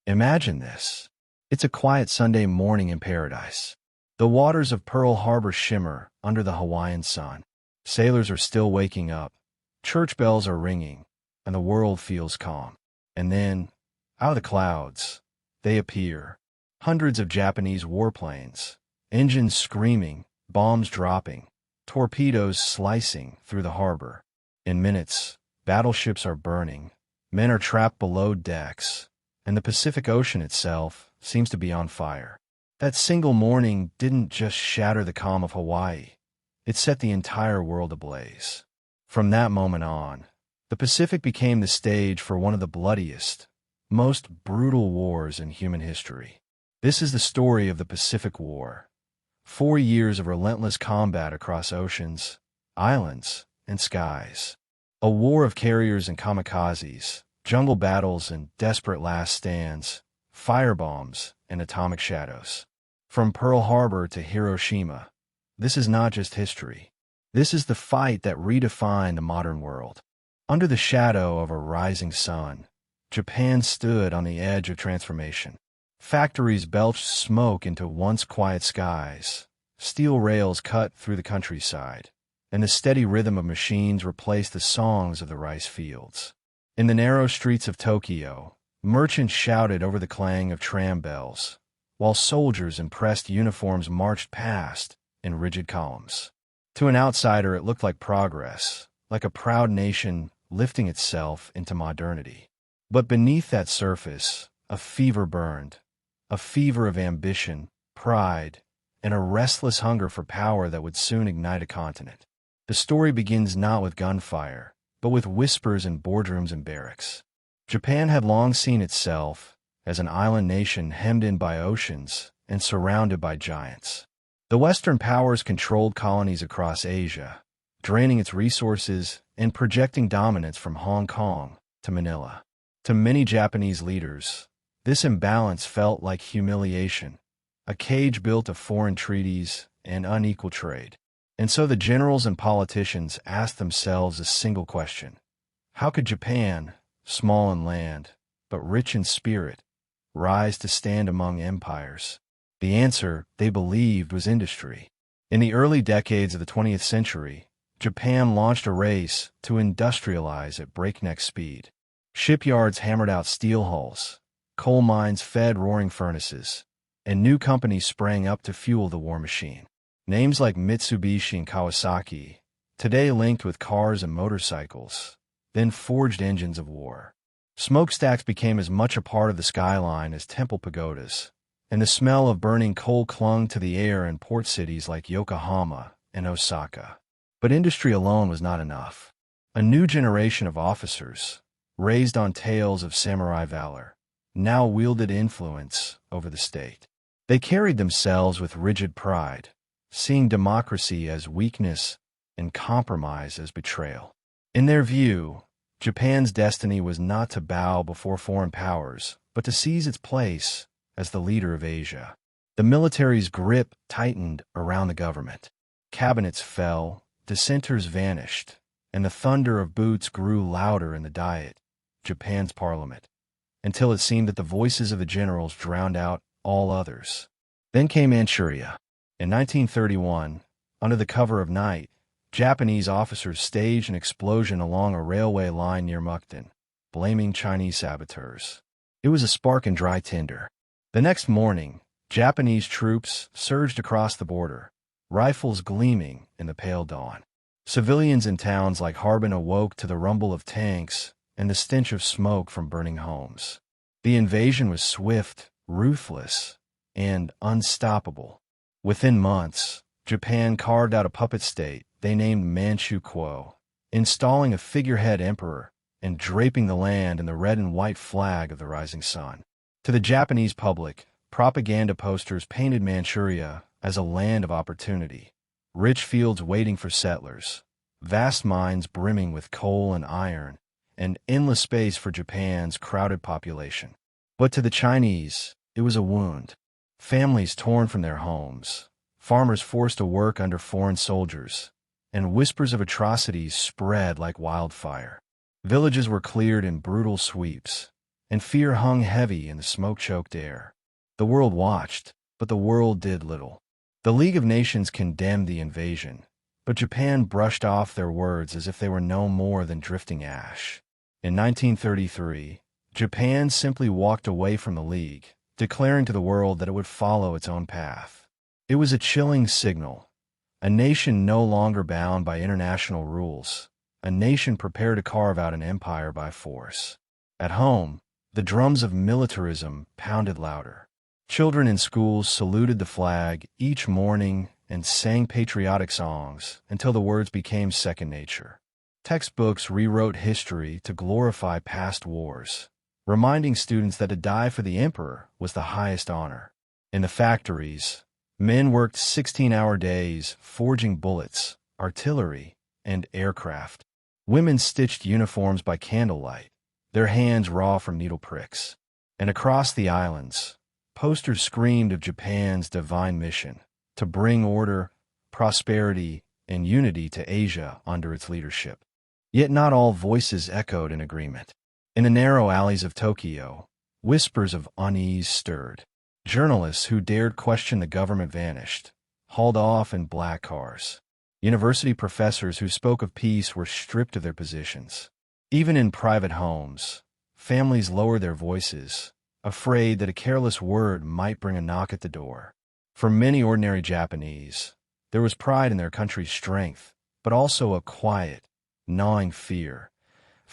Imagine this. It's a quiet Sunday morning in paradise. The waters of Pearl Harbor shimmer under the Hawaiian sun. Sailors are still waking up. Church bells are ringing, and the world feels calm. And then, out of the clouds, they appear. Hundreds of Japanese warplanes, engines screaming, bombs dropping, torpedoes slicing through the harbor. In minutes, battleships are burning, men are trapped below decks, and the Pacific Ocean itself seems to be on fire. That single morning didn't just shatter the calm of Hawaii. It set the entire world ablaze. From that moment on, the Pacific became the stage for one of the bloodiest, most brutal wars in human history. This is the story of the Pacific War. 4 years of relentless combat across oceans, islands, and skies. A war of carriers and kamikazes, jungle battles and desperate last stands, firebombs and atomic shadows. From Pearl Harbor to Hiroshima, this is not just history. This is the fight that redefined the modern world. Under the shadow of a rising sun, Japan stood on the edge of transformation. Factories belched smoke into once quiet skies, steel rails cut through the countryside, and the steady rhythm of machines replaced the songs of the rice fields. In the narrow streets of Tokyo, merchants shouted over the clang of tram bells, while soldiers in pressed uniforms marched past in rigid columns. To an outsider, it looked like progress, like a proud nation lifting itself into modernity. But beneath that surface, a fever burned, a fever of ambition, pride, and a restless hunger for power that would soon ignite a continent. The story begins not with gunfire, but with whispers in boardrooms and barracks. Japan had long seen itself as an island nation hemmed in by oceans and surrounded by giants. The Western powers controlled colonies across Asia, draining its resources and projecting dominance from Hong Kong to Manila. To many Japanese leaders, this imbalance felt like humiliation, a cage built of foreign treaties and unequal trade. And so the generals and politicians asked themselves a single question: how could Japan, small in land, but rich in spirit, rise to stand among empires? The answer, they believed, was industry. In the early decades of the 20th century, Japan launched a race to industrialize at breakneck speed. Shipyards hammered out steel hulls, coal mines fed roaring furnaces, and new companies sprang up to fuel the war machine. Names like Mitsubishi and Kawasaki, today linked with cars and motorcycles, then forged engines of war. Smokestacks became as much a part of the skyline as temple pagodas, and the smell of burning coal clung to the air in port cities like Yokohama and Osaka. But industry alone was not enough. A new generation of officers, raised on tales of samurai valor, now wielded influence over the state. They carried themselves with rigid pride, seeing democracy as weakness and compromise as betrayal. In their view, Japan's destiny was not to bow before foreign powers, but to seize its place as the leader of Asia. The military's grip tightened around the government. Cabinets fell, dissenters vanished, and the thunder of boots grew louder in the Diet, Japan's parliament, until it seemed that the voices of the generals drowned out all others. Then came Manchuria. In 1931, under the cover of night, Japanese officers staged an explosion along a railway line near Mukden, blaming Chinese saboteurs. It was a spark in dry tinder. The next morning, Japanese troops surged across the border, rifles gleaming in the pale dawn. Civilians in towns like Harbin awoke to the rumble of tanks and the stench of smoke from burning homes. The invasion was swift, ruthless, and unstoppable. Within months, Japan carved out a puppet state they named Manchukuo, installing a figurehead emperor and draping the land in the red and white flag of the rising sun. To the Japanese public, propaganda posters painted Manchuria as a land of opportunity, rich fields waiting for settlers, vast mines brimming with coal and iron, and endless space for Japan's crowded population. But to the Chinese, it was a wound. Families torn from their homes, farmers forced to work under foreign soldiers, and whispers of atrocities spread like wildfire. Villages were cleared in brutal sweeps, and fear hung heavy in the smoke-choked air. The world watched, but the world did little. The League of Nations condemned the invasion, but Japan brushed off their words as if they were no more than drifting ash. In 1933, Japan simply walked away from the League, declaring to the world that it would follow its own path. It was a chilling signal, a nation no longer bound by international rules, a nation prepared to carve out an empire by force. At home, the drums of militarism pounded louder. Children in schools saluted the flag each morning and sang patriotic songs until the words became second nature. Textbooks rewrote history to glorify past wars, reminding students that to die for the emperor was the highest honor. In the factories, men worked 16-hour days forging bullets, artillery, and aircraft. Women stitched uniforms by candlelight, their hands raw from needle pricks. And across the islands, posters screamed of Japan's divine mission to bring order, prosperity, and unity to Asia under its leadership. Yet not all voices echoed in agreement. In the narrow alleys of Tokyo, whispers of unease stirred. Journalists who dared question the government vanished, hauled off in black cars. University professors who spoke of peace were stripped of their positions. Even in private homes, families lowered their voices, afraid that a careless word might bring a knock at the door. For many ordinary Japanese, there was pride in their country's strength, but also a quiet, gnawing fear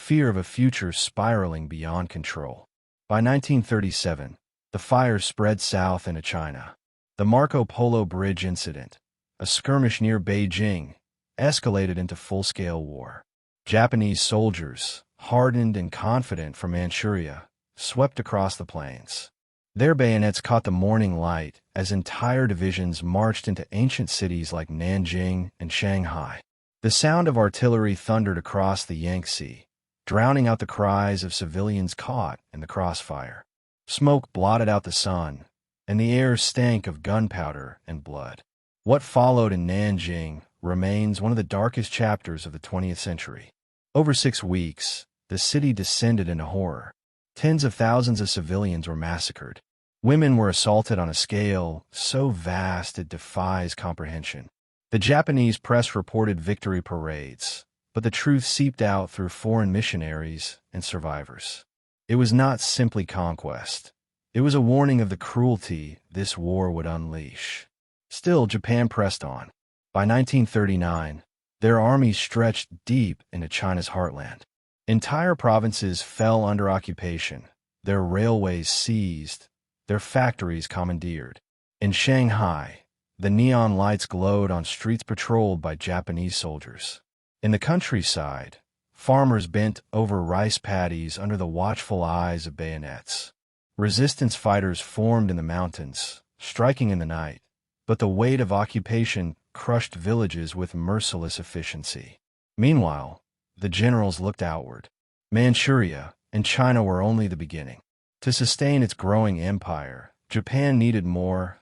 of a future spiraling beyond control. By 1937, the fires spread south into China. The Marco Polo Bridge incident, a skirmish near Beijing, escalated into full-scale war. Japanese soldiers, hardened and confident from Manchuria, swept across the plains. Their bayonets caught the morning light as entire divisions marched into ancient cities like Nanjing and Shanghai. The sound of artillery thundered across the Yangtze, drowning out the cries of civilians caught in the crossfire. Smoke blotted out the sun, and the air stank of gunpowder and blood. What followed in Nanjing remains one of the darkest chapters of the 20th century. Over 6 weeks, the city descended into horror. Tens of thousands of civilians were massacred. Women were assaulted on a scale so vast it defies comprehension. The Japanese press reported victory parades, but the truth seeped out through foreign missionaries and survivors. It was not simply conquest. It was a warning of the cruelty this war would unleash. Still, Japan pressed on. By 1939, their armies stretched deep into China's heartland. Entire provinces fell under occupation, their railways seized, their factories commandeered. In Shanghai, the neon lights glowed on streets patrolled by Japanese soldiers. In the countryside, farmers bent over rice paddies under the watchful eyes of bayonets. Resistance fighters formed in the mountains, striking in the night, but the weight of occupation crushed villages with merciless efficiency. Meanwhile, the generals looked outward. Manchuria and China were only the beginning. To sustain its growing empire, Japan needed more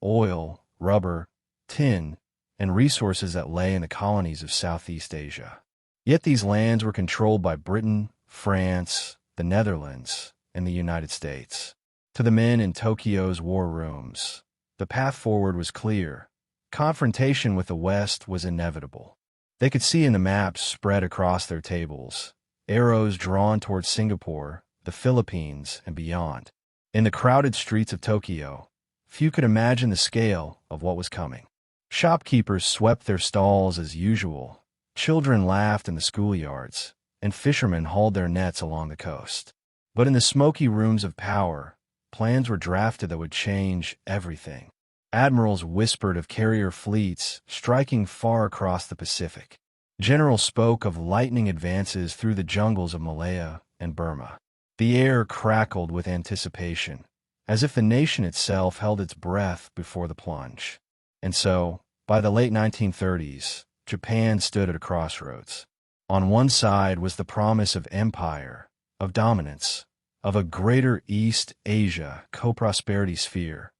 oil, rubber, tin, and resources that lay in the colonies of Southeast Asia. Yet these lands were controlled by Britain, France, the Netherlands, and the United States. To the men in Tokyo's war rooms, the path forward was clear. Confrontation with the West was inevitable. They could see in the maps spread across their tables, arrows drawn towards Singapore, the Philippines, and beyond. In the crowded streets of Tokyo, few could imagine the scale of what was coming. Shopkeepers swept their stalls as usual, children laughed in the schoolyards, and fishermen hauled their nets along the coast. But in the smoky rooms of power, plans were drafted that would change everything. Admirals whispered of carrier fleets striking far across the Pacific. Generals spoke of lightning advances through the jungles of Malaya and Burma. The air crackled with anticipation, as if the nation itself held its breath before the plunge. And so, by the late 1930s, Japan stood at a crossroads. On one side was the promise of empire, of dominance, of a greater East Asia co-prosperity sphere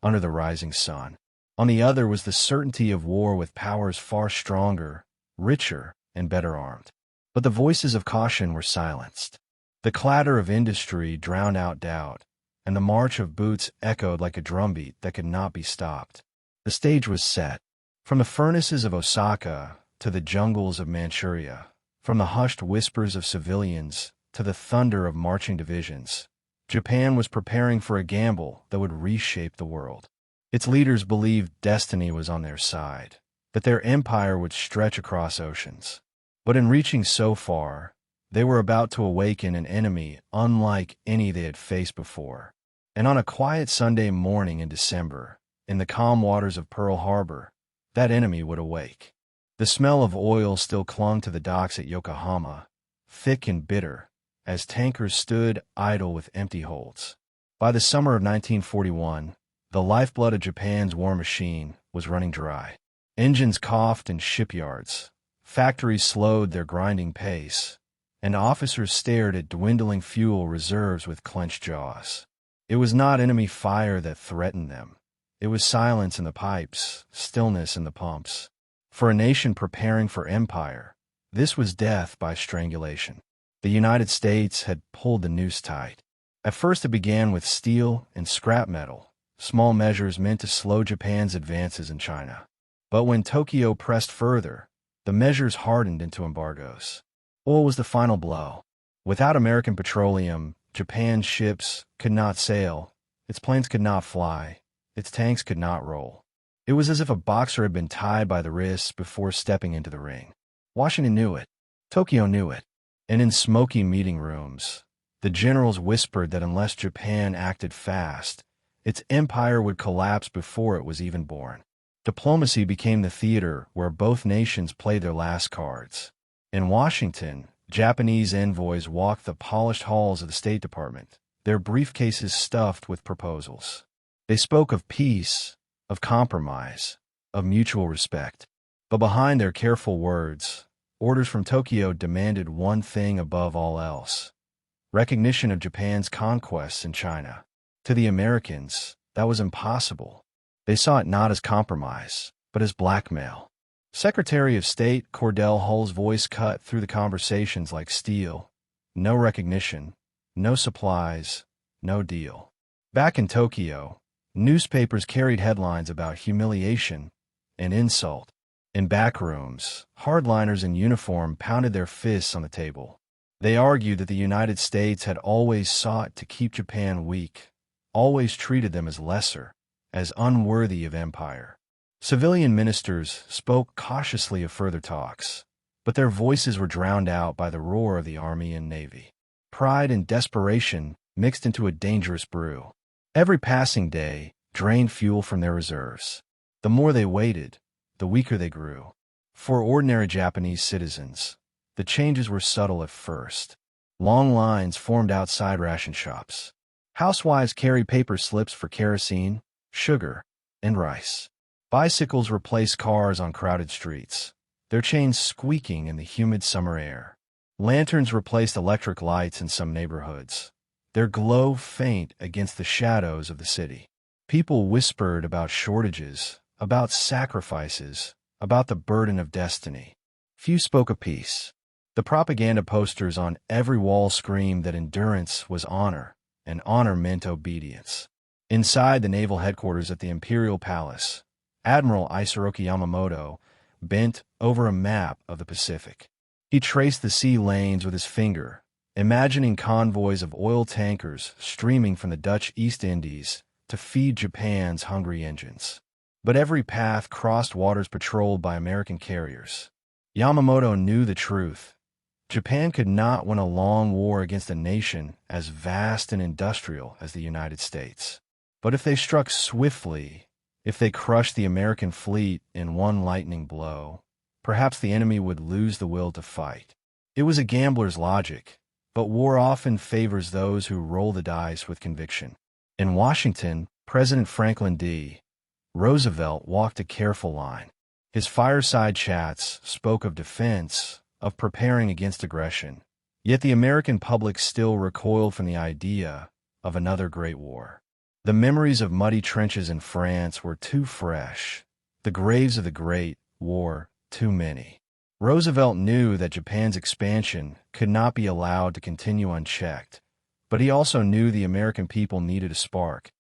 under the rising sun. On the other was the certainty of war with powers far stronger, richer, and better armed. But the voices of caution were silenced. The clatter of industry drowned out doubt, and the march of boots echoed like a drumbeat that could not be stopped. The stage was set. From the furnaces of Osaka to the jungles of Manchuria, from the hushed whispers of civilians to the thunder of marching divisions, Japan was preparing for a gamble that would reshape the world. Its leaders believed destiny was on their side, that their empire would stretch across oceans. But in reaching so far, they were about to awaken an enemy unlike any they had faced before. And on a quiet Sunday morning in December, in the calm waters of Pearl Harbor, that enemy would awake. The smell of oil still clung to the docks at Yokohama, thick and bitter, as tankers stood idle with empty holds. By the summer of 1941, the lifeblood of Japan's war machine was running dry. Engines coughed in shipyards, factories slowed their grinding pace, and officers stared at dwindling fuel reserves with clenched jaws. It was not enemy fire that threatened them. It was silence in the pipes, stillness in the pumps. For a nation preparing for empire, this was death by strangulation. The United States had pulled the noose tight. At first it began with steel and scrap metal, small measures meant to slow Japan's advances in China. But when Tokyo pressed further, the measures hardened into embargoes. Oil was the final blow. Without American petroleum, Japan's ships could not sail, its planes could not fly, its tanks could not roll. It was as if a boxer had been tied by the wrists before stepping into the ring. Washington knew it. Tokyo knew it. And in smoky meeting rooms, the generals whispered that unless Japan acted fast, its empire would collapse before it was even born. Diplomacy became the theater where both nations played their last cards. In Washington, Japanese envoys walked the polished halls of the State Department, their briefcases stuffed with proposals. They spoke of peace, of compromise, of mutual respect. But behind their careful words, orders from Tokyo demanded one thing above all else: recognition of Japan's conquests in China. To the Americans, that was impossible. They saw it not as compromise, but as blackmail. Secretary of State Cordell Hull's voice cut through the conversations like steel. No recognition, no supplies, no deal. Back in Tokyo, newspapers carried headlines about humiliation and insult. In back rooms, hardliners in uniform pounded their fists on the table. They argued that the United States had always sought to keep Japan weak, always treated them as lesser, as unworthy of empire. Civilian ministers spoke cautiously of further talks, but their voices were drowned out by the roar of the Army and Navy. Pride and desperation mixed into a dangerous brew. Every passing day drained fuel from their reserves. The more they waited, the weaker they grew. For ordinary Japanese citizens, the changes were subtle at first. Long lines formed outside ration shops. Housewives carried paper slips for kerosene, sugar, and rice. Bicycles replaced cars on crowded streets, their chains squeaking in the humid summer air. Lanterns replaced electric lights in some neighborhoods, their glow faint against the shadows of the city. People whispered about shortages, about sacrifices, about the burden of destiny. Few spoke of peace. The propaganda posters on every wall screamed that endurance was honor, and honor meant obedience. Inside the naval headquarters at the Imperial Palace, Admiral Isoroku Yamamoto bent over a map of the Pacific. He traced the sea lanes with his finger, imagining convoys of oil tankers streaming from the Dutch East Indies to feed Japan's hungry engines. But every path crossed waters patrolled by American carriers. Yamamoto knew the truth. Japan could not win a long war against a nation as vast and industrial as the United States. But if they struck swiftly, if they crushed the American fleet in one lightning blow, perhaps the enemy would lose the will to fight. It was a gambler's logic, but war often favors those who roll the dice with conviction. In Washington, President Franklin D. Roosevelt walked a careful line. His fireside chats spoke of defense, of preparing against aggression. Yet the American public still recoiled from the idea of another great war. The memories of muddy trenches in France were too fresh, the graves of the Great War too many. Roosevelt knew that Japan's expansion could not be allowed to continue unchecked, but he also knew the American people needed a spark,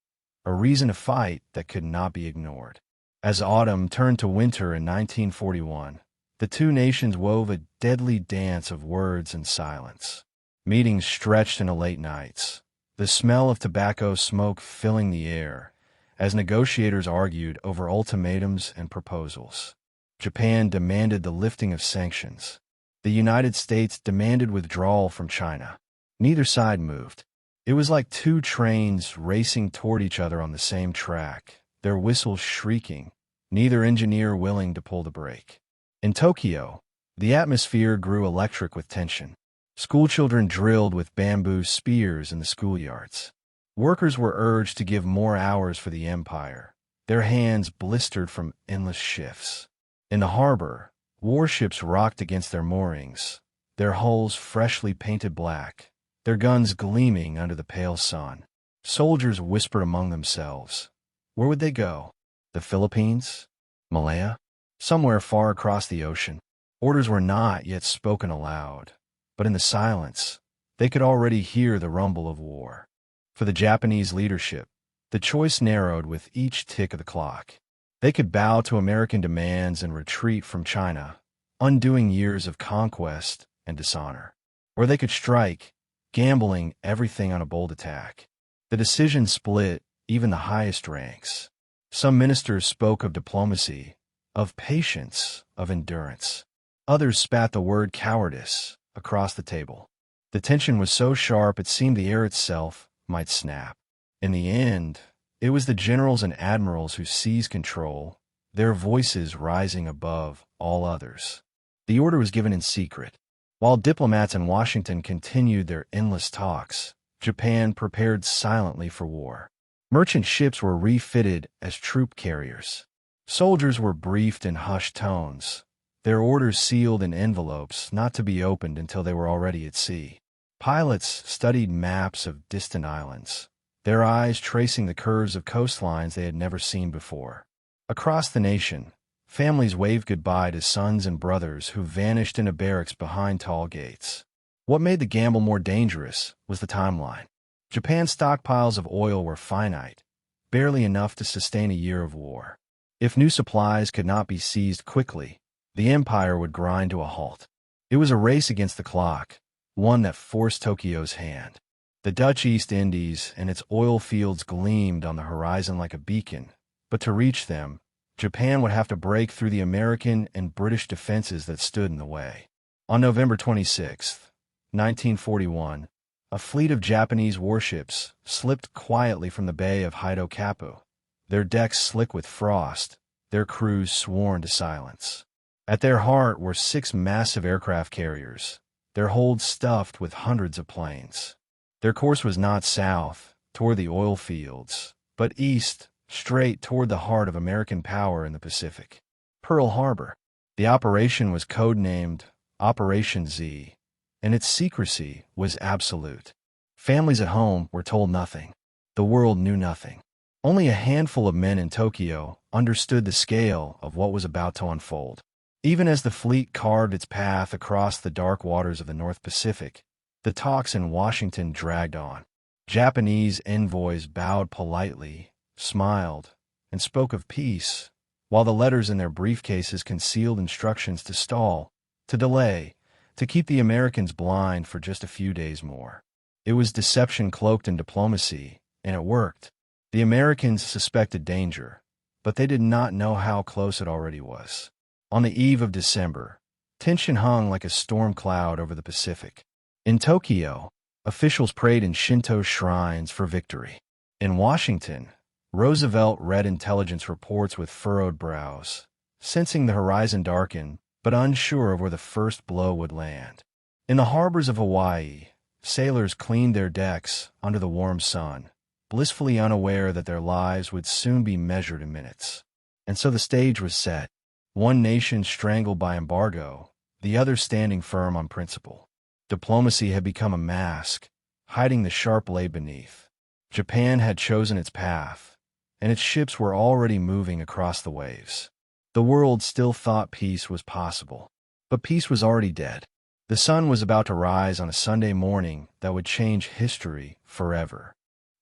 a reason to fight that could not be ignored. As autumn turned to winter in 1941, the two nations wove a deadly dance of words and silence. Meetings stretched into late nights, the smell of tobacco smoke filling the air, as negotiators argued over ultimatums and proposals. Japan demanded the lifting of sanctions. The United States demanded withdrawal from China. Neither side moved. It was like two trains racing toward each other on the same track, their whistles shrieking, neither engineer willing to pull the brake. In Tokyo, the atmosphere grew electric with tension. Schoolchildren drilled with bamboo spears in the schoolyards. Workers were urged to give more hours for the empire, their hands blistered from endless shifts. In the harbor, warships rocked against their moorings, their hulls freshly painted black, their guns gleaming under the pale sun. Soldiers whispered among themselves. Where would they go? The Philippines? Malaya? Somewhere far across the ocean. Orders were not yet spoken aloud, but in the silence, they could already hear the rumble of war. For the Japanese leadership, the choice narrowed with each tick of the clock. They could bow to American demands and retreat from China, undoing years of conquest and dishonor. Or they could strike, gambling everything on a bold attack. The decision split even the highest ranks. Some ministers spoke of diplomacy, of patience, of endurance. Others spat the word cowardice across the table. The tension was so sharp it seemed the air itself might snap. In the end, it was the generals and admirals who seized control, their voices rising above all others. The order was given in secret. While diplomats in Washington continued their endless talks, Japan prepared silently for war. Merchant ships were refitted as troop carriers. Soldiers were briefed in hushed tones, their orders sealed in envelopes not to be opened until they were already at sea. Pilots studied maps of distant islands, their eyes tracing the curves of coastlines they had never seen before. Across the nation, families waved goodbye to sons and brothers who vanished into barracks behind tall gates. What made the gamble more dangerous was the timeline. Japan's stockpiles of oil were finite, barely enough to sustain a year of war. If new supplies could not be seized quickly, the empire would grind to a halt. It was a race against the clock, one that forced Tokyo's hand. The Dutch East Indies and its oil fields gleamed on the horizon like a beacon, but to reach them, Japan would have to break through the American and British defenses that stood in the way. On November 26, 1941, a fleet of Japanese warships slipped quietly from the bay of Hido-Kapu, their decks slick with frost, their crews sworn to silence. At their heart were 6 massive aircraft carriers, their holds stuffed with hundreds of planes. Their course was not south, toward the oil fields, but east, straight toward the heart of American power in the Pacific. Pearl Harbor. The operation was codenamed Operation Z, and its secrecy was absolute. Families at home were told nothing. The world knew nothing. Only a handful of men in Tokyo understood the scale of what was about to unfold. Even as the fleet carved its path across the dark waters of the North Pacific, the talks in Washington dragged on. Japanese envoys bowed politely, smiled, and spoke of peace, while the letters in their briefcases concealed instructions to stall, to delay, to keep the Americans blind for just a few days more. It was deception cloaked in diplomacy, and it worked. The Americans suspected danger, but they did not know how close it already was. On the eve of December, tension hung like a storm cloud over the Pacific. In Tokyo, officials prayed in Shinto shrines for victory. In Washington, Roosevelt read intelligence reports with furrowed brows, sensing the horizon darken, but unsure of where the first blow would land. In the harbors of Hawaii, sailors cleaned their decks under the warm sun, blissfully unaware that their lives would soon be measured in minutes. And so the stage was set, one nation strangled by embargo, the other standing firm on principle. Diplomacy had become a mask, hiding the sharp blade beneath. Japan had chosen its path, and its ships were already moving across the waves. The world still thought peace was possible. But peace was already dead. The sun was about to rise on a Sunday morning that would change history forever.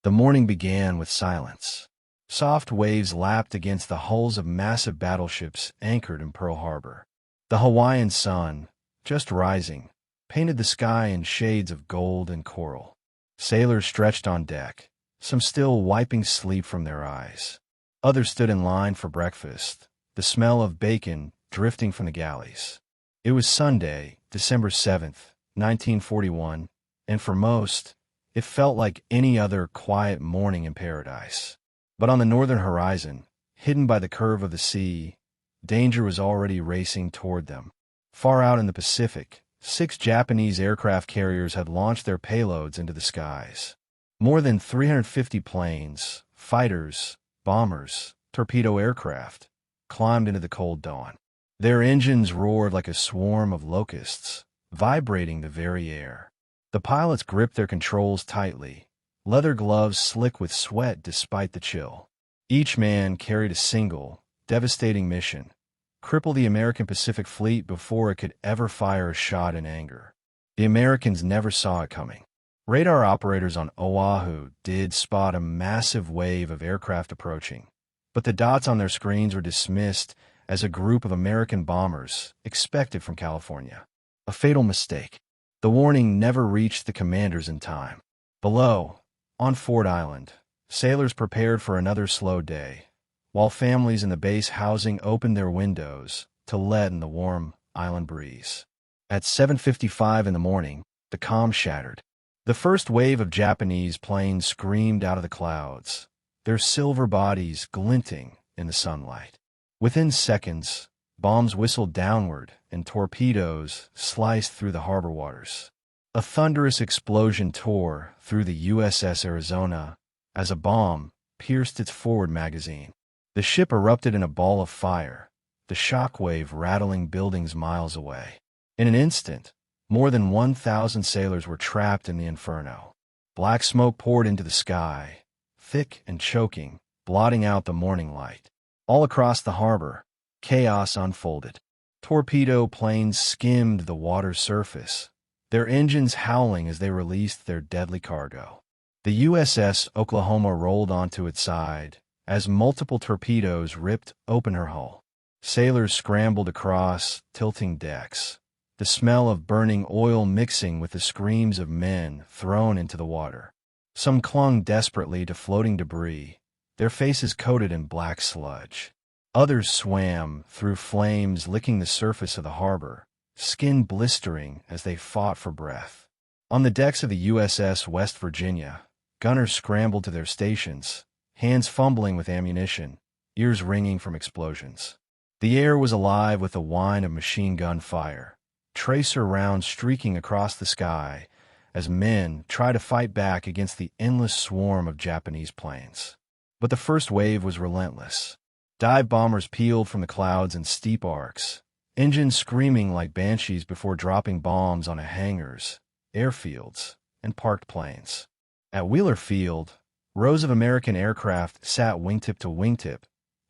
The morning began with silence. Soft waves lapped against the hulls of massive battleships anchored in Pearl Harbor. The Hawaiian sun, just rising, painted the sky in shades of gold and coral. Sailors stretched on deck, some still wiping sleep from their eyes. Others stood in line for breakfast, the smell of bacon drifting from the galleys. It was Sunday, December 7th, 1941, and for most, it felt like any other quiet morning in paradise. But on the northern horizon, hidden by the curve of the sea, danger was already racing toward them. Far out in the Pacific, 6 Japanese aircraft carriers had launched their payloads into the skies. More than 350 planes, fighters, bombers, torpedo aircraft, climbed into the cold dawn. Their engines roared like a swarm of locusts, vibrating the very air. The pilots gripped their controls tightly, leather gloves slick with sweat despite the chill. Each man carried a single, devastating mission: cripple the American Pacific Fleet before it could ever fire a shot in anger. The Americans never saw it coming. Radar operators on Oahu did spot a massive wave of aircraft approaching, but the dots on their screens were dismissed as a group of American bombers expected from California. A fatal mistake. The warning never reached the commanders in time. Below, on Ford Island, sailors prepared for another slow day, while families in the base housing opened their windows to let in the warm island breeze. At 7:55 in the morning, the calm shattered. The first wave of Japanese planes screamed out of the clouds, their silver bodies glinting in the sunlight. Within seconds, bombs whistled downward and torpedoes sliced through the harbor waters. A thunderous explosion tore through the USS Arizona as a bomb pierced its forward magazine. The ship erupted in a ball of fire, the shockwave rattling buildings miles away. In an instant, more than 1,000 sailors were trapped in the inferno. Black smoke poured into the sky, thick and choking, blotting out the morning light. All across the harbor, chaos unfolded. Torpedo planes skimmed the water's surface, their engines howling as they released their deadly cargo. The USS Oklahoma rolled onto its side as multiple torpedoes ripped open her hull. Sailors scrambled across tilting decks, the smell of burning oil mixing with the screams of men thrown into the water. Some clung desperately to floating debris, their faces coated in black sludge. Others swam through flames, licking the surface of the harbor, skin blistering as they fought for breath. On the decks of the USS West Virginia, gunners scrambled to their stations, hands fumbling with ammunition, ears ringing from explosions. The air was alive with the whine of machine gun fire, tracer rounds streaking across the sky as men tried to fight back against the endless swarm of Japanese planes. But the first wave was relentless. Dive bombers peeled from the clouds in steep arcs, engines screaming like banshees before dropping bombs on hangars, airfields, and parked planes. At Wheeler Field, rows of American aircraft sat wingtip to wingtip,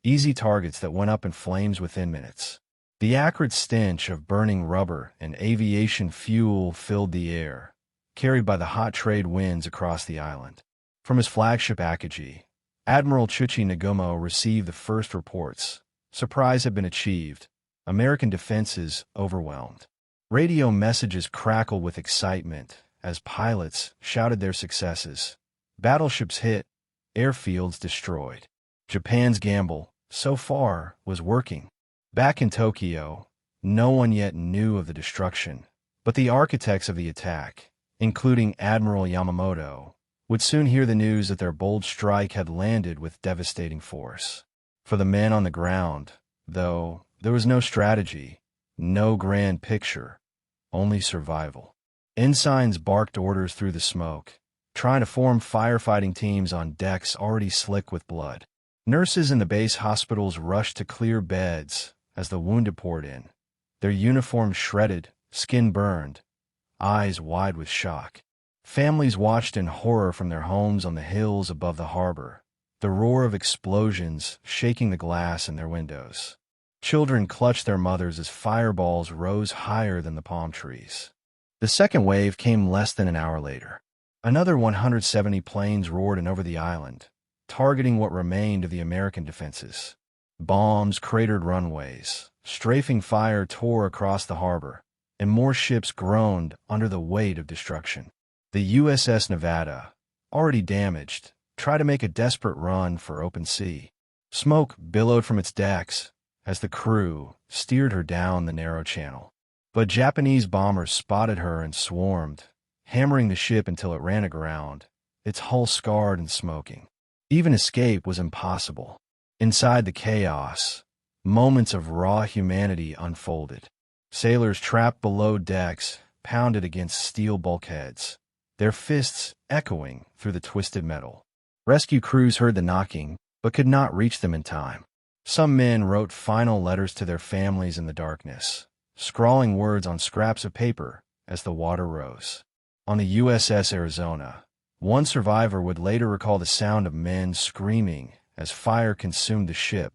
easy targets that went up in flames within minutes. The acrid stench of burning rubber and aviation fuel filled the air, carried by the hot trade winds across the island. From his flagship Akagi, Admiral Chuchi Nagumo received the first reports. Surprise had been achieved. American defenses overwhelmed. Radio messages crackled with excitement as pilots shouted their successes. Battleships hit, airfields destroyed. Japan's gamble, so far, was working. Back in Tokyo, no one yet knew of the destruction, but the architects of the attack, including Admiral Yamamoto, would soon hear the news that their bold strike had landed with devastating force. For the men on the ground, though, there was no strategy, no grand picture, only survival. Ensigns barked orders through the smoke, trying to form firefighting teams on decks already slick with blood. Nurses in the base hospitals rushed to clear beds as the wounded poured in, their uniforms shredded, skin burned, eyes wide with shock. Families watched in horror from their homes on the hills above the harbor, the roar of explosions shaking the glass in their windows. Children clutched their mothers as fireballs rose higher than the palm trees. The second wave came less than an hour later. Another 170 planes roared in over the island, targeting what remained of the American defenses. Bombs cratered runways, strafing fire tore across the harbor, and more ships groaned under the weight of destruction. The USS Nevada, already damaged, tried to make a desperate run for open sea. Smoke billowed from its decks as the crew steered her down the narrow channel. But Japanese bombers spotted her and swarmed, hammering the ship until it ran aground, its hull scarred and smoking. Even escape was impossible. Inside the chaos, moments of raw humanity unfolded. Sailors trapped below decks pounded against steel bulkheads, their fists echoing through the twisted metal. Rescue crews heard the knocking, but could not reach them in time. Some men wrote final letters to their families in the darkness, scrawling words on scraps of paper as the water rose. On the USS Arizona, one survivor would later recall the sound of men screaming as fire consumed the ship,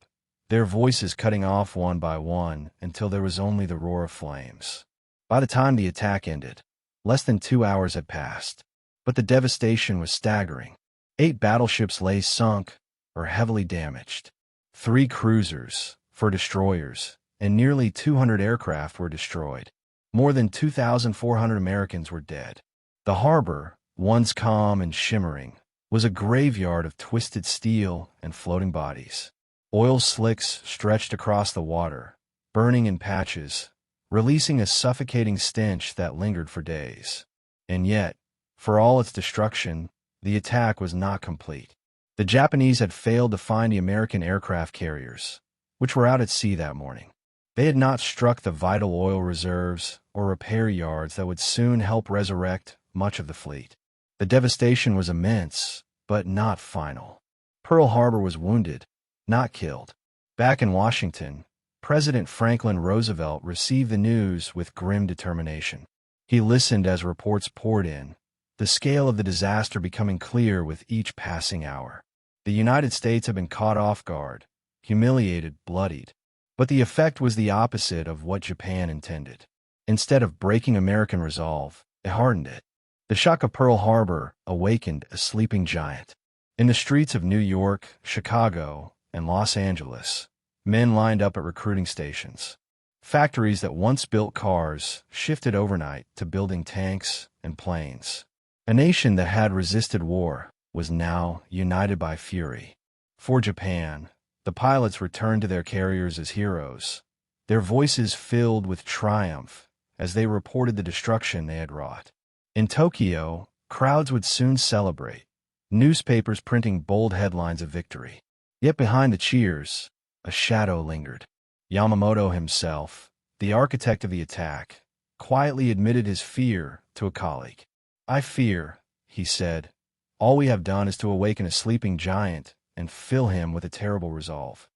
their voices cutting off one by one until there was only the roar of flames. By the time the attack ended, less than 2 hours had passed, but the devastation was staggering. 8 battleships lay sunk or heavily damaged. 3 cruisers, 4 destroyers, and nearly 200 aircraft were destroyed. More than 2,400 Americans were dead. The harbor, once calm and shimmering, was a graveyard of twisted steel and floating bodies. Oil slicks stretched across the water, burning in patches, releasing a suffocating stench that lingered for days. And yet, for all its destruction, the attack was not complete. The Japanese had failed to find the American aircraft carriers, which were out at sea that morning. They had not struck the vital oil reserves or repair yards that would soon help resurrect much of the fleet. The devastation was immense, but not final. Pearl Harbor was wounded, not killed. Back in Washington, President Franklin Roosevelt received the news with grim determination. He listened as reports poured in, the scale of the disaster becoming clear with each passing hour. The United States had been caught off guard, humiliated, bloodied. But the effect was the opposite of what Japan intended. Instead of breaking American resolve, it hardened it. The shock of Pearl Harbor awakened a sleeping giant. In the streets of New York, Chicago, and Los Angeles, men lined up at recruiting stations. Factories that once built cars shifted overnight to building tanks and planes. A nation that had resisted war was now united by fury. For Japan, the pilots returned to their carriers as heroes, their voices filled with triumph as they reported the destruction they had wrought. In Tokyo, crowds would soon celebrate, newspapers printing bold headlines of victory. Yet behind the cheers, a shadow lingered. Yamamoto himself, the architect of the attack, quietly admitted his fear to a colleague. "I fear," he said, "all we have done is to awaken a sleeping giant and fill him with a terrible resolve."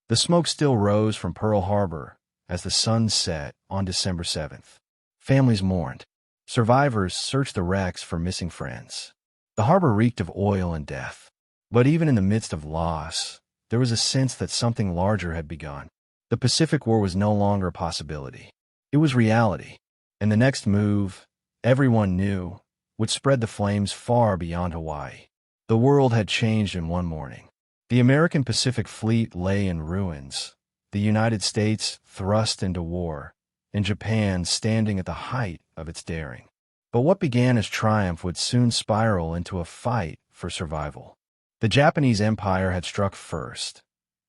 The smoke still rose from Pearl Harbor as the sun set on December 7th. Families mourned. Survivors searched the wrecks for missing friends. The harbor reeked of oil and death. But even in the midst of loss, there was a sense that something larger had begun. The Pacific War was no longer a possibility. It was reality. And the next move, everyone knew, would spread the flames far beyond Hawaii. The world had changed in one morning. The American Pacific Fleet lay in ruins, the United States thrust into war, and Japan standing at the height of its daring. But what began as triumph would soon spiral into a fight for survival. The Japanese Empire had struck first.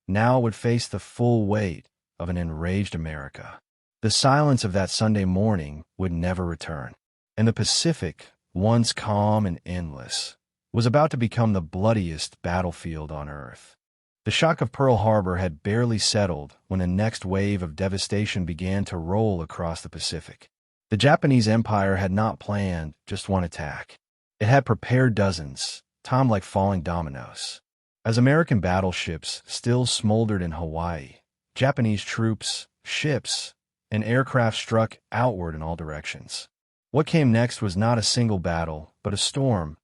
Now it would face the full weight of an enraged America. The silence of that Sunday morning would never return, and the Pacific, once calm and endless, was about to become the bloodiest battlefield on Earth. The shock of Pearl Harbor had barely settled when the next wave of devastation began to roll across the Pacific. The Japanese Empire had not planned just one attack. It had prepared dozens, timed like falling dominoes. As American battleships still smoldered in Hawaii, Japanese troops, ships, and aircraft struck outward in all directions. What came next was not a single battle, but a storm.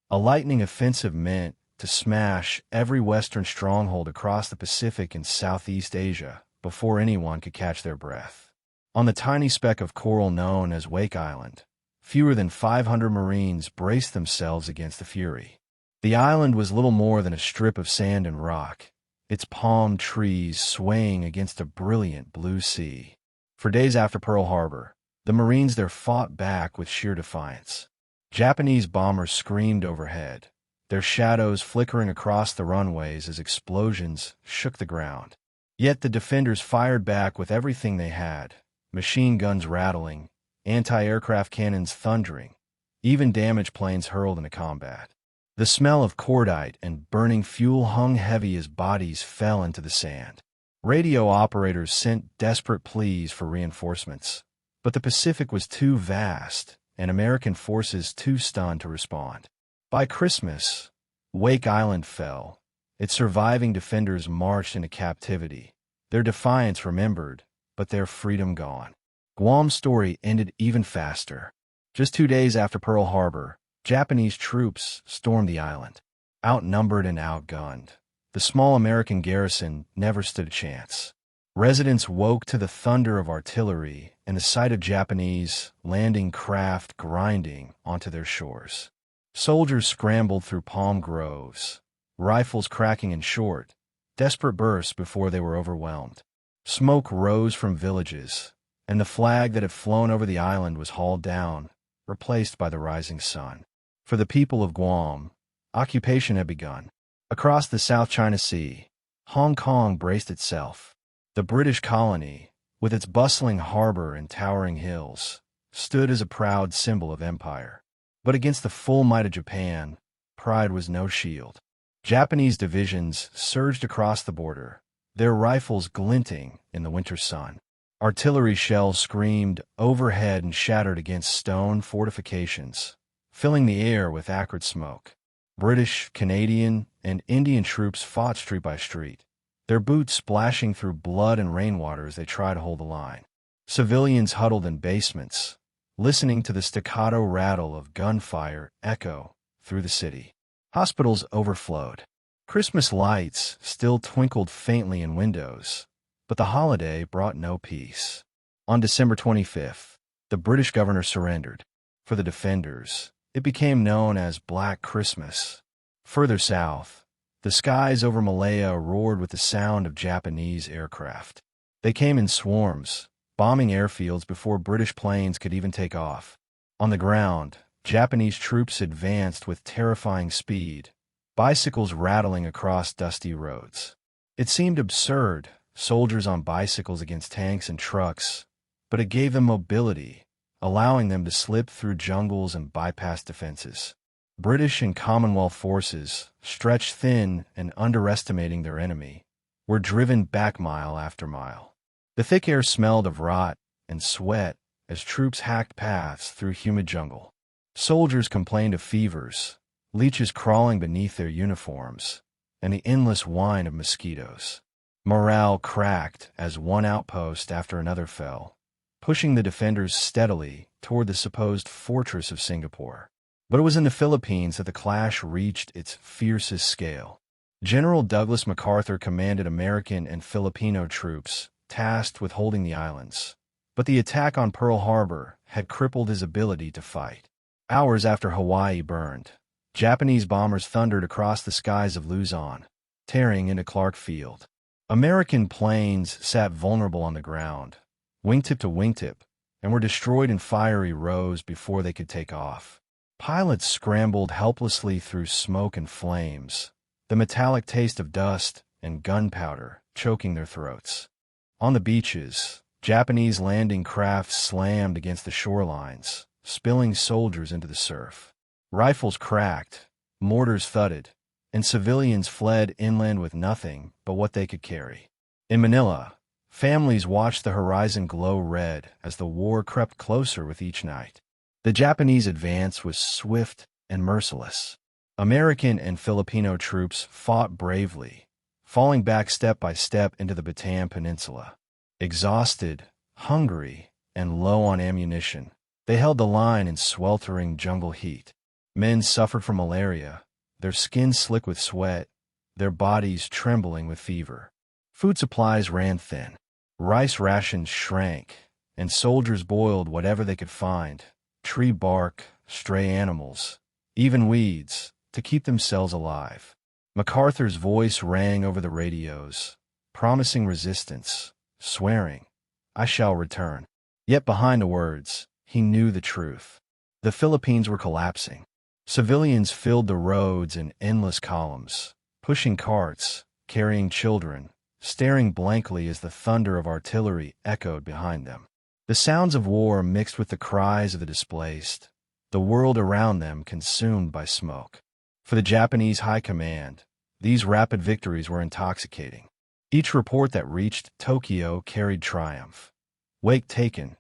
A lightning offensive meant to smash every Western stronghold across the Pacific and Southeast Asia before anyone could catch their breath. On the tiny speck of coral known as Wake Island, fewer than 500 Marines braced themselves against the fury. The island was little more than a strip of sand and rock, its palm trees swaying against a brilliant blue sea. For days after Pearl Harbor, the Marines there fought back with sheer defiance. Japanese bombers screamed overhead, their shadows flickering across the runways as explosions shook the ground. Yet the defenders fired back with everything they had, machine guns rattling, anti-aircraft cannons thundering, even damaged planes hurled into combat. The smell of cordite and burning fuel hung heavy as bodies fell into the sand. Radio operators sent desperate pleas for reinforcements, but the Pacific was too vast and American forces too stunned to respond. By Christmas, Wake Island fell. Its surviving defenders marched into captivity, their defiance remembered, but their freedom gone. Guam's story ended even faster. Just 2 days after Pearl Harbor, Japanese troops stormed the island. Outnumbered and outgunned, the small American garrison never stood a chance. Residents woke to the thunder of artillery and the sight of Japanese landing craft grinding onto their shores. Soldiers scrambled through palm groves, rifles cracking in short, desperate bursts before they were overwhelmed. Smoke rose from villages, and the flag that had flown over the island was hauled down, replaced by the rising sun. For the people of Guam, occupation had begun. Across the South China Sea, Hong Kong braced itself. The British colony, with its bustling harbor and towering hills, stood as a proud symbol of empire. But against the full might of Japan, pride was no shield. Japanese divisions surged across the border, their rifles glinting in the winter sun. Artillery shells screamed overhead and shattered against stone fortifications, filling the air with acrid smoke. British, Canadian, and Indian troops fought street by street, their boots splashing through blood and rainwater as they tried to hold the line. Civilians huddled in basements, listening to the staccato rattle of gunfire echo through the city. Hospitals overflowed. Christmas lights still twinkled faintly in windows, but the holiday brought no peace. On December 25th, the British governor surrendered. For the defenders, it became known as Black Christmas. Further south, the skies over Malaya roared with the sound of Japanese aircraft. They came in swarms, bombing airfields before British planes could even take off. On the ground, Japanese troops advanced with terrifying speed, bicycles rattling across dusty roads. It seemed absurd, soldiers on bicycles against tanks and trucks, but it gave them mobility, allowing them to slip through jungles and bypass defenses. British and Commonwealth forces, stretched thin and underestimating their enemy, were driven back mile after mile. The thick air smelled of rot and sweat as troops hacked paths through humid jungle. Soldiers complained of fevers, leeches crawling beneath their uniforms, and the endless whine of mosquitoes. Morale cracked as one outpost after another fell, pushing the defenders steadily toward the supposed fortress of Singapore. But it was in the Philippines that the clash reached its fiercest scale. General Douglas MacArthur commanded American and Filipino troops tasked with holding the islands, but the attack on Pearl Harbor had crippled his ability to fight. Hours after Hawaii burned, Japanese bombers thundered across the skies of Luzon, tearing into Clark Field. American planes sat vulnerable on the ground, wingtip to wingtip, and were destroyed in fiery rows before they could take off. Pilots scrambled helplessly through smoke and flames, the metallic taste of dust and gunpowder choking their throats. On the beaches, Japanese landing craft slammed against the shorelines, spilling soldiers into the surf. Rifles cracked, mortars thudded, and civilians fled inland with nothing but what they could carry. In Manila, families watched the horizon glow red as the war crept closer with each night. The Japanese advance was swift and merciless. American and Filipino troops fought bravely, falling back step by step into the Bataan Peninsula. Exhausted, hungry, and low on ammunition, they held the line in sweltering jungle heat. Men suffered from malaria, their skin slick with sweat, their bodies trembling with fever. Food supplies ran thin. Rice rations shrank, and soldiers boiled whatever they could find, tree bark, stray animals, even weeds, to keep themselves alive. MacArthur's voice rang over the radios, promising resistance, swearing, "I shall return." Yet behind the words, he knew the truth. The Philippines were collapsing. Civilians filled the roads in endless columns, pushing carts, carrying children, staring blankly as the thunder of artillery echoed behind them. The sounds of war mixed with the cries of the displaced, the world around them consumed by smoke. For the Japanese high command, these rapid victories were intoxicating. Each report that reached Tokyo carried triumph. Wake taken,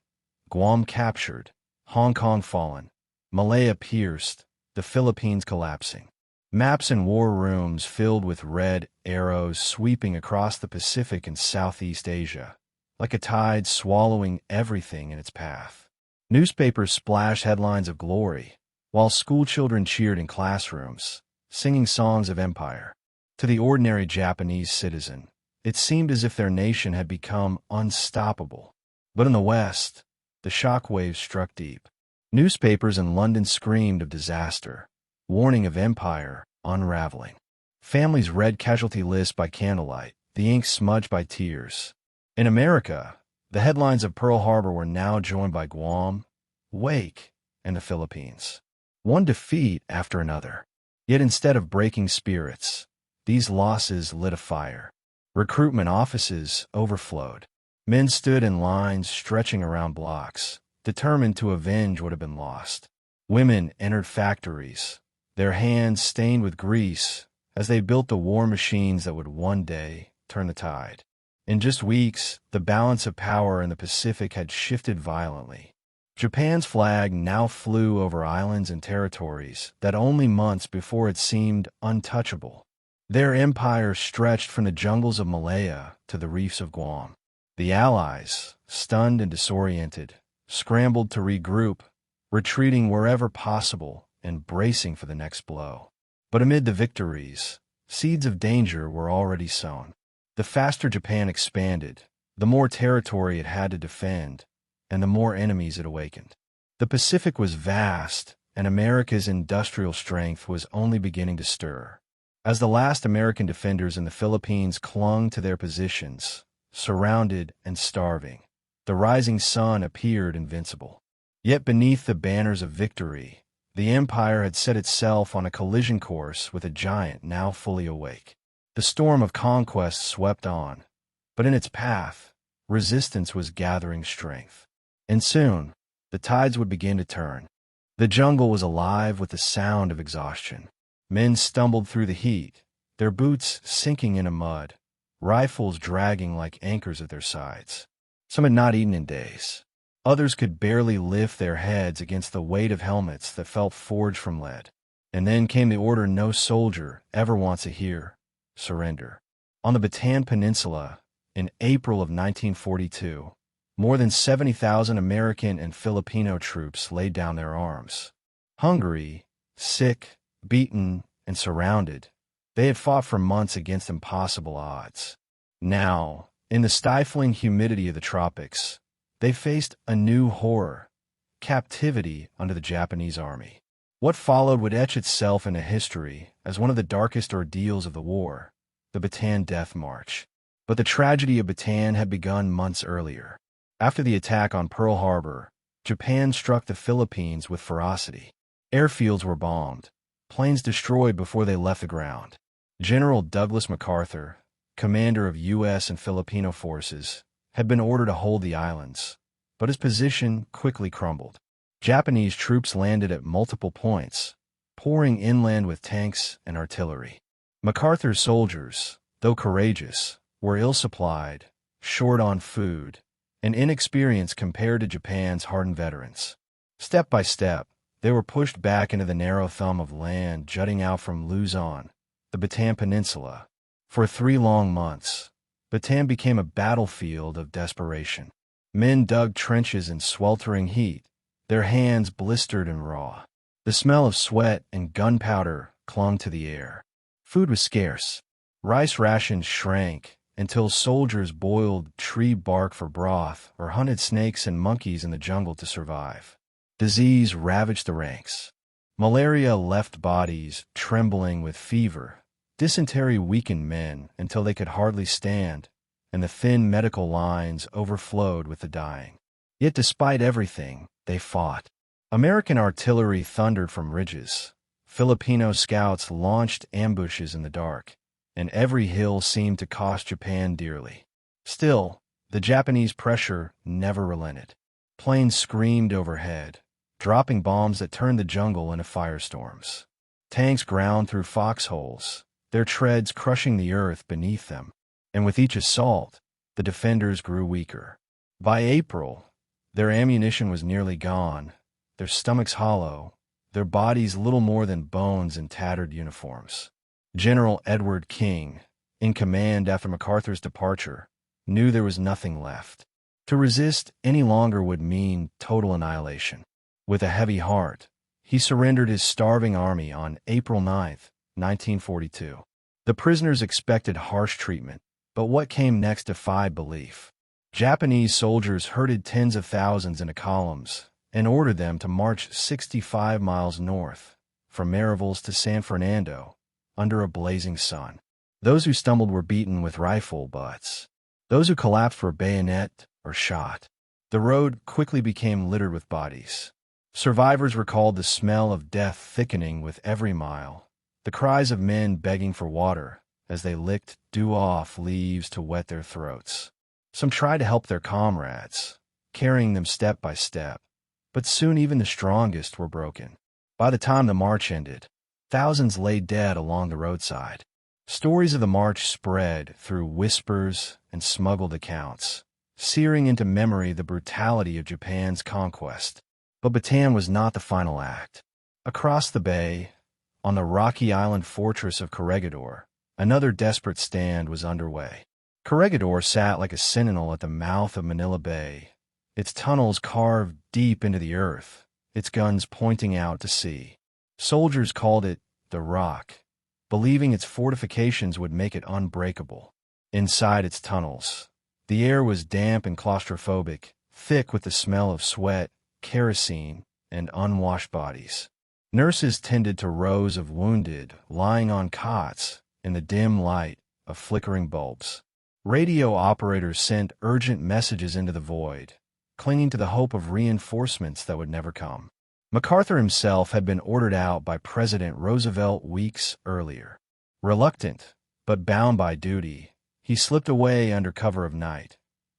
Guam captured, Hong Kong fallen, Malaya pierced, the Philippines collapsing. Maps in war rooms filled with red arrows sweeping across the Pacific and Southeast Asia, like a tide swallowing everything in its path. Newspapers splashed headlines of glory, while schoolchildren cheered in classrooms, singing songs of empire. To the ordinary Japanese citizen, it seemed as if their nation had become unstoppable. But in the West, the shock waves struck deep. Newspapers in London screamed of disaster, warning of empire unraveling. Families read casualty lists by candlelight, the ink smudged by tears. In America, the headlines of Pearl Harbor were now joined by Guam, Wake, and the Philippines. One defeat after another. Yet instead of breaking spirits, these losses lit a fire. Recruitment offices overflowed. Men stood in lines stretching around blocks, determined to avenge what had been lost. Women entered factories, their hands stained with grease as they built the war machines that would one day turn the tide. In just weeks, the balance of power in the Pacific had shifted violently. Japan's flag now flew over islands and territories that only months before it seemed untouchable. Their empire stretched from the jungles of Malaya to the reefs of Guam. The Allies, stunned and disoriented, scrambled to regroup, retreating wherever possible and bracing for the next blow. But amid the victories, seeds of danger were already sown. The faster Japan expanded, the more territory it had to defend, and the more enemies it awakened. The Pacific was vast, and America's industrial strength was only beginning to stir. As the last American defenders in the Philippines clung to their positions, surrounded and starving, the rising sun appeared invincible. Yet beneath the banners of victory, the empire had set itself on a collision course with a giant now fully awake. The storm of conquest swept on, but in its path, resistance was gathering strength. And soon, the tides would begin to turn. The jungle was alive with the sound of exhaustion. Men stumbled through the heat, their boots sinking into mud, rifles dragging like anchors at their sides. Some had not eaten in days. Others could barely lift their heads against the weight of helmets that felt forged from lead. And then came the order no soldier ever wants to hear: surrender. On the Bataan Peninsula, in April of 1942, more than 70,000 American and Filipino troops laid down their arms. Hungry, sick, beaten, and surrounded, they had fought for months against impossible odds. Now, in the stifling humidity of the tropics, they faced a new horror: captivity under the Japanese army. What followed would etch itself into history as one of the darkest ordeals of the war, the Bataan Death March. But the tragedy of Bataan had begun months earlier. After the attack on Pearl Harbor, Japan struck the Philippines with ferocity. Airfields were bombed, planes destroyed before they left the ground. General Douglas MacArthur, commander of U.S. and Filipino forces, had been ordered to hold the islands, but his position quickly crumbled. Japanese troops landed at multiple points, pouring inland with tanks and artillery. MacArthur's soldiers, though courageous, were ill-supplied, short on food, and inexperienced compared to Japan's hardened veterans. Step by step, they were pushed back into the narrow thumb of land jutting out from Luzon, the Bataan Peninsula. For 3 long months, Bataan became a battlefield of desperation. Men dug trenches in sweltering heat, their hands blistered and raw. The smell of sweat and gunpowder clung to the air. Food was scarce. Rice rations shrank, until soldiers boiled tree bark for broth or hunted snakes and monkeys in the jungle to survive. Disease ravaged the ranks. Malaria left bodies trembling with fever. Dysentery weakened men until they could hardly stand, and the thin medical lines overflowed with the dying. Yet despite everything, they fought. American artillery thundered from ridges. Filipino scouts launched ambushes in the dark, and every hill seemed to cost Japan dearly. Still, the Japanese pressure never relented. Planes screamed overhead, dropping bombs that turned the jungle into firestorms. Tanks ground through foxholes, their treads crushing the earth beneath them. And with each assault, the defenders grew weaker. By April, their ammunition was nearly gone, their stomachs hollow, their bodies little more than bones in tattered uniforms. General Edward King, in command after MacArthur's departure, knew there was nothing left. To resist any longer would mean total annihilation. With a heavy heart, he surrendered his starving army on April 9, 1942. The prisoners expected harsh treatment, but what came next defied belief. Japanese soldiers herded tens of thousands into columns and ordered them to march 65 miles north, from Mariveles to San Fernando, under a blazing sun. Those who stumbled were beaten with rifle butts. Those who collapsed were bayonet or shot. The road quickly became littered with bodies. Survivors recalled the smell of death thickening with every mile, the cries of men begging for water as they licked dew-off leaves to wet their throats. Some tried to help their comrades, carrying them step by step, but soon even the strongest were broken. By the time the march ended, thousands lay dead along the roadside. Stories of the march spread through whispers and smuggled accounts, searing into memory the brutality of Japan's conquest. But Bataan was not the final act. Across the bay, on the rocky island fortress of Corregidor, another desperate stand was underway. Corregidor sat like a sentinel at the mouth of Manila Bay, its tunnels carved deep into the earth, its guns pointing out to sea. Soldiers called it the Rock, believing its fortifications would make it unbreakable. Inside its tunnels, the air was damp and claustrophobic, thick with the smell of sweat, kerosene, and unwashed bodies. Nurses tended to rows of wounded lying on cots in the dim light of flickering bulbs. Radio operators sent urgent messages into the void, clinging to the hope of reinforcements that would never come. MacArthur himself had been ordered out by President Roosevelt weeks earlier. Reluctant, but bound by duty, he slipped away under cover of night,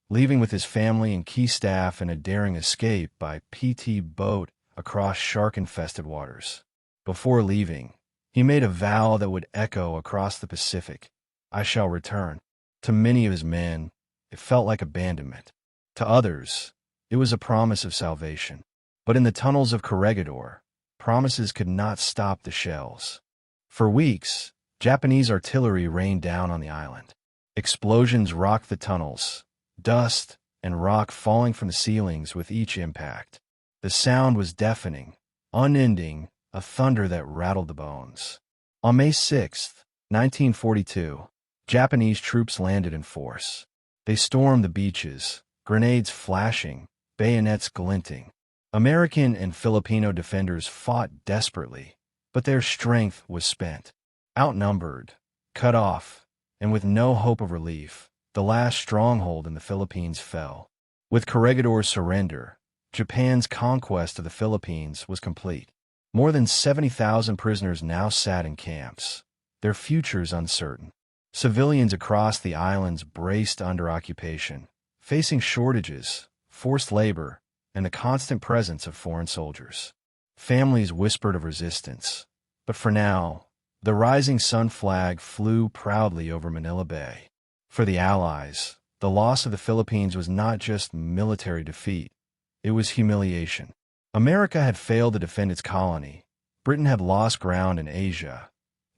leaving with his family and key staff in a daring escape by PT boat across shark-infested waters. Before leaving, he made a vow that would echo across the Pacific: "I shall return." To many of his men, it felt like abandonment. To others, it was a promise of salvation. But in the tunnels of Corregidor, promises could not stop the shells. For weeks, Japanese artillery rained down on the island. Explosions rocked the tunnels, dust and rock falling from the ceilings with each impact. The sound was deafening, unending, a thunder that rattled the bones. On May 6, 1942, Japanese troops landed in force. They stormed the beaches, grenades flashing, bayonets glinting. American and Filipino defenders fought desperately, but their strength was spent. Outnumbered, cut off, and with no hope of relief, the last stronghold in the Philippines fell. With Corregidor's surrender, Japan's conquest of the Philippines was complete. More than 70,000 prisoners now sat in camps, their futures uncertain. Civilians across the islands braced under occupation, facing shortages, forced labor, and the constant presence of foreign soldiers. Families whispered of resistance, but for now, the rising sun flag flew proudly over Manila Bay. For the Allies, the loss of the Philippines was not just military defeat, it was humiliation. America had failed to defend its colony, Britain had lost ground in Asia,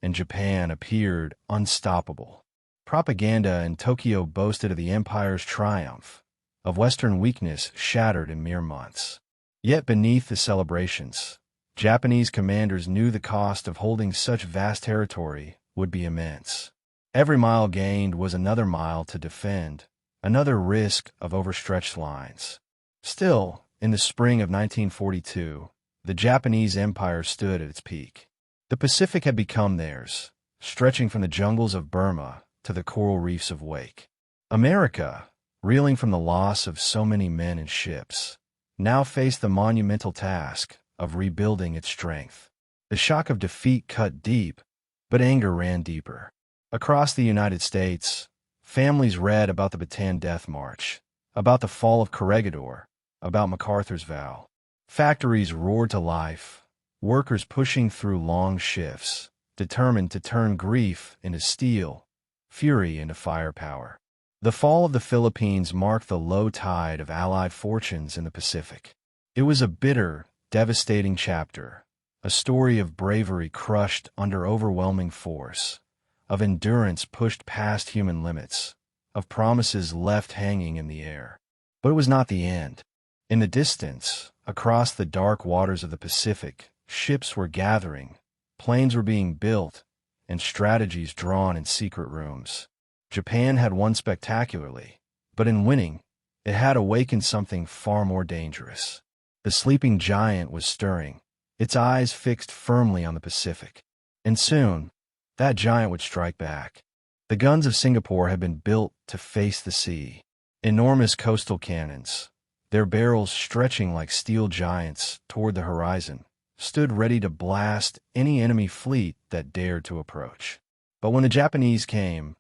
and Japan appeared unstoppable. Propaganda in Tokyo boasted of the empire's triumph, of Western weakness shattered in mere months. Yet beneath the celebrations, Japanese commanders knew the cost of holding such vast territory would be immense. Every mile gained was another mile to defend, another risk of overstretched lines. Still, in the spring of 1942, the Japanese Empire stood at its peak. The Pacific had become theirs, stretching from the jungles of Burma to the coral reefs of Wake. America, reeling from the loss of so many men and ships, now faced the monumental task of rebuilding its strength. The shock of defeat cut deep, but anger ran deeper. Across the United States, families read about the Bataan Death March, about the fall of Corregidor, about MacArthur's vow. Factories roared to life, workers pushing through long shifts, determined to turn grief into steel, fury into firepower. The fall of the Philippines marked the low tide of Allied fortunes in the Pacific. It was a bitter, devastating chapter, a story of bravery crushed under overwhelming force, of endurance pushed past human limits, of promises left hanging in the air. But it was not the end. In the distance, across the dark waters of the Pacific, ships were gathering, planes were being built, and strategies drawn in secret rooms. Japan had won spectacularly, but in winning, it had awakened something far more dangerous. The sleeping giant was stirring, its eyes fixed firmly on the Pacific. And soon, that giant would strike back. The guns of Singapore had been built to face the sea. Enormous coastal cannons, their barrels stretching like steel giants toward the horizon, stood ready to blast any enemy fleet that dared to approach. But when the Japanese came,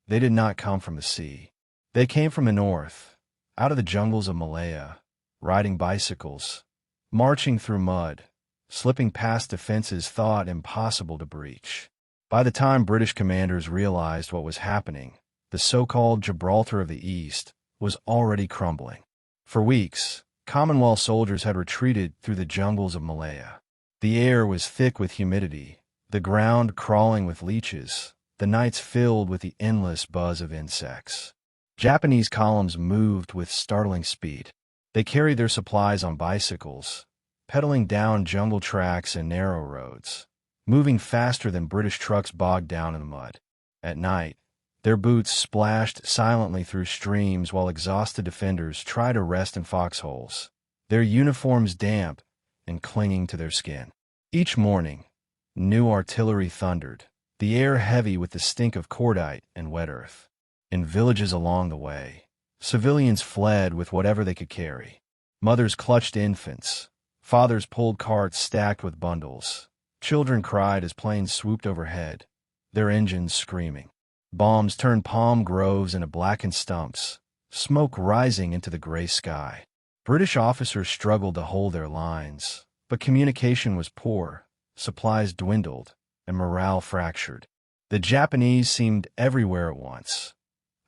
they did not come from the sea. They came from the north, out of the jungles of Malaya, riding bicycles, marching through mud, slipping past defenses thought impossible to breach. By the time British commanders realized what was happening, the so-called Gibraltar of the East was already crumbling. For weeks, Commonwealth soldiers had retreated through the jungles of Malaya. The air was thick with humidity, the ground crawling with leeches, the nights filled with the endless buzz of insects. Japanese columns moved with startling speed. They carried their supplies on bicycles, pedaling down jungle tracks and narrow roads, moving faster than British trucks bogged down in the mud. At night, their boots splashed silently through streams while exhausted defenders tried to rest in foxholes, their uniforms damp and clinging to their skin. Each morning, new artillery thundered, the air heavy with the stink of cordite and wet earth. In villages along the way, civilians fled with whatever they could carry. Mothers clutched infants, fathers pulled carts stacked with bundles. Children cried as planes swooped overhead, their engines screaming. Bombs turned palm groves into blackened stumps, smoke rising into the gray sky. British officers struggled to hold their lines, but communication was poor, supplies dwindled, and morale fractured. The Japanese seemed everywhere at once,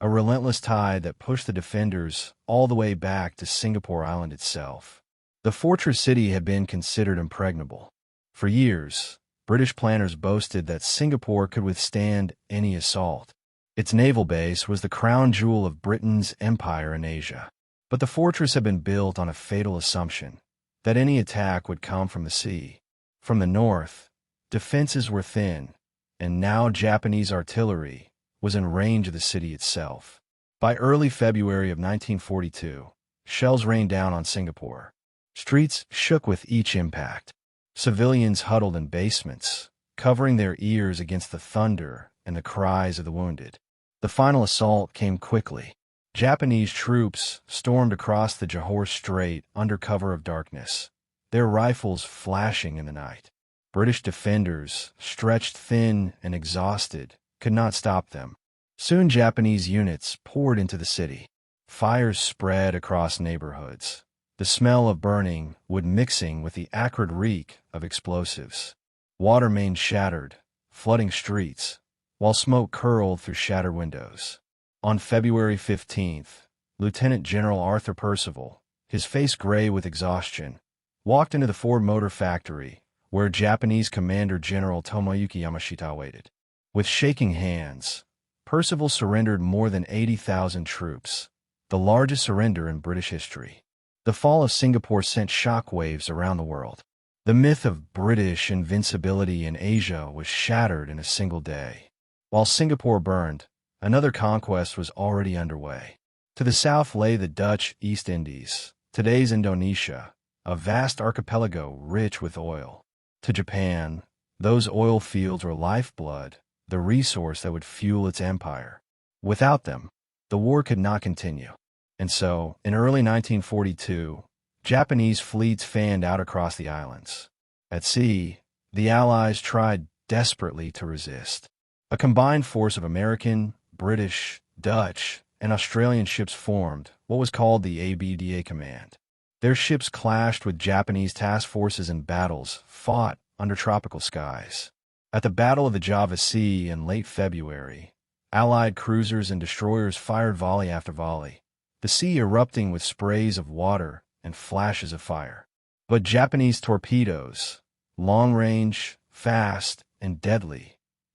a relentless tide that pushed the defenders all the way back to Singapore Island itself. The fortress city had been considered impregnable. For years, British planners boasted that Singapore could withstand any assault. Its naval base was the crown jewel of Britain's empire in Asia. But the fortress had been built on a fatal assumption that any attack would come from the sea. From the north, defenses were thin, and now Japanese artillery was in range of the city itself. By early February of 1942, shells rained down on Singapore. Streets shook with each impact. Civilians huddled in basements, covering their ears against the thunder and the cries of the wounded. The final assault came quickly. Japanese troops stormed across the Johor Strait under cover of darkness, their rifles flashing in the night. British defenders, stretched thin and exhausted, could not stop them. Soon Japanese units poured into the city. Fires spread across neighborhoods, the smell of burning wood mixing with the acrid reek of explosives. Water mains shattered, flooding streets, while smoke curled through shattered windows. On February 15th, Lieutenant General Arthur Percival, his face gray with exhaustion, walked into the Ford Motor Factory, where Japanese Commander General Tomoyuki Yamashita waited. With shaking hands, Percival surrendered more than 80,000 troops, the largest surrender in British history. The fall of Singapore sent shockwaves around the world. The myth of British invincibility in Asia was shattered in a single day. While Singapore burned, another conquest was already underway. To the south lay the Dutch East Indies, today's Indonesia, a vast archipelago rich with oil. To Japan, those oil fields were lifeblood, the resource that would fuel its empire. Without them, the war could not continue. And so, in early 1942, Japanese fleets fanned out across the islands. At sea, the Allies tried desperately to resist. A combined force of American, British, Dutch, and Australian ships formed what was called the ABDA Command. Their ships clashed with Japanese task forces in battles fought under tropical skies. At the Battle of the Java Sea in late February, Allied cruisers and destroyers fired volley after volley, the sea erupting with sprays of water and flashes of fire. But Japanese torpedoes, long-range, fast, and deadly,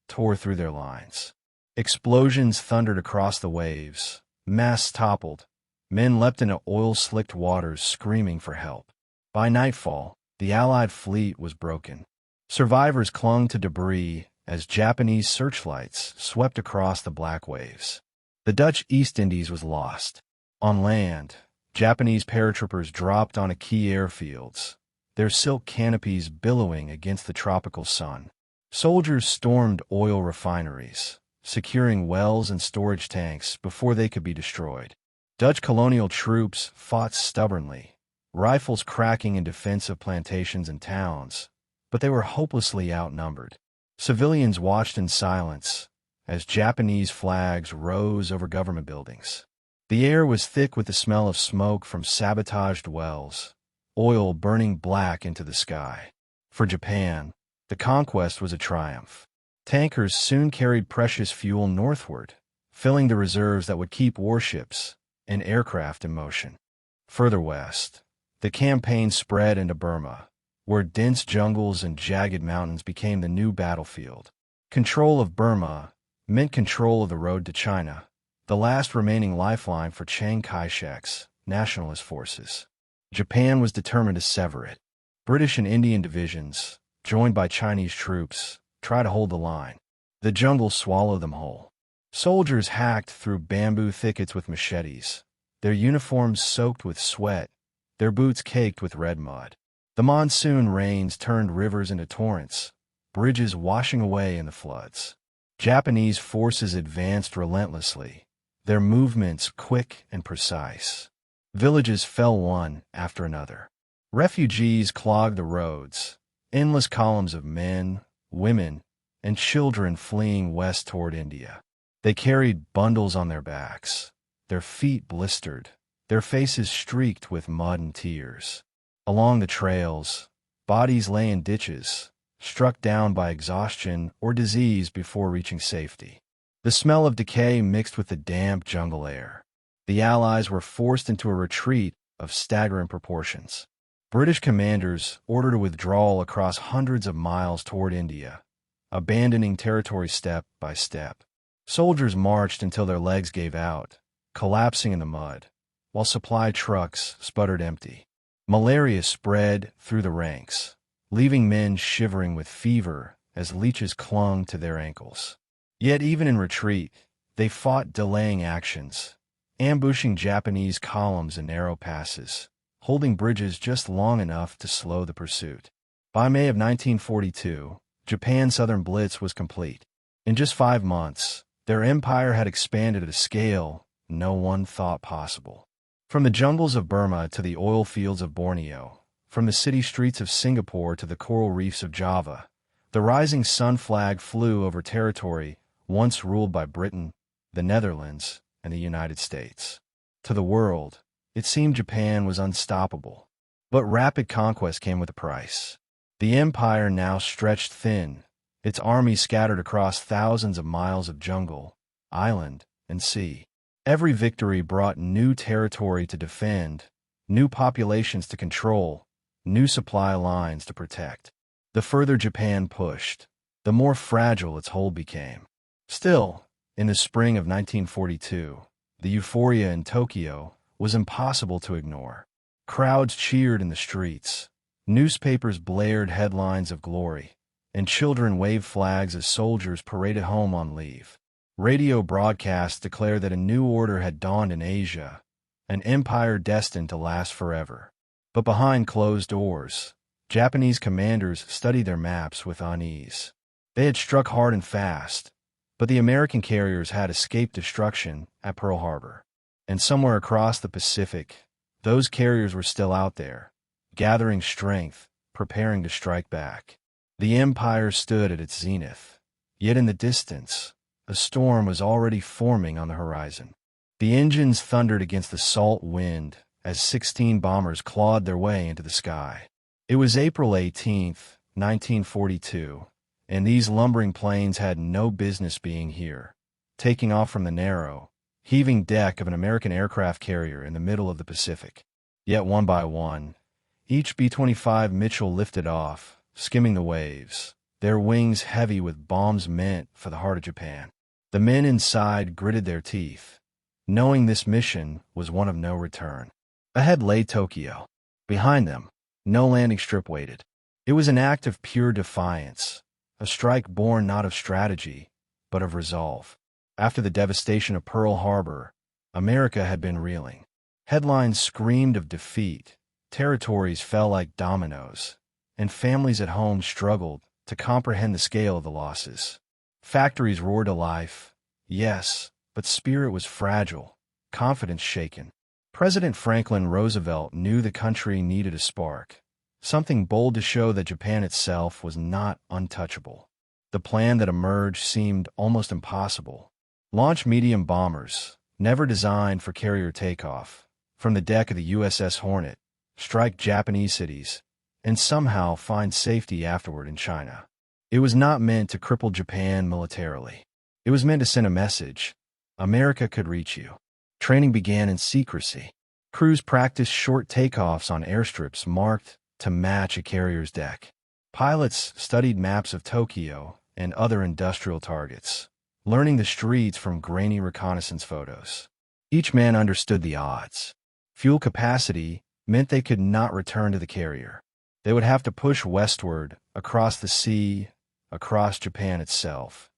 tore through their lines. Explosions thundered across the waves, masts toppled, men leapt into oil-slicked waters screaming for help. By nightfall, the Allied fleet was broken. Survivors clung to debris as Japanese searchlights swept across the black waves. The Dutch East Indies was lost. On land, Japanese paratroopers dropped onto key airfields, their silk canopies billowing against the tropical sun. Soldiers stormed oil refineries, securing wells and storage tanks before they could be destroyed. Dutch colonial troops fought stubbornly, rifles cracking in defense of plantations and towns, but they were hopelessly outnumbered. Civilians watched in silence as Japanese flags rose over government buildings. The air was thick with the smell of smoke from sabotaged wells, oil burning black into the sky. For Japan, the conquest was a triumph. Tankers soon carried precious fuel northward, filling the reserves that would keep warships and aircraft in motion. Further west, the campaign spread into Burma, where dense jungles and jagged mountains became the new battlefield. Control of Burma meant control of the road to China, the last remaining lifeline for Chiang Kai-shek's nationalist forces. Japan was determined to sever it. British and Indian divisions, joined by Chinese troops, tried to hold the line. The jungle swallowed them whole. Soldiers hacked through bamboo thickets with machetes, their uniforms soaked with sweat, their boots caked with red mud. The monsoon rains turned rivers into torrents, bridges washing away in the floods. Japanese forces advanced relentlessly, their movements quick and precise. Villages fell one after another. Refugees clogged the roads, endless columns of men, women, and children fleeing west toward India. They carried bundles on their backs, their feet blistered, their faces streaked with mud and tears. Along the trails, bodies lay in ditches, struck down by exhaustion or disease before reaching safety. The smell of decay mixed with the damp jungle air. The Allies were forced into a retreat of staggering proportions. British commanders ordered a withdrawal across hundreds of miles toward India, abandoning territory step by step. Soldiers marched until their legs gave out, collapsing in the mud, while supply trucks sputtered empty. Malaria spread through the ranks, leaving men shivering with fever as leeches clung to their ankles. Yet even in retreat, they fought delaying actions, ambushing Japanese columns in narrow passes, holding bridges just long enough to slow the pursuit. By May of 1942, Japan's southern blitz was complete. In just 5 months, their empire had expanded at a scale no one thought possible. From the jungles of Burma to the oil fields of Borneo, from the city streets of Singapore to the coral reefs of Java, the rising sun flag flew over territory once ruled by Britain, the Netherlands, and the United States. To the world, it seemed Japan was unstoppable. But rapid conquest came with a price. The empire now stretched thin, its army scattered across thousands of miles of jungle, island, and sea. Every victory brought new territory to defend, new populations to control, new supply lines to protect. The further Japan pushed, the more fragile its hold became. Still, in the spring of 1942, the euphoria in Tokyo was impossible to ignore. Crowds cheered in the streets. Newspapers blared headlines of glory, and children waved flags as soldiers paraded home on leave. Radio broadcasts declared that a new order had dawned in Asia, an empire destined to last forever. But behind closed doors, Japanese commanders studied their maps with unease. They had struck hard and fast, but the American carriers had escaped destruction at Pearl Harbor. And somewhere across the Pacific, those carriers were still out there, gathering strength, preparing to strike back. The empire stood at its zenith, yet in the distance, a storm was already forming on the horizon. The engines thundered against the salt wind as 16 bombers clawed their way into the sky. It was April 18, 1942, and these lumbering planes had no business being here, taking off from the narrow, heaving deck of an American aircraft carrier in the middle of the Pacific. Yet one by one, each B-25 Mitchell lifted off, skimming the waves, their wings heavy with bombs meant for the heart of Japan. The men inside gritted their teeth, knowing this mission was one of no return. Ahead lay Tokyo. Behind them, no landing strip waited. It was an act of pure defiance, a strike born not of strategy, but of resolve. After the devastation of Pearl Harbor, America had been reeling. Headlines screamed of defeat, territories fell like dominoes, and families at home struggled to comprehend the scale of the losses. Factories roared to life, yes, but spirit was fragile, confidence shaken. President Franklin Roosevelt knew the country needed a spark, something bold to show that Japan itself was not untouchable. The plan that emerged seemed almost impossible. Launch medium bombers, never designed for carrier takeoff, from the deck of the USS Hornet, strike Japanese cities, and somehow find safety afterward in China. It was not meant to cripple Japan militarily. It was meant to send a message. America could reach you. Training began in secrecy. Crews practiced short takeoffs on airstrips marked to match a carrier's deck. Pilots studied maps of Tokyo and other industrial targets, learning the streets from grainy reconnaissance photos. Each man understood the odds. Fuel capacity meant they could not return to the carrier. They would have to push westward, across the sea, across Japan itself,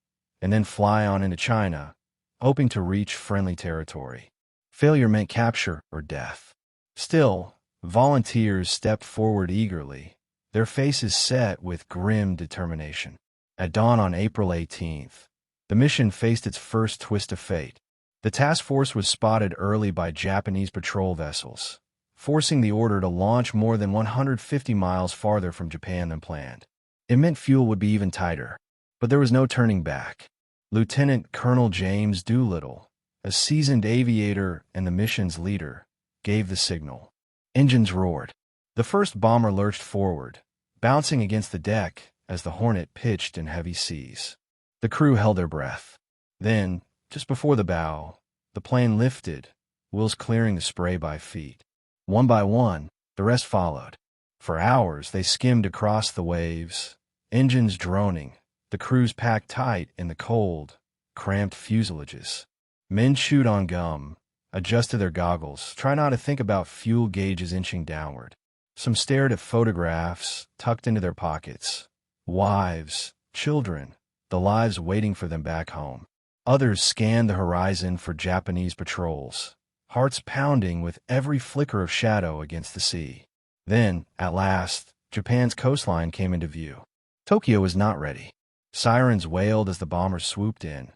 and then fly on into China, hoping to reach friendly territory. Failure meant capture or death. Still, volunteers stepped forward eagerly, their faces set with grim determination. At dawn on April 18th, the mission faced its first twist of fate. The task force was spotted early by Japanese patrol vessels, forcing the order to launch more than 150 miles farther from Japan than planned. It meant fuel would be even tighter, but there was no turning back. Lieutenant Colonel James Doolittle, a seasoned aviator and the mission's leader, gave the signal. Engines roared. The first bomber lurched forward, bouncing against the deck as the Hornet pitched in heavy seas. The crew held their breath. Then, just before the bow, the plane lifted, wheels clearing the spray by feet. One by one, the rest followed. For hours, they skimmed across the waves, engines droning, the crews packed tight in the cold, cramped fuselages. Men chewed on gum, adjusted their goggles, try not to think about fuel gauges inching downward. Some stared at photographs tucked into their pockets. Wives, children, the lives waiting for them back home. Others scanned the horizon for Japanese patrols, hearts pounding with every flicker of shadow against the sea. Then, at last, Japan's coastline came into view. Tokyo was not ready. Sirens wailed as the bombers swooped in,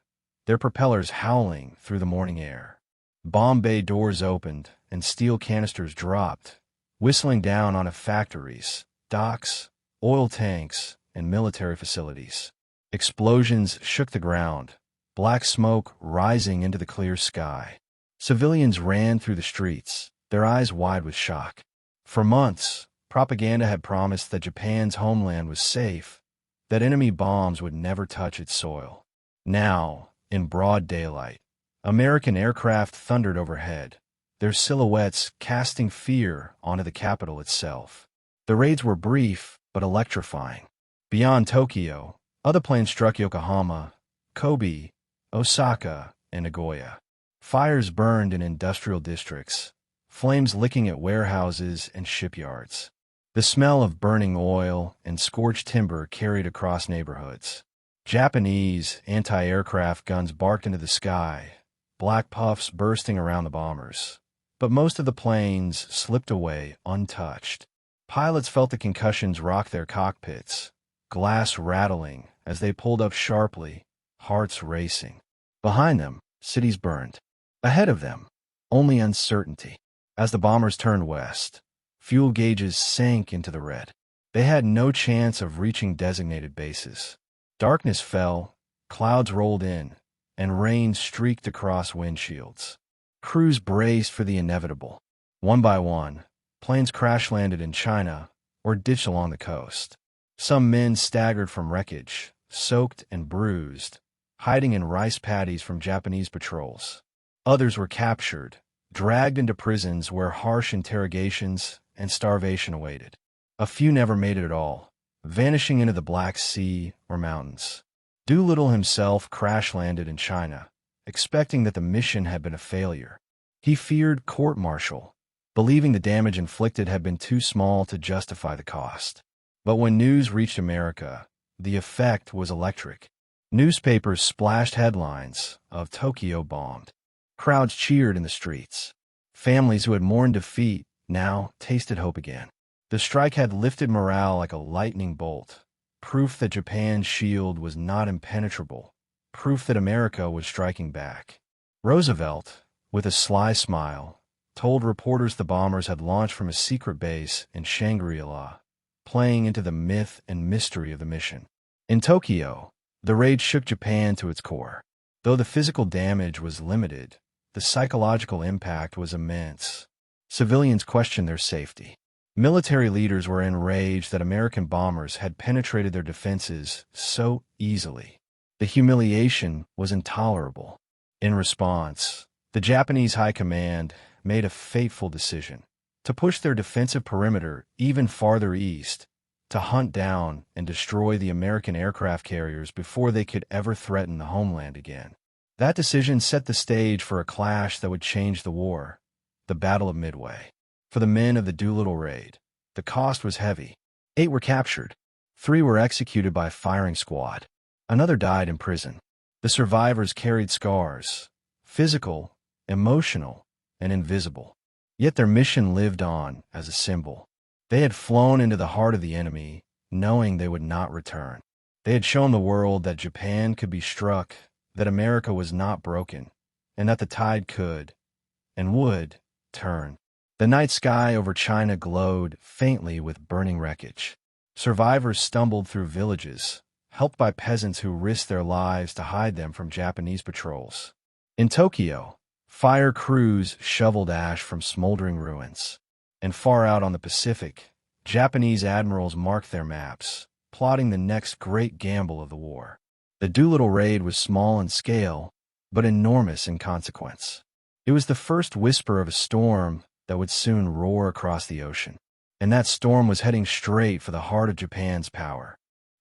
their propellers howling through the morning air. Bomb bay doors opened and steel canisters dropped, whistling down on factories, docks, oil tanks, and military facilities. Explosions shook the ground, black smoke rising into the clear sky. Civilians ran through the streets, their eyes wide with shock. For months, propaganda had promised that Japan's homeland was safe, that enemy bombs would never touch its soil. Now, in broad daylight, American aircraft thundered overhead, their silhouettes casting fear onto the capital itself. The raids were brief but electrifying. Beyond Tokyo, other planes struck Yokohama, Kobe, Osaka, and Nagoya. Fires burned in industrial districts, flames licking at warehouses and shipyards. The smell of burning oil and scorched timber carried across neighborhoods. Japanese anti-aircraft guns barked into the sky, black puffs bursting around the bombers. But most of the planes slipped away untouched. Pilots felt the concussions rock their cockpits, glass rattling as they pulled up sharply, hearts racing. Behind them, cities burned. Ahead of them, only uncertainty. As the bombers turned west, fuel gauges sank into the red. They had no chance of reaching designated bases. Darkness fell, clouds rolled in, and rain streaked across windshields. Crews braced for the inevitable. One by one, planes crash-landed in China or ditched along the coast. Some men staggered from wreckage, soaked and bruised, hiding in rice paddies from Japanese patrols. Others were captured, dragged into prisons where harsh interrogations and starvation awaited. A few never made it at all, vanishing into the Black Sea or mountains. Doolittle himself crash-landed in China, expecting that the mission had been a failure. He feared court-martial, believing the damage inflicted had been too small to justify the cost. But when news reached America, the effect was electric. Newspapers splashed headlines of Tokyo bombed. Crowds cheered in the streets. Families who had mourned defeat now tasted hope again. The strike had lifted morale like a lightning bolt, proof that Japan's shield was not impenetrable, proof that America was striking back. Roosevelt, with a sly smile, told reporters the bombers had launched from a secret base in Shangri-La, playing into the myth and mystery of the mission. In Tokyo, the raid shook Japan to its core. Though the physical damage was limited, the psychological impact was immense. Civilians questioned their safety. Military leaders were enraged that American bombers had penetrated their defenses so easily. The humiliation was intolerable. In response, the Japanese High Command made a fateful decision to push their defensive perimeter even farther east, to hunt down and destroy the American aircraft carriers before they could ever threaten the homeland again. That decision set the stage for a clash that would change the war, the Battle of Midway. For the men of the Doolittle Raid, the cost was heavy. 8 were captured. 3 were executed by a firing squad. Another died in prison. The survivors carried scars, physical, emotional, and invisible. Yet their mission lived on as a symbol. They had flown into the heart of the enemy, knowing they would not return. They had shown the world that Japan could be struck, that America was not broken, and that the tide could, and would, turn. The night sky over China glowed faintly with burning wreckage. Survivors stumbled through villages, helped by peasants who risked their lives to hide them from Japanese patrols. In Tokyo, fire crews shoveled ash from smoldering ruins. And far out on the Pacific, Japanese admirals marked their maps, plotting the next great gamble of the war. The Doolittle Raid was small in scale, but enormous in consequence. It was the first whisper of a storm that would soon roar across the ocean. And that storm was heading straight for the heart of Japan's power.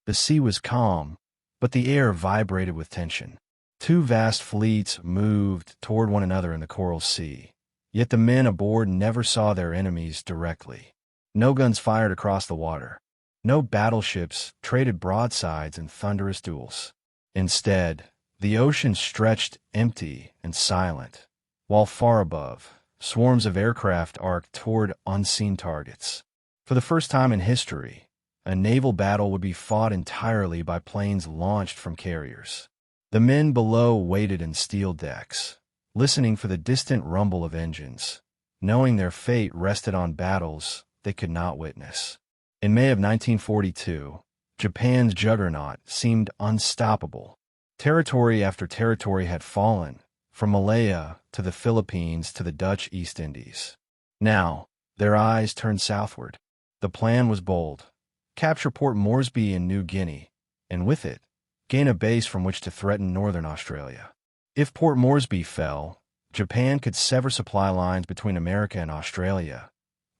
The sea was calm, but the air vibrated with tension. 2 vast fleets moved toward one another in the Coral Sea. Yet the men aboard never saw their enemies directly. No guns fired across the water. No battleships traded broadsides in thunderous duels. Instead, the ocean stretched empty and silent, while far above, swarms of aircraft arced toward unseen targets. For the first time in history, a naval battle would be fought entirely by planes launched from carriers. The men below waited in steel decks, listening for the distant rumble of engines, knowing their fate rested on battles they could not witness. In May of 1942, Japan's juggernaut seemed unstoppable. Territory after territory had fallen, from Malaya to the Philippines to the Dutch East Indies. Now, their eyes turned southward. The plan was bold. Capture Port Moresby in New Guinea, and with it, gain a base from which to threaten northern Australia. If Port Moresby fell, Japan could sever supply lines between America and Australia,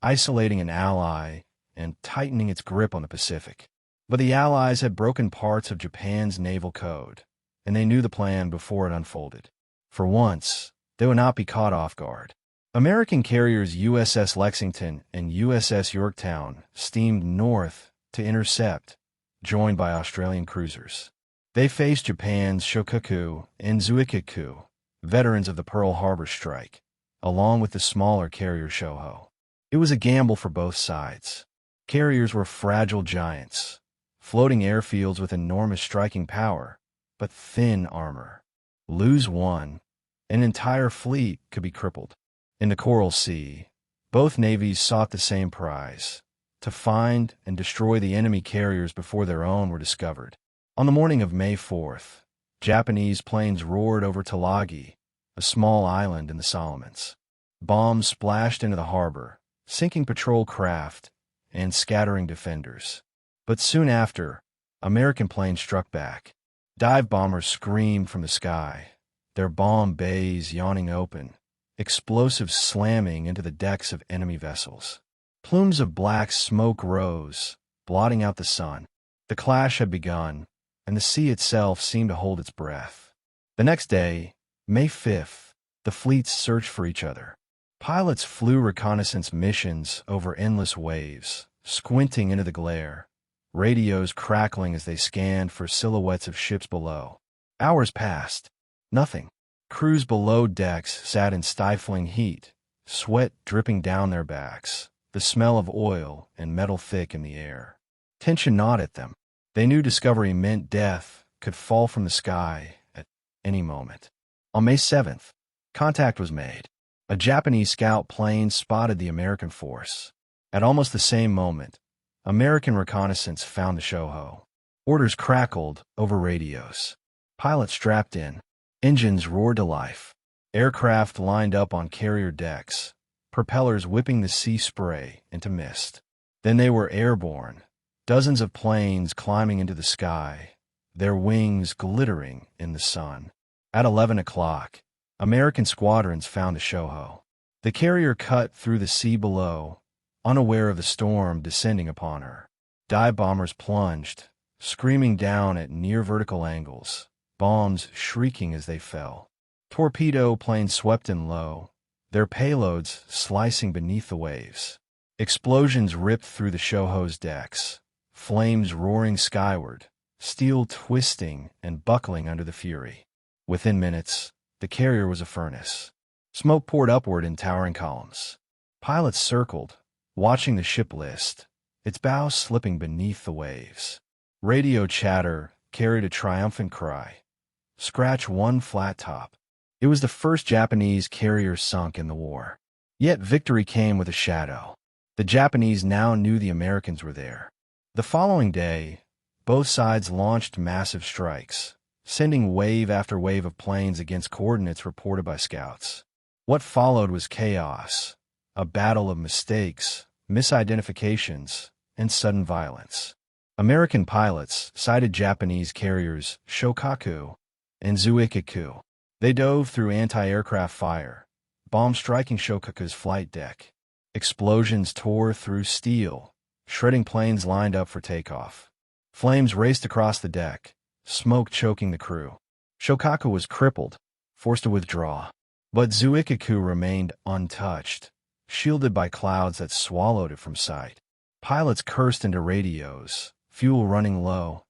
isolating an ally and tightening its grip on the Pacific. But the Allies had broken parts of Japan's naval code, and they knew the plan before it unfolded. For once, they would not be caught off guard. American carriers USS Lexington and USS Yorktown steamed north to intercept, joined by Australian cruisers. They faced Japan's Shokaku and Zuikaku, veterans of the Pearl Harbor strike, along with the smaller carrier Shoho. It was a gamble for both sides. Carriers were fragile giants, floating airfields with enormous striking power, but thin armor. Lose one, an entire fleet could be crippled. In the Coral Sea, both navies sought the same prize: to find and destroy the enemy carriers before their own were discovered. On the morning of May 4th, Japanese planes roared over Tulagi, a small island in the Solomons. Bombs splashed into the harbor, sinking patrol craft and scattering defenders. But soon after, American planes struck back. Dive bombers screamed from the sky, their bomb bays yawning open, explosives slamming into the decks of enemy vessels. Plumes of black smoke rose, blotting out the sun. The clash had begun, and the sea itself seemed to hold its breath. The next day, May 5th, the fleets searched for each other. Pilots flew reconnaissance missions over endless waves, squinting into the glare, radios crackling as they scanned for silhouettes of ships below. Hours passed. Nothing. Crews below decks sat in stifling heat, sweat dripping down their backs, the smell of oil and metal thick in the air. Tension gnawed at them. They knew discovery meant death could fall from the sky at any moment. On May 7th, contact was made. A Japanese scout plane spotted the American force. At almost the same moment, American reconnaissance found the Shoho. Orders crackled over radios. Pilots strapped in. Engines roared to life. Aircraft lined up on carrier decks, propellers whipping the sea spray into mist. Then they were airborne, dozens of planes climbing into the sky, their wings glittering in the sun. At 11 o'clock, American squadrons found the Shoho. The carrier cut through the sea below, unaware of the storm descending upon her. Dive bombers plunged, screaming down at near-vertical angles, bombs shrieking as they fell. Torpedo planes swept in low, their payloads slicing beneath the waves. Explosions ripped through the Shoho's decks, flames roaring skyward, steel twisting and buckling under the fury. Within minutes, the carrier was a furnace. Smoke poured upward in towering columns. Pilots circled, watching the ship list, its bow slipping beneath the waves. Radio chatter carried a triumphant cry. Scratch one flat top. It was the first Japanese carrier sunk in the war. Yet victory came with a shadow. The Japanese now knew the Americans were there. The following day, both sides launched massive strikes, sending wave after wave of planes against coordinates reported by scouts. What followed was chaos, a battle of mistakes, misidentifications, and sudden violence. American pilots sighted Japanese carriers Shokaku and Zuikaku. They dove through anti-aircraft fire, bombs striking Shokaku's flight deck. Explosions tore through steel, shredding planes lined up for takeoff. Flames raced across the deck, smoke choking the crew. Shokaku was crippled, forced to withdraw. But Zuikaku remained untouched, shielded by clouds that swallowed it from sight. Pilots cursed into radios, fuel running low,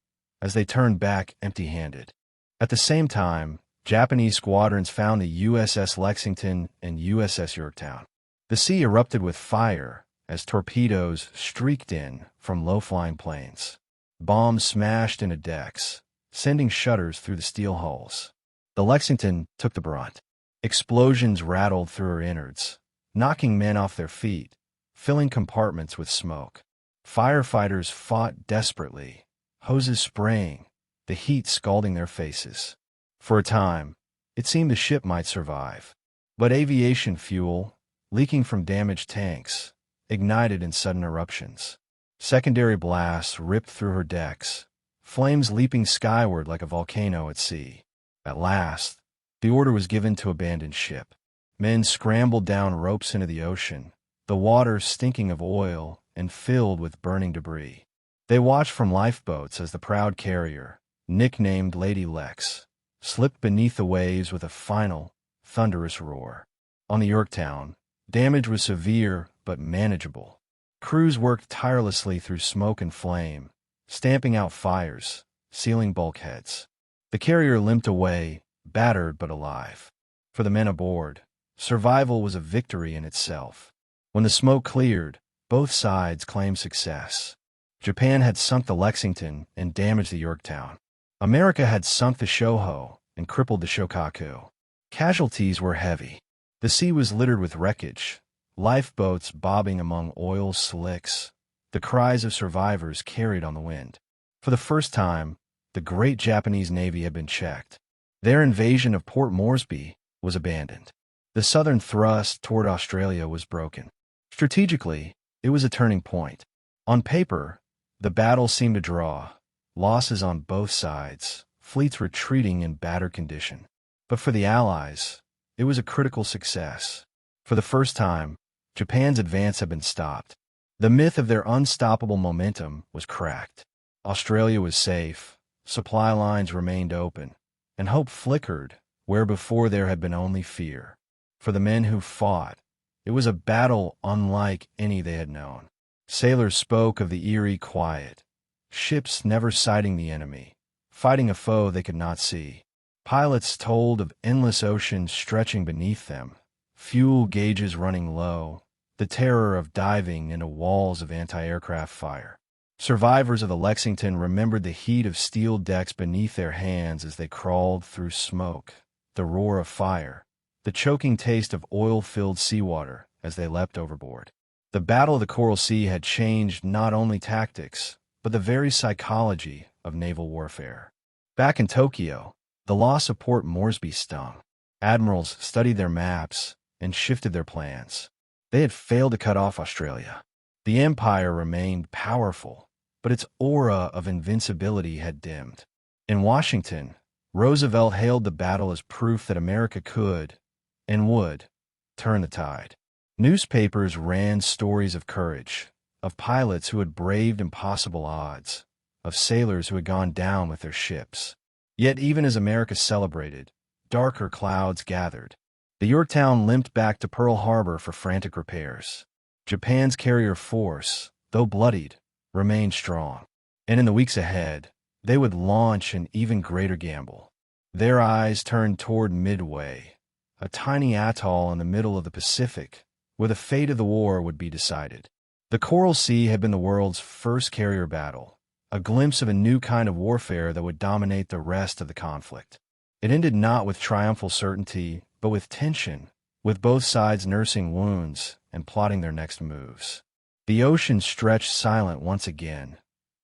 as they turned back empty-handed. At the same time, Japanese squadrons found the USS Lexington and USS Yorktown. The sea erupted with fire as torpedoes streaked in from low-flying planes. Bombs smashed into decks, sending shutters through the steel hulls. The Lexington took the brunt. Explosions rattled through her innards, knocking men off their feet, filling compartments with smoke. Firefighters fought desperately, hoses spraying, the heat scalding their faces. For a time, it seemed the ship might survive. But aviation fuel, leaking from damaged tanks, ignited in sudden eruptions. Secondary blasts ripped through her decks, flames leaping skyward like a volcano at sea. At last, the order was given to abandon ship. Men scrambled down ropes into the ocean, the water stinking of oil and filled with burning debris. They watched from lifeboats as the proud carrier, nicknamed Lady Lex, slipped beneath the waves with a final, thunderous roar. On the Yorktown, Damage was severe but manageable. Crews worked tirelessly through smoke and flame, stamping out fires, sealing bulkheads. The carrier limped away, battered but alive. For the men aboard, survival was a victory in itself. When the smoke cleared, both sides claimed success. Japan had sunk the Lexington and damaged the Yorktown. America had sunk the Shoho and crippled the Shokaku. Casualties were heavy. The sea was littered with wreckage, lifeboats bobbing among oil slicks, the cries of survivors carried on the wind. For the first time, the great Japanese Navy had been checked. Their invasion of Port Moresby was abandoned. The southern thrust toward Australia was broken. Strategically, it was a turning point. On paper, the battle seemed to draw, losses on both sides, fleets retreating in battered condition. But for the Allies, it was a critical success. For the first time, Japan's advance had been stopped. The myth of their unstoppable momentum was cracked. Australia was safe, supply lines remained open, and hope flickered where before there had been only fear. For the men who fought, it was a battle unlike any they had known. Sailors spoke of the eerie quiet, ships never sighting the enemy, fighting a foe they could not see. Pilots told of endless oceans stretching beneath them, fuel gauges running low, the terror of diving into walls of anti-aircraft fire. Survivors of the Lexington remembered the heat of steel decks beneath their hands as they crawled through smoke, the roar of fire, the choking taste of oil-filled seawater as they leapt overboard. The Battle of the Coral Sea had changed not only tactics, but the very psychology of naval warfare. Back in Tokyo, the loss of Port Moresby stung. Admirals studied their maps and shifted their plans. They had failed to cut off Australia. The empire remained powerful, but its aura of invincibility had dimmed. In Washington, Roosevelt hailed the battle as proof that America could, and would, turn the tide. Newspapers ran stories of courage, of pilots who had braved impossible odds, of sailors who had gone down with their ships. Yet even as America celebrated, darker clouds gathered. The Yorktown limped back to Pearl Harbor for frantic repairs. Japan's carrier force, though bloodied, remained strong. And in the weeks ahead, they would launch an even greater gamble. Their eyes turned toward Midway, a tiny atoll in the middle of the Pacific, where the fate of the war would be decided. The Coral Sea had been the world's first carrier battle, a glimpse of a new kind of warfare that would dominate the rest of the conflict. It ended not with triumphal certainty, but with tension, with both sides nursing wounds and plotting their next moves. The ocean stretched silent once again,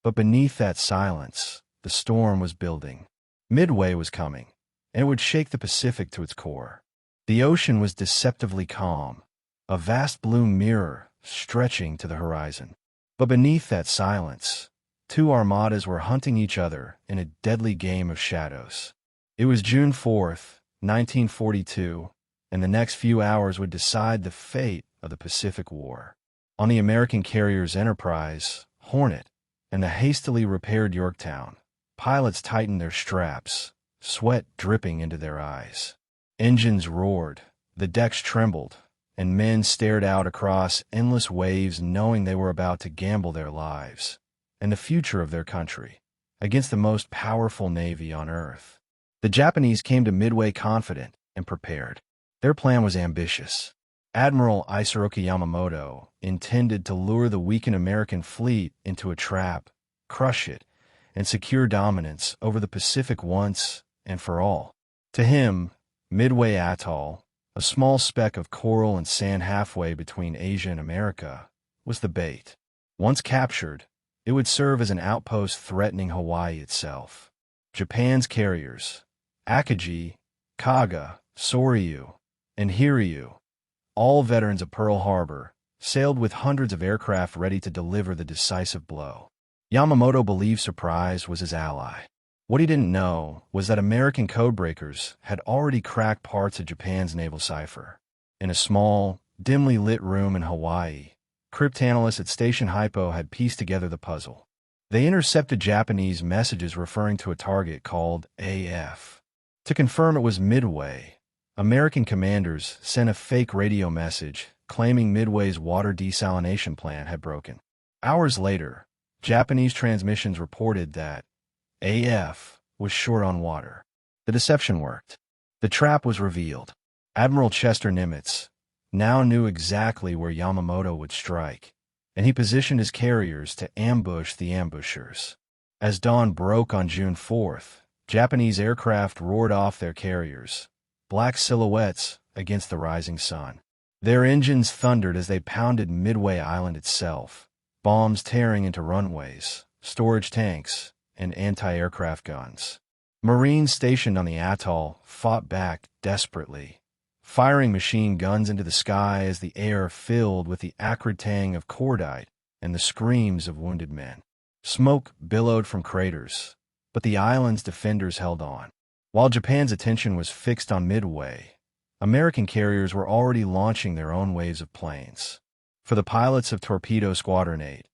but beneath that silence, the storm was building. Midway was coming, and it would shake the Pacific to its core. The ocean was deceptively calm, a vast blue mirror stretching to the horizon. But beneath that silence, two armadas were hunting each other in a deadly game of shadows. It was June 4th, 1942, and the next few hours would decide the fate of the Pacific War. On the American carriers Enterprise, Hornet, and the hastily repaired Yorktown, pilots tightened their straps, sweat dripping into their eyes. Engines roared, the decks trembled, and men stared out across endless waves knowing they were about to gamble their lives and the future of their country against the most powerful navy on Earth. The Japanese came to Midway confident and prepared. Their plan was ambitious. Admiral Isoroku Yamamoto intended to lure the weakened American fleet into a trap, crush it, and secure dominance over the Pacific once and for all. To him, Midway Atoll, a small speck of coral and sand halfway between Asia and America, was the bait. Once captured, it would serve as an outpost threatening Hawaii itself. Japan's carriers, Akagi, Kaga, Soryu, and Hiryu, all veterans of Pearl Harbor, sailed with hundreds of aircraft ready to deliver the decisive blow. Yamamoto believed surprise was his ally. What he didn't know was that American codebreakers had already cracked parts of Japan's naval cipher. In a small, dimly lit room in Hawaii, cryptanalysts at Station Hypo had pieced together the puzzle. They intercepted Japanese messages referring to a target called AF. To confirm it was Midway, American commanders sent a fake radio message claiming Midway's water desalination plant had broken. Hours later, Japanese transmissions reported that AF was short on water. The deception worked. The trap was revealed. Admiral Chester Nimitz now knew exactly where Yamamoto would strike, and he positioned his carriers to ambush the ambushers. As dawn broke on June 4th, Japanese aircraft roared off their carriers, black silhouettes against the rising sun. Their engines thundered as they pounded Midway Island itself, bombs tearing into runways, storage tanks, and anti-aircraft guns. Marines stationed on the atoll fought back desperately, firing machine guns into the sky as the air filled with the acrid tang of cordite and the screams of wounded men. Smoke billowed from craters, but the island's defenders held on. While Japan's attention was fixed on Midway, American carriers were already launching their own waves of planes. For the pilots of Torpedo Squadron 8,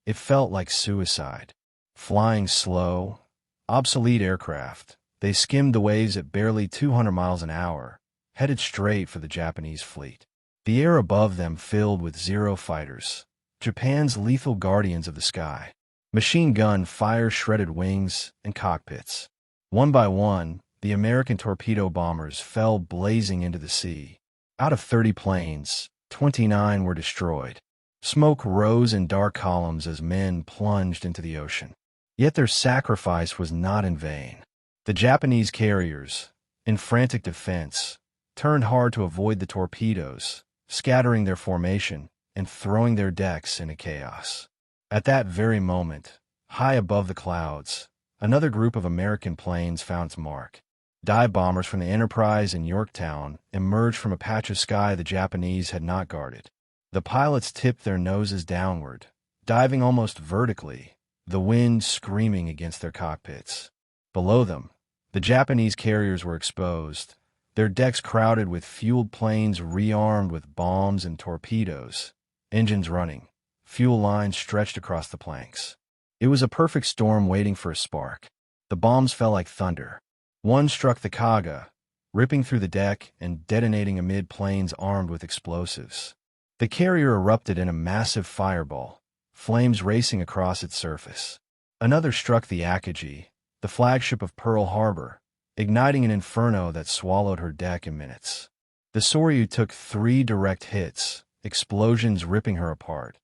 it felt like suicide. Flying slow, obsolete aircraft, they skimmed the waves at barely 200 miles an hour, headed straight for the Japanese fleet. The air above them filled with Zero fighters, Japan's lethal guardians of the sky. Machine gun fire shredded wings and cockpits. One by one, the American torpedo bombers fell blazing into the sea. Out of 30 planes, 29 were destroyed. Smoke rose in dark columns as men plunged into the ocean. Yet their sacrifice was not in vain. The Japanese carriers, in frantic defense, turned hard to avoid the torpedoes, scattering their formation and throwing their decks into chaos. At that very moment, high above the clouds, another group of American planes found its mark. Dive bombers from the Enterprise and Yorktown emerged from a patch of sky the Japanese had not guarded. The pilots tipped their noses downward, diving almost vertically, the wind screaming against their cockpits. Below them, the Japanese carriers were exposed, their decks crowded with fueled planes rearmed with bombs and torpedoes, engines running, fuel lines stretched across the planks. It was a perfect storm waiting for a spark. The bombs fell like thunder. One struck the Kaga, ripping through the deck and detonating amid planes armed with explosives. The carrier erupted in a massive fireball, flames racing across its surface. Another struck the Akagi, the flagship of Pearl Harbor, igniting an inferno that swallowed her deck in minutes. The Soryu took 3 direct hits, explosions ripping her apart,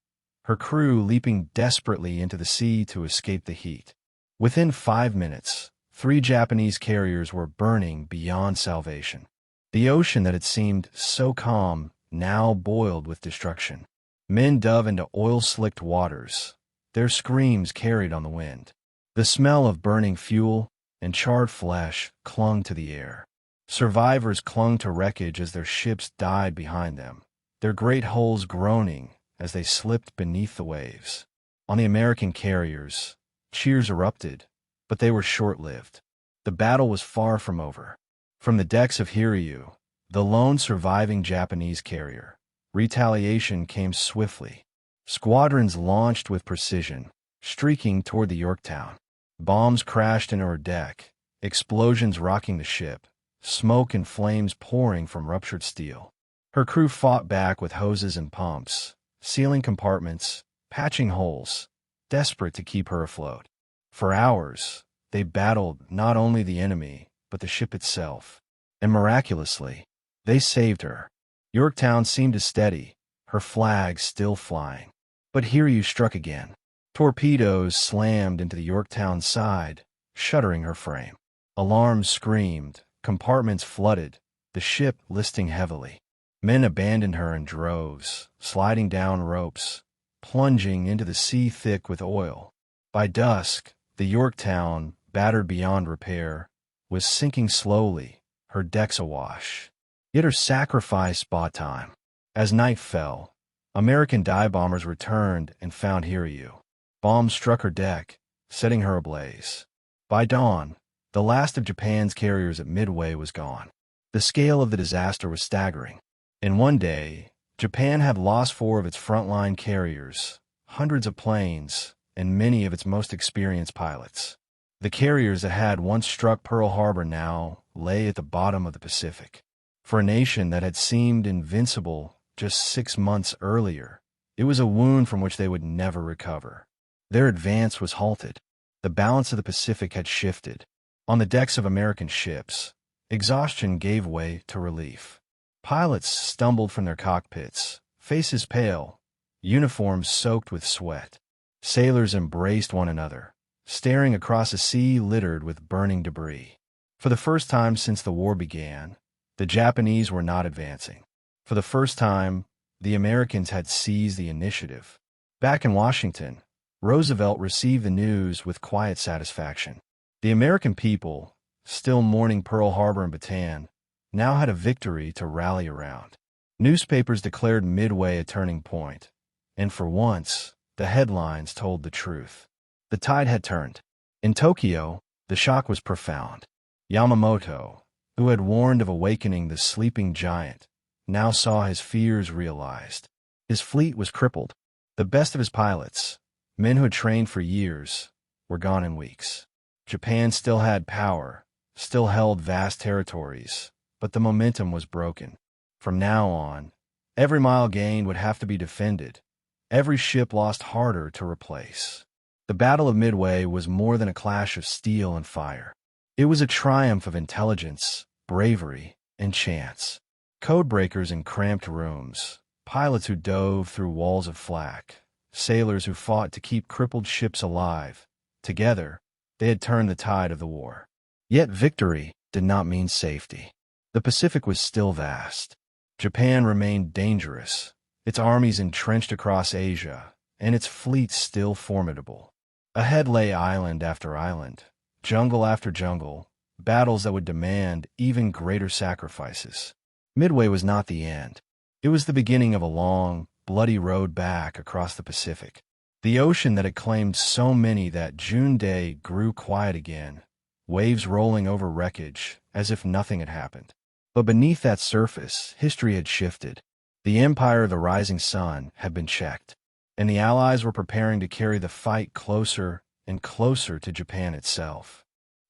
her crew leaping desperately into the sea to escape the heat. Within 5 minutes, 3 Japanese carriers were burning beyond salvation. The ocean that had seemed so calm now boiled with destruction. Men dove into oil-slicked waters, their screams carried on the wind. The smell of burning fuel and charred flesh clung to the air. Survivors clung to wreckage as their ships died behind them, their great hulls groaning as they slipped beneath the waves. On the American carriers, cheers erupted, but they were short-lived. The battle was far from over. From the decks of Hiryu, the lone surviving Japanese carrier, Retaliation came swiftly. Squadrons launched with precision, streaking toward the Yorktown. Bombs crashed into her deck, explosions rocking the ship, smoke and flames pouring from ruptured steel. Her crew fought back with hoses and pumps, sealing compartments, patching holes, desperate to keep her afloat. For hours, they battled not only the enemy, but the ship itself. And miraculously, they saved her. Yorktown seemed to steady, her flag still flying. But Hiryu struck again. Torpedoes slammed into the Yorktown's side, shuttering her frame. Alarms screamed, compartments flooded, the ship listing heavily. Men abandoned her in droves, sliding down ropes, plunging into the sea thick with oil. By dusk, the Yorktown, battered beyond repair, was sinking slowly, her decks awash. Yet her sacrifice bought time. As night fell, American dive bombers returned and found Hiryu. Bombs struck her deck, setting her ablaze. By dawn, the last of Japan's carriers at Midway was gone. The scale of the disaster was staggering. In one day, Japan had lost 4 of its frontline carriers, hundreds of planes, and many of its most experienced pilots. The carriers that had once struck Pearl Harbor now lay at the bottom of the Pacific. For a nation that had seemed invincible just 6 months earlier, it was a wound from which they would never recover. Their advance was halted. The balance of the Pacific had shifted. On the decks of American ships, exhaustion gave way to relief. Pilots stumbled from their cockpits, faces pale, uniforms soaked with sweat. Sailors embraced one another, staring across a sea littered with burning debris. For the first time since the war began, the Japanese were not advancing. For the first time, the Americans had seized the initiative. Back in Washington, Roosevelt received the news with quiet satisfaction. The American people, still mourning Pearl Harbor and Bataan, now had a victory to rally around. Newspapers declared Midway a turning point, and for once, the headlines told the truth. The tide had turned. In Tokyo, the shock was profound. Yamamoto, who had warned of awakening the sleeping giant, now saw his fears realized. His fleet was crippled. The best of his pilots, men who had trained for years, were gone in weeks. Japan still had power, still held vast territories, but the momentum was broken. From now on, every mile gained would have to be defended, every ship lost harder to replace. The Battle of Midway was more than a clash of steel and fire. It was a triumph of intelligence, bravery, and chance. Codebreakers in cramped rooms, pilots who dove through walls of flak, sailors who fought to keep crippled ships alive. Together, they had turned the tide of the war. Yet victory did not mean safety. The Pacific was still vast. Japan remained dangerous, its armies entrenched across Asia, and its fleets still formidable. Ahead lay island after island, jungle after jungle, battles that would demand even greater sacrifices. Midway was not the end. It was the beginning of a long, bloody road back across the Pacific. The ocean that had claimed so many that June day grew quiet again, waves rolling over wreckage as if nothing had happened. But beneath that surface, history had shifted. The empire of the rising sun had been checked, and the Allies were preparing to carry the fight closer and closer to Japan itself.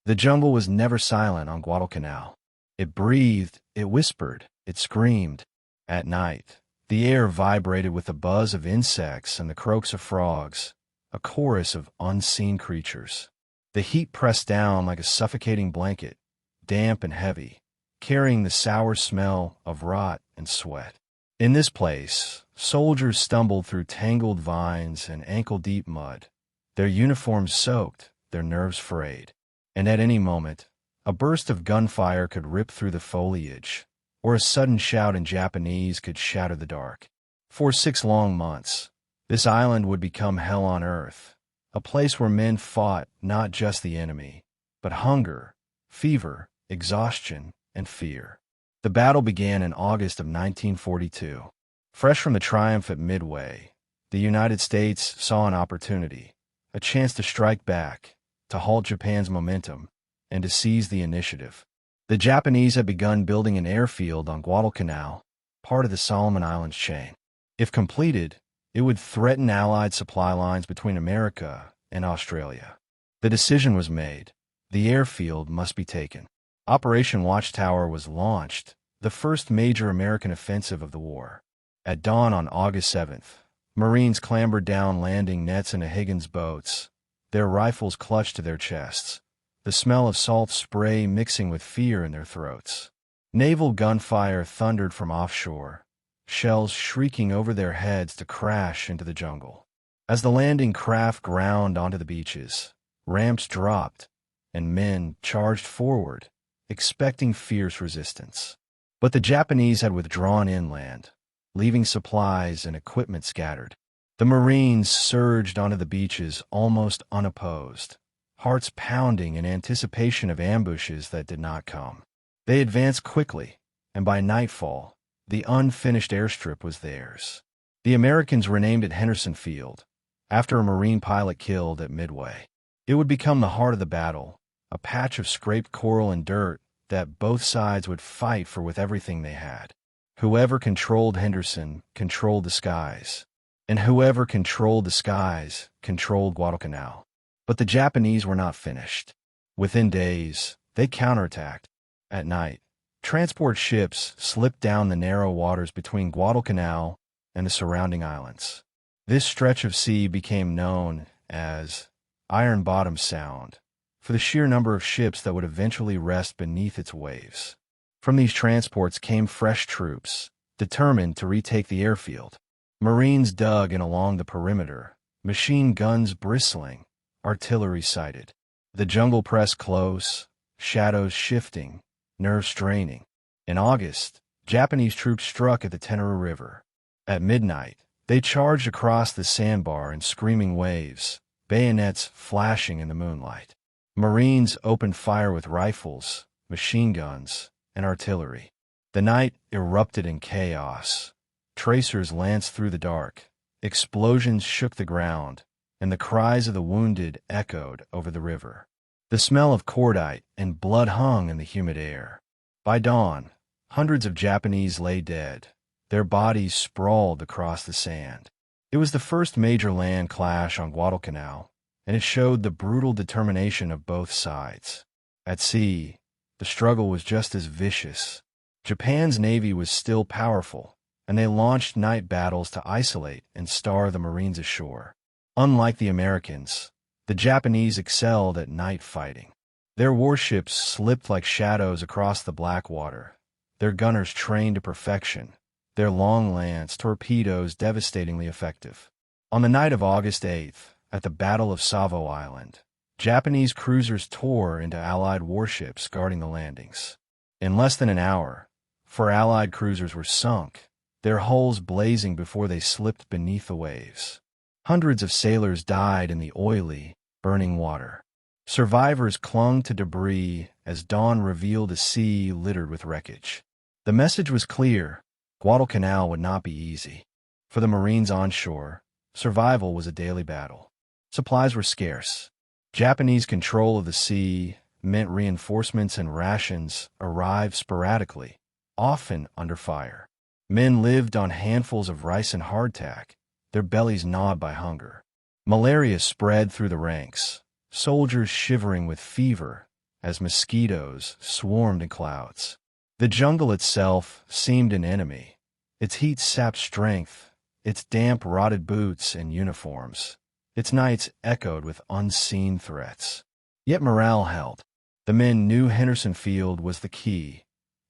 The jungle was never silent on Guadalcanal. It breathed, it whispered, it screamed. At night, the air vibrated with the buzz of insects and the croaks of frogs, a chorus of unseen creatures. The heat pressed down like a suffocating blanket, damp and heavy, carrying the sour smell of rot and sweat. In this place, soldiers stumbled through tangled vines and ankle-deep mud, their uniforms soaked, their nerves frayed. And at any moment, a burst of gunfire could rip through the foliage, or a sudden shout in Japanese could shatter the dark. For 6 long months, this island would become hell on earth, a place where men fought not just the enemy, but hunger, fever, exhaustion, and fear. The battle began in August of 1942. Fresh from the triumph at Midway, the United States saw an opportunity, a chance to strike back, to halt Japan's momentum, and to seize the initiative. The Japanese had begun building an airfield on Guadalcanal, part of the Solomon Islands chain. If completed, it would threaten Allied supply lines between America and Australia. The decision was made. The airfield must be taken. Operation Watchtower was launched, the first major American offensive of the war. At dawn on August 7th, Marines clambered down landing nets into Higgins boats, their rifles clutched to their chests, the smell of salt spray mixing with fear in their throats. Naval gunfire thundered from offshore, shells shrieking over their heads to crash into the jungle. As the landing craft ground onto the beaches, ramps dropped, and men charged forward, expecting fierce resistance. But the Japanese had withdrawn inland, leaving supplies and equipment scattered. The Marines surged onto the beaches almost unopposed, hearts pounding in anticipation of ambushes that did not come. They advanced quickly, and by nightfall, the unfinished airstrip was theirs. The Americans renamed it Henderson Field, after a Marine pilot killed at Midway. It would become the heart of the battle, a patch of scraped coral and dirt that both sides would fight for with everything they had. Whoever controlled Henderson controlled the skies, and whoever controlled the skies controlled Guadalcanal. But the Japanese were not finished. Within days, they counterattacked. At night, Transport ships slipped down the narrow waters between Guadalcanal and the surrounding islands. This stretch of sea became known as Iron Bottom Sound for the sheer number of ships that would eventually rest beneath its waves. From these transports came fresh troops, determined to retake the airfield. Marines dug in along the perimeter, machine guns bristling, artillery sighted. The jungle pressed close, shadows shifting, nerves straining. In August, Japanese troops struck at the Tarawa River. At midnight, they charged across the sandbar in screaming waves, bayonets flashing in the moonlight. Marines opened fire with rifles, machine guns, and artillery. The night erupted in chaos. Tracers lanced through the dark, explosions shook the ground, and the cries of the wounded echoed over the river. The smell of cordite and blood hung in the humid air. By dawn, hundreds of Japanese lay dead, their bodies sprawled across the sand. It was the first major land clash on Guadalcanal, and it showed the brutal determination of both sides. At sea, the struggle was just as vicious. Japan's navy was still powerful, and they launched night battles to isolate and starve the Marines ashore. Unlike the Americans, the Japanese excelled at night fighting. Their warships slipped like shadows across the black water, their gunners trained to perfection, their long lance torpedoes devastatingly effective. On the night of August 8th, at the Battle of Savo Island, Japanese cruisers tore into Allied warships guarding the landings. In less than an hour, 4 Allied cruisers were sunk, their hulls blazing before they slipped beneath the waves. Hundreds of sailors died in the oily, burning water. Survivors clung to debris as dawn revealed a sea littered with wreckage. The message was clear: Guadalcanal would not be easy. For the Marines onshore, survival was a daily battle. Supplies were scarce. Japanese control of the sea meant reinforcements and rations arrived sporadically, often under fire. Men lived on handfuls of rice and hardtack, their bellies gnawed by hunger. Malaria spread through the ranks, soldiers shivering with fever as mosquitoes swarmed in clouds. The jungle itself seemed an enemy. Its heat sapped strength, its damp rotted boots and uniforms. Its nights echoed with unseen threats. Yet morale held. The men knew Henderson Field was the key,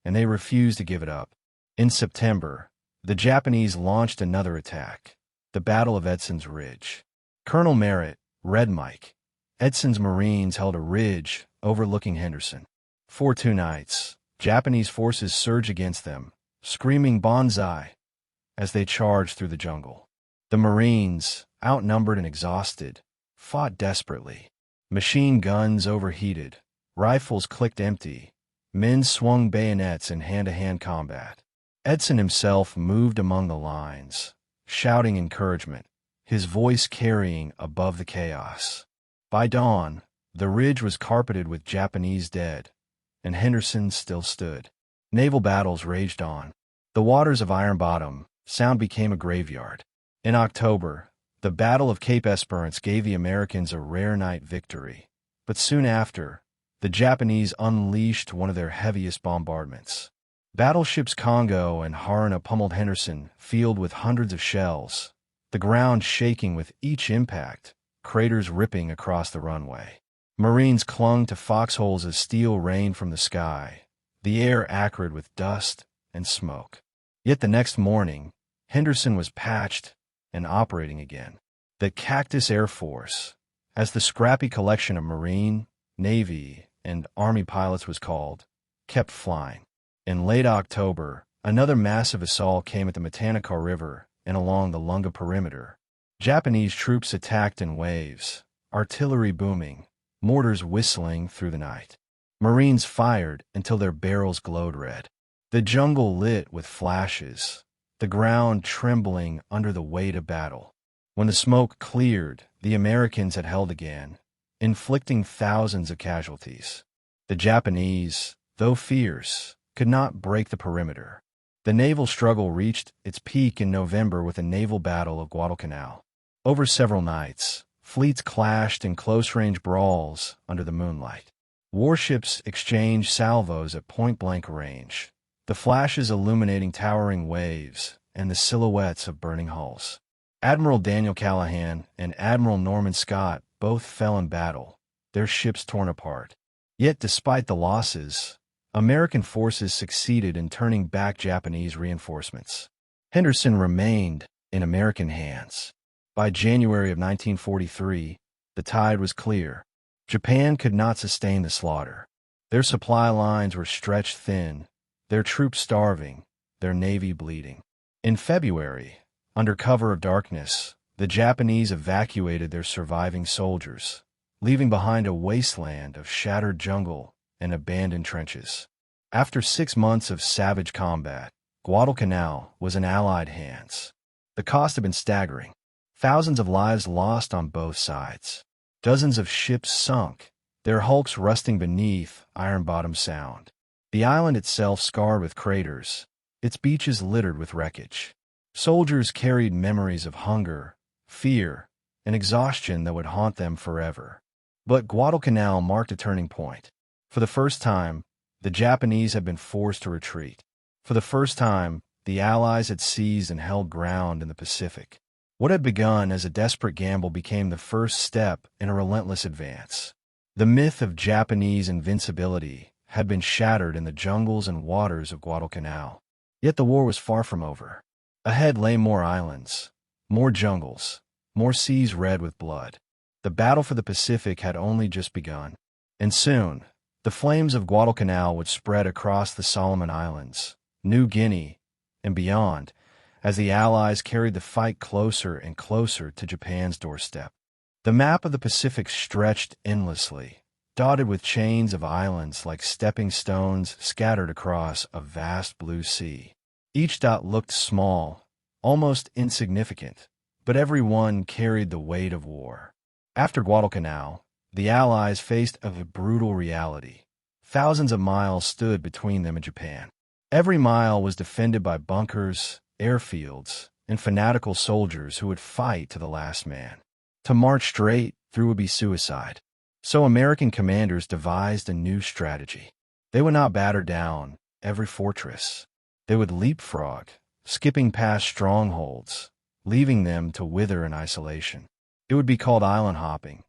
and they refused to give it up. In September, the Japanese launched another attack, the Battle of Edson's Ridge. Colonel Merritt, Red Mike, Edson's Marines held a ridge overlooking Henderson. For 2 nights, Japanese forces surged against them, screaming "Banzai" as they charged through the jungle. The Marines, outnumbered and exhausted, fought desperately. Machine guns overheated, rifles clicked empty, men swung bayonets in hand-to-hand combat. Edson himself moved among the lines, shouting encouragement, his voice carrying above the chaos. By dawn, the ridge was carpeted with Japanese dead, and Henderson still stood. Naval battles raged on. The waters of Iron Bottom Sound became a graveyard. In October, the Battle of Cape Esperance gave the Americans a rare night victory, but soon after, the Japanese unleashed one of their heaviest bombardments. Battleships Congo and Haruna pummeled Henderson Field with hundreds of shells, the ground shaking with each impact, craters ripping across the runway. Marines clung to foxholes as steel rained from the sky, the air acrid with dust and smoke. Yet the next morning, Henderson was patched and operating again. The Cactus Air Force, as the scrappy collection of Marine, Navy, and Army pilots was called, kept flying. In late October, another massive assault came at the Matanacar River and along the Lunga perimeter. Japanese troops attacked in waves, artillery booming, mortars whistling through the night. Marines fired until their barrels glowed red. The jungle lit with flashes, the ground trembling under the weight of battle. When the smoke cleared, the Americans had held again, inflicting thousands of casualties. The Japanese, though fierce, could not break the perimeter. The naval struggle reached its peak in November with the naval battle of Guadalcanal. Over several nights, fleets clashed in close-range brawls under the moonlight. Warships exchanged salvos at point-blank range, the flashes illuminating towering waves and the silhouettes of burning hulls. Admiral Daniel Callahan and Admiral Norman Scott both fell in battle, their ships torn apart. Yet despite the losses, American forces succeeded in turning back Japanese reinforcements. Henderson remained in American hands. By January of 1943, the tide was clear. Japan could not sustain the slaughter. Their supply lines were stretched thin, their troops starving, their navy bleeding. In February, under cover of darkness, the Japanese evacuated their surviving soldiers, leaving behind a wasteland of shattered jungle and abandoned trenches. After 6 months of savage combat, Guadalcanal was in Allied hands. The cost had been staggering. Thousands of lives lost on both sides. Dozens of ships sunk, their hulks rusting beneath iron-bottom sound. The island itself scarred with craters, its beaches littered with wreckage. Soldiers carried memories of hunger, fear, and exhaustion that would haunt them forever. But Guadalcanal marked a turning point. For the first time, the Japanese had been forced to retreat. For the first time, the Allies had seized and held ground in the Pacific. What had begun as a desperate gamble became the first step in a relentless advance. The myth of Japanese invincibility had been shattered in the jungles and waters of Guadalcanal. Yet the war was far from over. Ahead lay more islands, more jungles, more seas red with blood. The battle for the Pacific had only just begun. And soon, the flames of Guadalcanal would spread across the Solomon Islands, New Guinea, and beyond, as the Allies carried the fight closer and closer to Japan's doorstep. The map of the Pacific stretched endlessly, dotted with chains of islands like stepping stones scattered across a vast blue sea. Each dot looked small, almost insignificant, but every one carried the weight of war. After Guadalcanal, the Allies faced a brutal reality. Thousands of miles stood between them and Japan. Every mile was defended by bunkers, airfields, and fanatical soldiers who would fight to the last man. To march straight through would be suicide. So American commanders devised a new strategy. They would not batter down every fortress. They would leapfrog, skipping past strongholds, leaving them to wither in isolation. It would be called island hopping,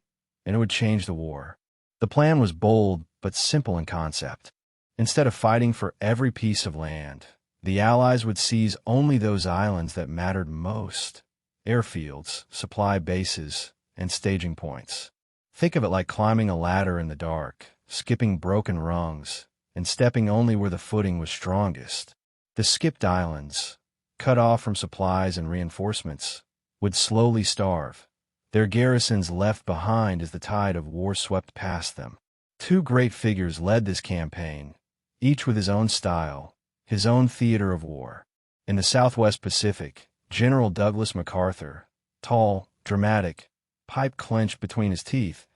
and it would change the war. The plan was bold but simple in concept. Instead of fighting for every piece of land, the Allies would seize only those islands that mattered most: airfields, supply bases, and staging points. Think of it like climbing a ladder in the dark, skipping broken rungs, and stepping only where the footing was strongest. The skipped islands, cut off from supplies and reinforcements, would slowly starve, their garrisons left behind as the tide of war swept past them. Two great figures led this campaign, each with his own style, his own theater of war. In the Southwest Pacific, General Douglas MacArthur, tall, dramatic, pipe clenched between his teeth,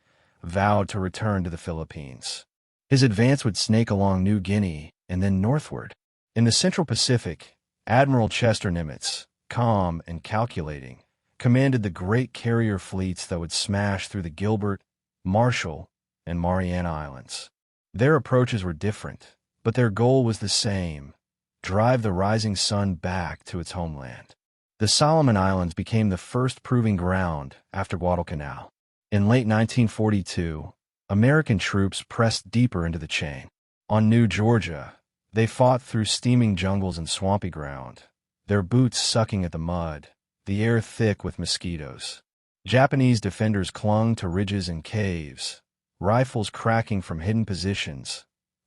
vowed to return to the Philippines. His advance would snake along New Guinea and then northward. In the Central Pacific, Admiral Chester Nimitz, calm and calculating, commanded the great carrier fleets that would smash through the Gilbert, Marshall, and Mariana Islands. Their approaches were different, but their goal was the same: drive the rising sun back to its homeland. The Solomon Islands became the first proving ground after Guadalcanal. In late 1942, American troops pressed deeper into the chain. On New Georgia, they fought through steaming jungles and swampy ground, their boots sucking at the mud, the air thick with mosquitoes. Japanese defenders clung to ridges and caves, rifles cracking from hidden positions,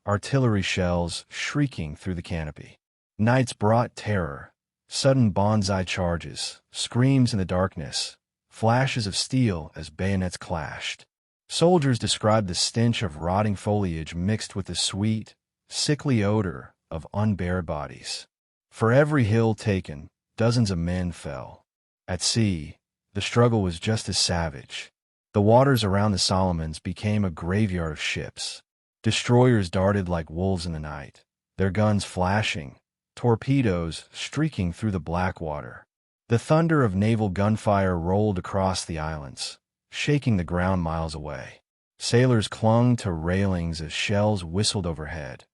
artillery shells shrieking through the canopy. Nights brought terror, sudden banzai charges, screams in the darkness, flashes of steel as bayonets clashed. Soldiers described the stench of rotting foliage mixed with the sweet, sickly odor of unburied bodies. For every hill taken, dozens of men fell. At sea, the struggle was just as savage. The waters around the Solomons became a graveyard of ships. Destroyers darted like wolves in the night, their guns flashing, torpedoes streaking through the black water. The thunder of naval gunfire rolled across the islands, shaking the ground miles away. Sailors clung to railings as shells whistled overhead,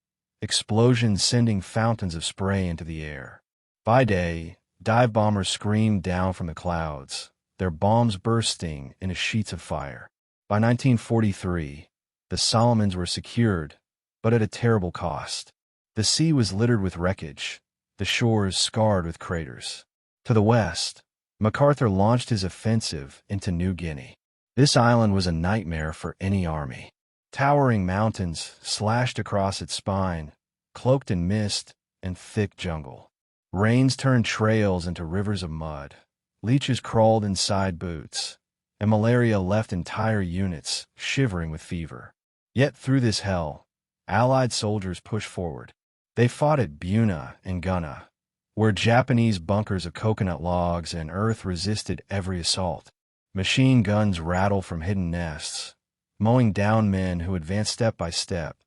explosions sending fountains of spray into the air. By day, dive bombers screamed down from the clouds, their bombs bursting into sheets of fire. By 1943, the Solomons were secured, but at a terrible cost. The sea was littered with wreckage, the shores scarred with craters. To the west, MacArthur launched his offensive into New Guinea. This island was a nightmare for any army. Towering mountains slashed across its spine, cloaked in mist and thick jungle. Rains turned trails into rivers of mud. Leeches crawled inside boots, and malaria left entire units shivering with fever. Yet through this hell, Allied soldiers pushed forward. They fought at Buna and Gunna, where Japanese bunkers of coconut logs and earth resisted every assault. Machine guns rattled from hidden nests, mowing down men who advanced step by step,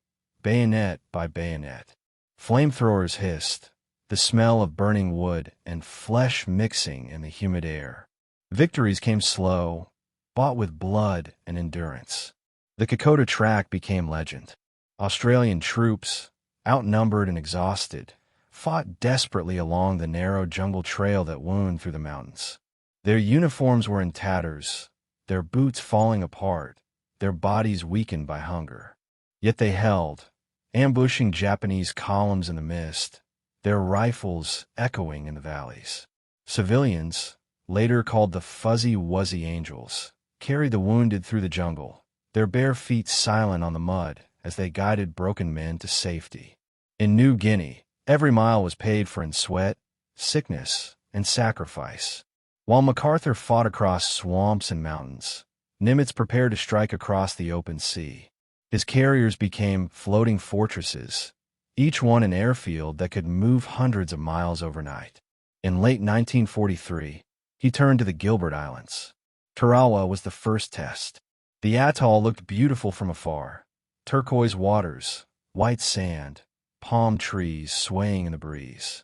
bayonet by bayonet. Flamethrowers hissed, the smell of burning wood and flesh mixing in the humid air. Victories came slow, bought with blood and endurance. The Kokoda Track became legend. Australian troops, outnumbered and exhausted, fought desperately along the narrow jungle trail that wound through the mountains. Their uniforms were in tatters, their boots falling apart, their bodies weakened by hunger. Yet they held, ambushing Japanese columns in the mist, their rifles echoing in the valleys. Civilians, later called the Fuzzy Wuzzy Angels, carried the wounded through the jungle, their bare feet silent on the mud as they guided broken men to safety. In New Guinea, every mile was paid for in sweat, sickness, and sacrifice. While MacArthur fought across swamps and mountains, Nimitz prepared to strike across the open sea. His carriers became floating fortresses, each one an airfield that could move hundreds of miles overnight. In late 1943, he turned to the Gilbert Islands. Tarawa was the first test. The atoll looked beautiful from afar. Turquoise waters, white sand, palm trees swaying in the breeze.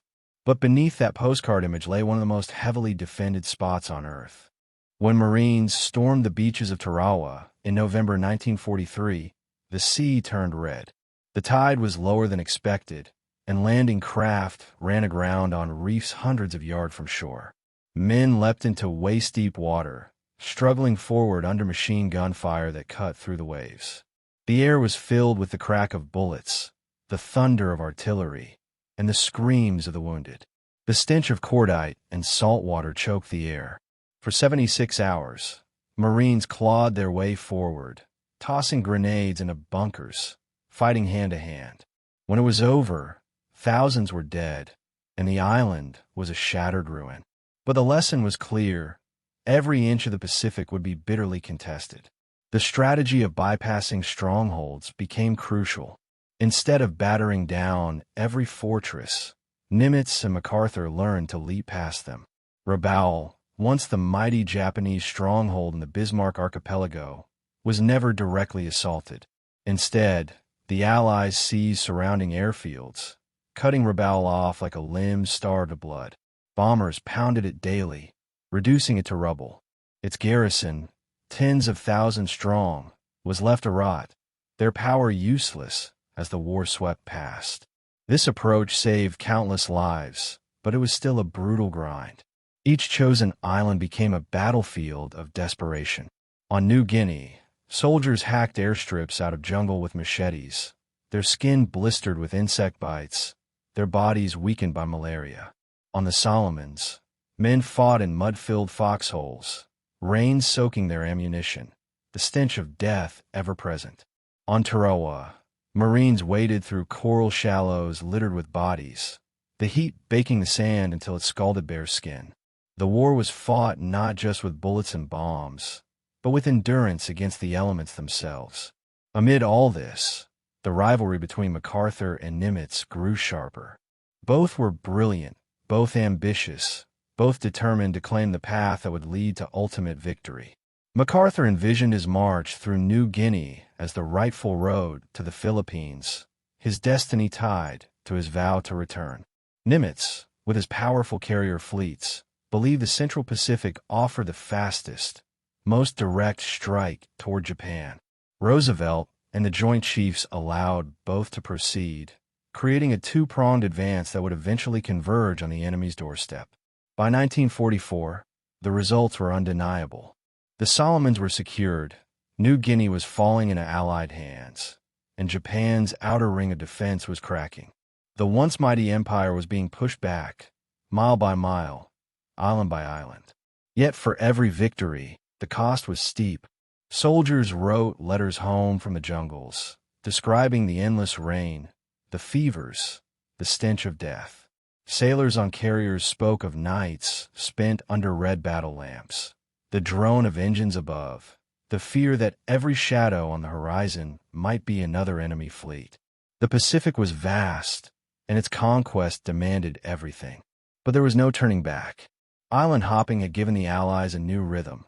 But beneath that postcard image lay one of the most heavily defended spots on Earth. When Marines stormed the beaches of Tarawa in November 1943, the sea turned red. The tide was lower than expected, and landing craft ran aground on reefs hundreds of yards from shore. Men leapt into waist-deep water, struggling forward under machine gun fire that cut through the waves. The air was filled with the crack of bullets, the thunder of artillery, and the screams of the wounded. The stench of cordite and salt water choked the air. For 76 hours, Marines clawed their way forward, tossing grenades into bunkers, fighting hand-to-hand. When it was over, thousands were dead, and the island was a shattered ruin. But the lesson was clear. Every inch of the Pacific would be bitterly contested. The strategy of bypassing strongholds became crucial. Instead of battering down every fortress, Nimitz and MacArthur learned to leap past them. Rabaul, once the mighty Japanese stronghold in the Bismarck Archipelago, was never directly assaulted. Instead, the Allies seized surrounding airfields, cutting Rabaul off like a limb starved of blood. Bombers pounded it daily, reducing it to rubble. Its garrison, tens of thousands strong, was left to rot, their power useless as the war swept past. This approach saved countless lives, but it was still a brutal grind. Each chosen island became a battlefield of desperation. On New Guinea, soldiers hacked airstrips out of jungle with machetes, their skin blistered with insect bites, their bodies weakened by malaria. On the Solomons, men fought in mud-filled foxholes, rain soaking their ammunition, the stench of death ever present. On Tarawa, Marines waded through coral shallows littered with bodies, the heat baking the sand until it scalded bare skin. The war was fought not just with bullets and bombs, but with endurance against the elements themselves. Amid all this, the rivalry between MacArthur and Nimitz grew sharper. Both were brilliant, both ambitious, both determined to claim the path that would lead to ultimate victory. MacArthur envisioned his march through New Guinea as the rightful road to the Philippines, his destiny tied to his vow to return. Nimitz, with his powerful carrier fleets, believed the Central Pacific offered the fastest, most direct strike toward Japan. Roosevelt and the Joint Chiefs allowed both to proceed, creating a two-pronged advance that would eventually converge on the enemy's doorstep. By 1944, the results were undeniable. The Solomons were secured, New Guinea was falling into Allied hands, and Japan's outer ring of defense was cracking. The once mighty empire was being pushed back, mile by mile, island by island. Yet for every victory, the cost was steep. Soldiers wrote letters home from the jungles, describing the endless rain, the fevers, the stench of death. Sailors on carriers spoke of nights spent under red battle lamps, the drone of engines above, the fear that every shadow on the horizon might be another enemy fleet. The Pacific was vast, and its conquest demanded everything. But there was no turning back. Island hopping had given the Allies a new rhythm.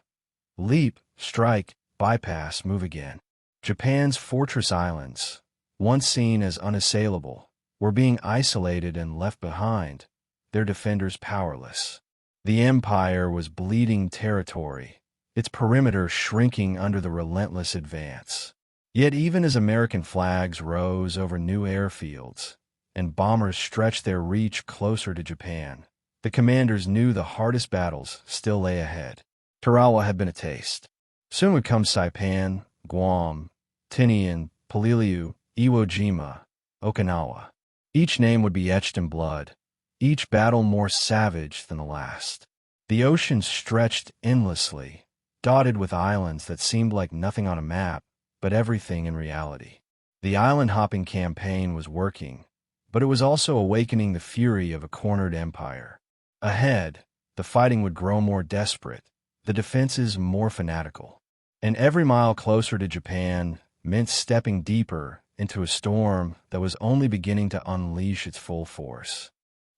Leap, strike, bypass, move again. Japan's fortress islands, once seen as unassailable, were being isolated and left behind, their defenders powerless. The empire was bleeding territory, its perimeter shrinking under the relentless advance. Yet even as American flags rose over new airfields and bombers stretched their reach closer to Japan, the commanders knew the hardest battles still lay ahead. Tarawa had been a taste. Soon would come Saipan, Guam, Tinian, Peleliu, Iwo Jima, Okinawa. Each name would be etched in blood, each battle more savage than the last. The ocean stretched endlessly, dotted with islands that seemed like nothing on a map, but everything in reality. The island-hopping campaign was working, but it was also awakening the fury of a cornered empire. Ahead, the fighting would grow more desperate, the defenses more fanatical. And every mile closer to Japan meant stepping deeper into a storm that was only beginning to unleash its full force.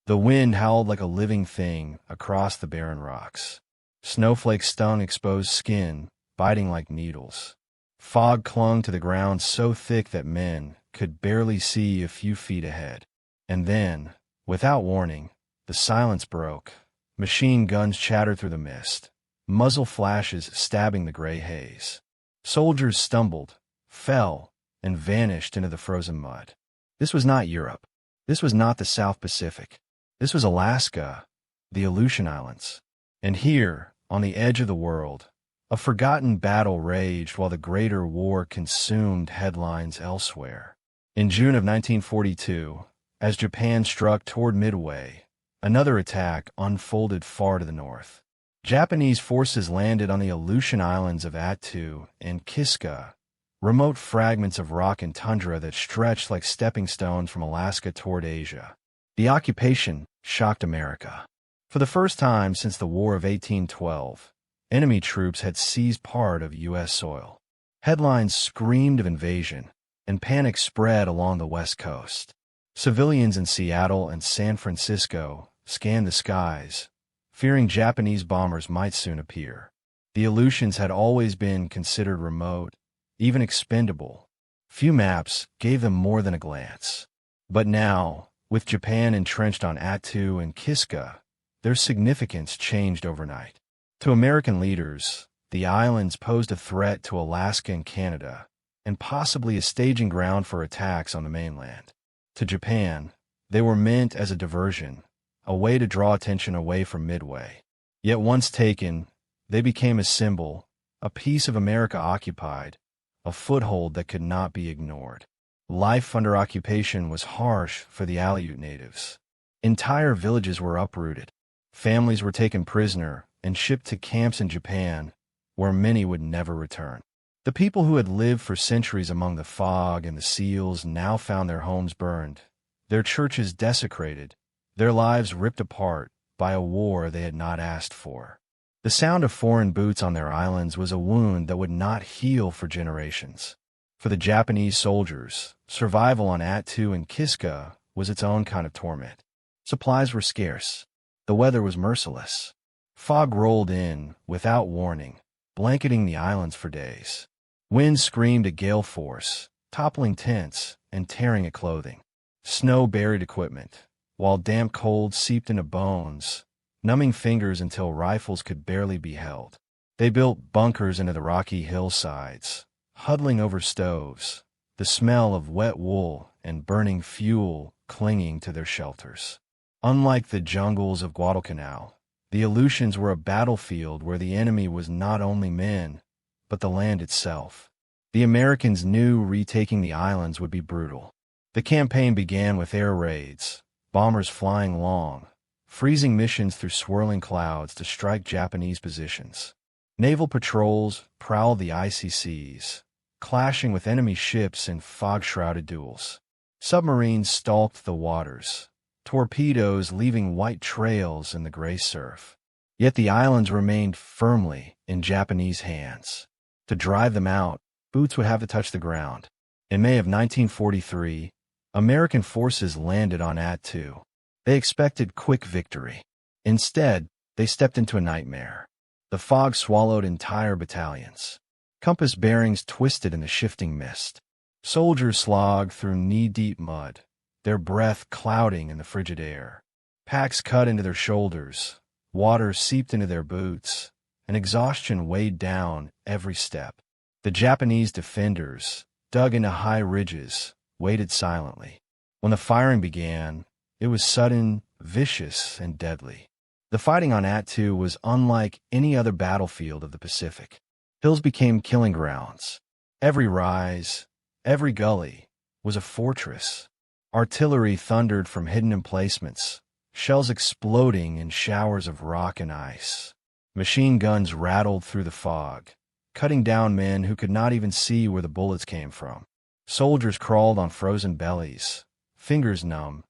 The wind howled like a living thing across the barren rocks. Snowflakes stung exposed skin, biting like needles. Fog clung to the ground so thick that men could barely see a few feet ahead. And then, without warning, the silence broke. Machine guns chattered through the mist, muzzle flashes stabbing the gray haze. Soldiers stumbled, fell, and vanished into the frozen mud. This was not Europe. This was not the South Pacific. This was Alaska, the Aleutian Islands. And here, on the edge of the world, a forgotten battle raged while the greater war consumed headlines elsewhere. In June of 1942, as Japan struck toward Midway, another attack unfolded far to the north. Japanese forces landed on the Aleutian Islands of Attu and Kiska, remote fragments of rock and tundra that stretched like stepping stones from Alaska toward Asia. The occupation shocked America. For the first time since the War of 1812, enemy troops had seized part of U.S. soil. Headlines screamed of invasion, and panic spread along the West Coast. Civilians in Seattle and San Francisco scanned the skies, fearing Japanese bombers might soon appear. The Aleutians had always been considered remote, even expendable. Few maps gave them more than a glance. But now, with Japan entrenched on Attu and Kiska, their significance changed overnight. To American leaders, the islands posed a threat to Alaska and Canada, and possibly a staging ground for attacks on the mainland. To Japan, they were meant as a diversion, a way to draw attention away from Midway. Yet once taken, they became a symbol, a piece of America occupied, a foothold that could not be ignored. Life under occupation was harsh for the Aleut natives. Entire villages were uprooted. Families were taken prisoner and shipped to camps in Japan, where many would never return. The people who had lived for centuries among the fog and the seals now found their homes burned, their churches desecrated, their lives ripped apart by a war they had not asked for. The sound of foreign boots on their islands was a wound that would not heal for generations. For the Japanese soldiers, survival on Attu and Kiska was its own kind of torment. Supplies were scarce. The weather was merciless. Fog rolled in, without warning, blanketing the islands for days. Wind screamed at gale force, toppling tents and tearing at clothing. Snow buried equipment, while damp cold seeped into bones, numbing fingers until rifles could barely be held. They built bunkers into the rocky hillsides, huddling over stoves, the smell of wet wool and burning fuel clinging to their shelters. Unlike the jungles of Guadalcanal, the Aleutians were a battlefield where the enemy was not only men, but the land itself. The Americans knew retaking the islands would be brutal. The campaign began with air raids, bombers flying long, freezing missions through swirling clouds to strike Japanese positions. Naval patrols prowled the icy seas, clashing with enemy ships in fog-shrouded duels. Submarines stalked the waters, torpedoes leaving white trails in the gray surf. Yet the islands remained firmly in Japanese hands. To drive them out, boots would have to touch the ground. In May of 1943, American forces landed on Attu. They expected quick victory. Instead, they stepped into a nightmare. The fog swallowed entire battalions. Compass bearings twisted in the shifting mist. Soldiers slogged through knee-deep mud, their breath clouding in the frigid air. Packs cut into their shoulders, water seeped into their boots, and exhaustion weighed down every step. The Japanese defenders, dug into high ridges, waited silently. When the firing began, it was sudden, vicious, and deadly. The fighting on Attu was unlike any other battlefield of the Pacific. Hills became killing grounds. Every rise, every gully, was a fortress. Artillery thundered from hidden emplacements, shells exploding in showers of rock and ice. Machine guns rattled through the fog, cutting down men who could not even see where the bullets came from. Soldiers crawled on frozen bellies, fingers numb,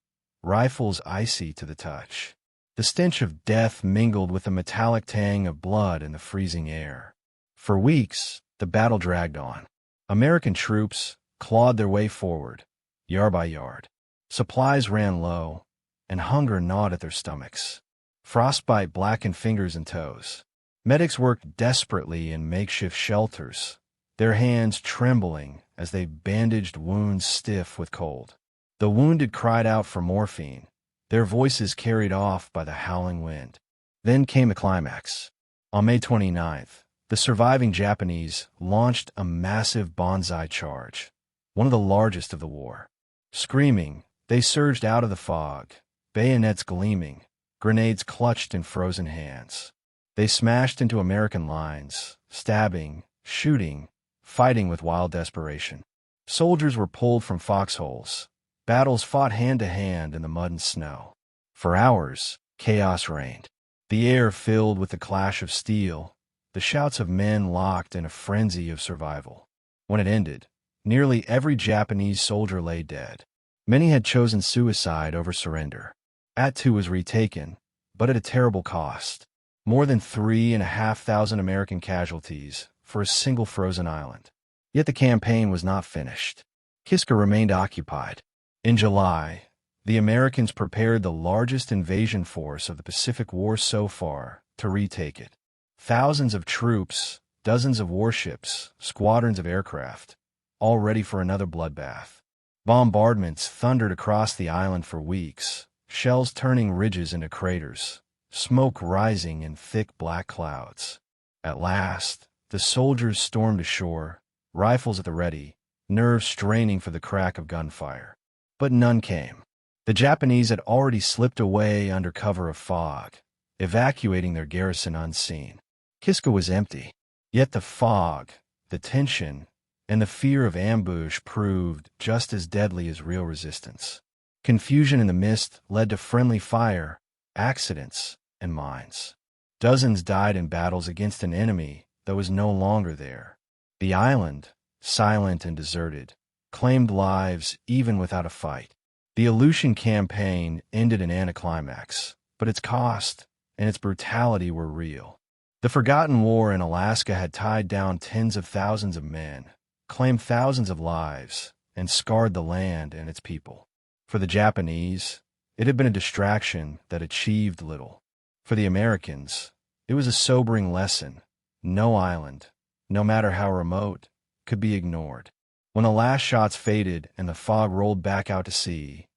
rifles icy to the touch. The stench of death mingled with the metallic tang of blood in the freezing air. For weeks, the battle dragged on. American troops clawed their way forward, yard by yard. Supplies ran low, and hunger gnawed at their stomachs. Frostbite blackened fingers and toes. Medics worked desperately in makeshift shelters, their hands trembling as they bandaged wounds stiff with cold. The wounded cried out for morphine, their voices carried off by the howling wind. Then came the climax. On May 29th, the surviving Japanese launched a massive banzai charge, one of the largest of the war. Screaming, they surged out of the fog, bayonets gleaming, grenades clutched in frozen hands. They smashed into American lines, stabbing, shooting, fighting with wild desperation. Soldiers were pulled from foxholes. Battles fought hand-to-hand in the mud and snow. For hours, chaos reigned. The air filled with the clash of steel, the shouts of men locked in a frenzy of survival. When it ended, nearly every Japanese soldier lay dead. Many had chosen suicide over surrender. Attu was retaken, but at a terrible cost. More than 3,500 American casualties for a single frozen island. Yet the campaign was not finished. Kiska remained occupied. In July, the Americans prepared the largest invasion force of the Pacific War so far to retake it. Thousands of troops, dozens of warships, squadrons of aircraft, all ready for another bloodbath. Bombardments thundered across the island for weeks, shells turning ridges into craters, smoke rising in thick black clouds. At last, the soldiers stormed ashore, rifles at the ready, nerves straining for the crack of gunfire. But none came. The Japanese had already slipped away under cover of fog, evacuating their garrison unseen. Kiska was empty. Yet the fog, the tension, and the fear of ambush proved just as deadly as real resistance. Confusion in the mist led to friendly fire, accidents, and mines. Dozens died in battles against an enemy that was no longer there. The island, silent and deserted, claimed lives even without a fight. The Aleutian Campaign ended in anticlimax, but its cost and its brutality were real. The forgotten war in Alaska had tied down tens of thousands of men, claimed thousands of lives, and scarred the land and its people. For the Japanese, it had been a distraction that achieved little. For the Americans, it was a sobering lesson. No island, no matter how remote, could be ignored. When the last shots faded and the fog rolled back out to sea,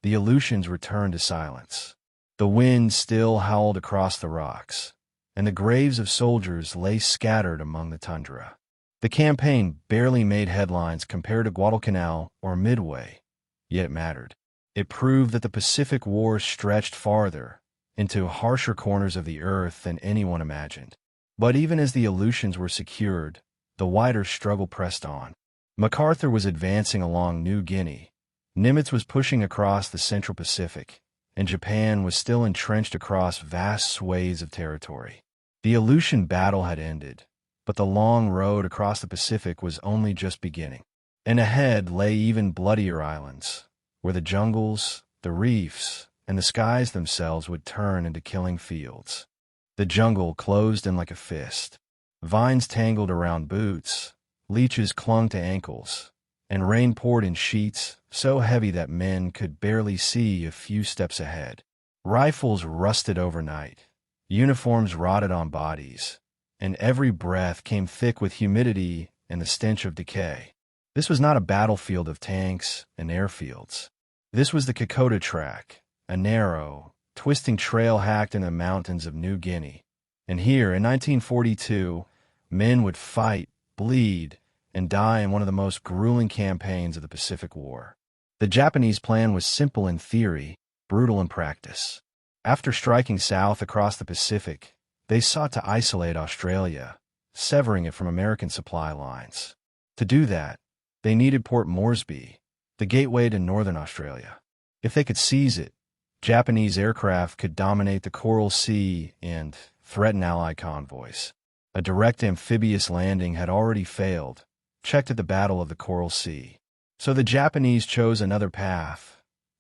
the Aleutians returned to silence. The wind still howled across the rocks, and the graves of soldiers lay scattered among the tundra. The campaign barely made headlines compared to Guadalcanal or Midway, yet it mattered. It proved that the Pacific War stretched farther, into harsher corners of the earth than anyone imagined. But even as the Aleutians were secured, the wider struggle pressed on. MacArthur was advancing along New Guinea, Nimitz was pushing across the Central Pacific, and Japan was still entrenched across vast swathes of territory. The Aleutian battle had ended, but the long road across the Pacific was only just beginning. And ahead lay even bloodier islands, where the jungles, the reefs, and the skies themselves would turn into killing fields. The jungle closed in like a fist. Vines tangled around boots, leeches clung to ankles, and rain poured in sheets so heavy that men could barely see a few steps ahead. Rifles rusted overnight, uniforms rotted on bodies, and every breath came thick with humidity and the stench of decay. This was not a battlefield of tanks and airfields. This was the Kokoda Track, a narrow, twisting trail hacked in the mountains of New Guinea. And here, in 1942, men would fight, bleed, and die in one of the most grueling campaigns of the Pacific War. The Japanese plan was simple in theory, brutal in practice. After striking south across the Pacific, they sought to isolate Australia, severing it from American supply lines. To do that, they needed Port Moresby, the gateway to northern Australia. If they could seize it, Japanese aircraft could dominate the Coral Sea and threaten Allied convoys. A direct amphibious landing had already failed, checked at the Battle of the Coral Sea. So the Japanese chose another path,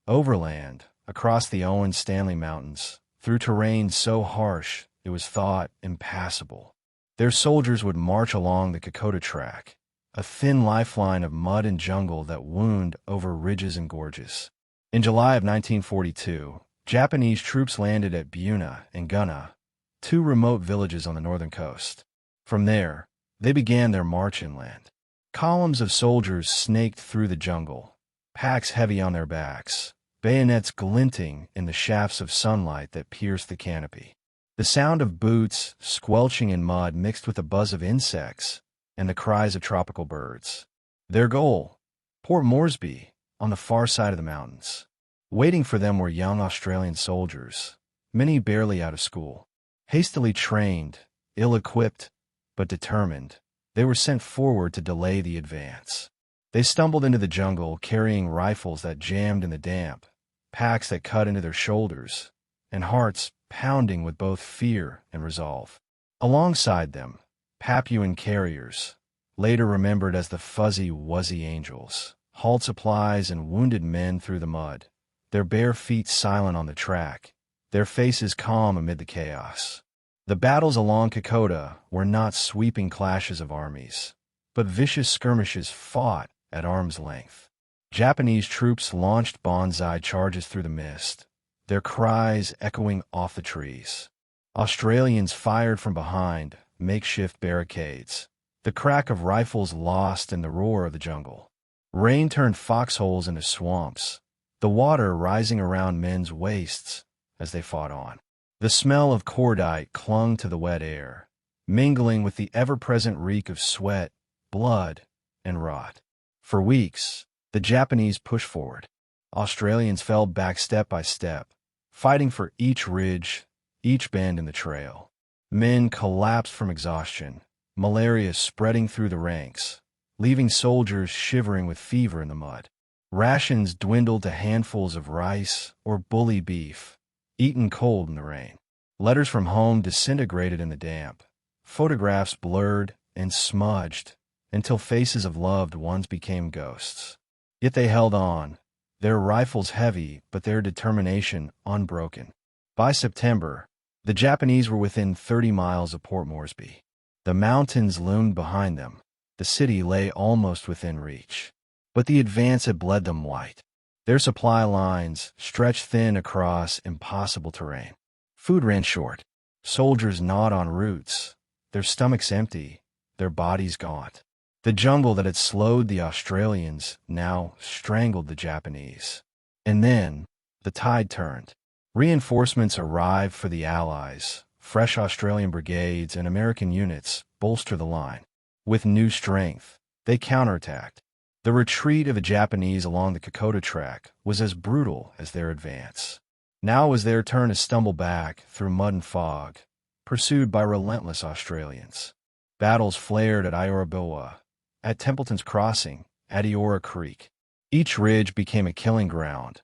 overland, across the Owen-Stanley Mountains, through terrain so harsh it was thought impassable. Their soldiers would march along the Kokoda Track, a thin lifeline of mud and jungle that wound over ridges and gorges. In July of 1942, Japanese troops landed at Buna and Gunna, two remote villages on the northern coast. From there, they began their march inland. Columns of soldiers snaked through the jungle, packs heavy on their backs, bayonets glinting in the shafts of sunlight that pierced the canopy. The sound of boots squelching in mud mixed with the buzz of insects and the cries of tropical birds. Their goal, Port Moresby, on the far side of the mountains. Waiting for them were young Australian soldiers, many barely out of school. Hastily trained, ill-equipped, but determined, they were sent forward to delay the advance. They stumbled into the jungle carrying rifles that jammed in the damp, packs that cut into their shoulders, and hearts pounding with both fear and resolve. Alongside them, Papuan carriers, later remembered as the Fuzzy Wuzzy Angels, hauled supplies and wounded men through the mud, their bare feet silent on the track, their faces calm amid the chaos. The battles along Kokoda were not sweeping clashes of armies, but vicious skirmishes fought at arm's length. Japanese troops launched banzai charges through the mist, their cries echoing off the trees. Australians fired from behind makeshift barricades, the crack of rifles lost in the roar of the jungle. Rain turned foxholes into swamps, the water rising around men's waists as they fought on. The smell of cordite clung to the wet air, mingling with the ever-present reek of sweat, blood, and rot. For weeks, the Japanese pushed forward. Australians fell back step by step, fighting for each ridge, each bend in the trail. Men collapsed from exhaustion, malaria spreading through the ranks, leaving soldiers shivering with fever in the mud. Rations dwindled to handfuls of rice or bully beef, eaten cold in the rain. Letters from home disintegrated in the damp, photographs blurred and smudged until faces of loved ones became ghosts. Yet they held on, their rifles heavy but their determination unbroken. By September, the Japanese were within 30 miles of Port Moresby. The mountains loomed behind them. The city lay almost within reach. But the advance had bled them white. Their supply lines stretched thin across impossible terrain. Food ran short. Soldiers gnawed on roots, their stomachs empty, their bodies gaunt. The jungle that had slowed the Australians now strangled the Japanese. And then, the tide turned. Reinforcements arrived for the Allies. Fresh Australian brigades and American units bolstered the line. With new strength, they counterattacked. The retreat of the Japanese along the Kokoda Track was as brutal as their advance. Now it was their turn to stumble back through mud and fog, pursued by relentless Australians. Battles flared at Ioroboa, at Templeton's Crossing, at Eora Creek. Each ridge became a killing ground,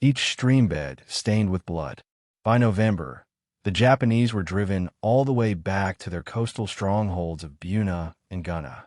each streambed stained with blood. By November, the Japanese were driven all the way back to their coastal strongholds of Buna and Gunma.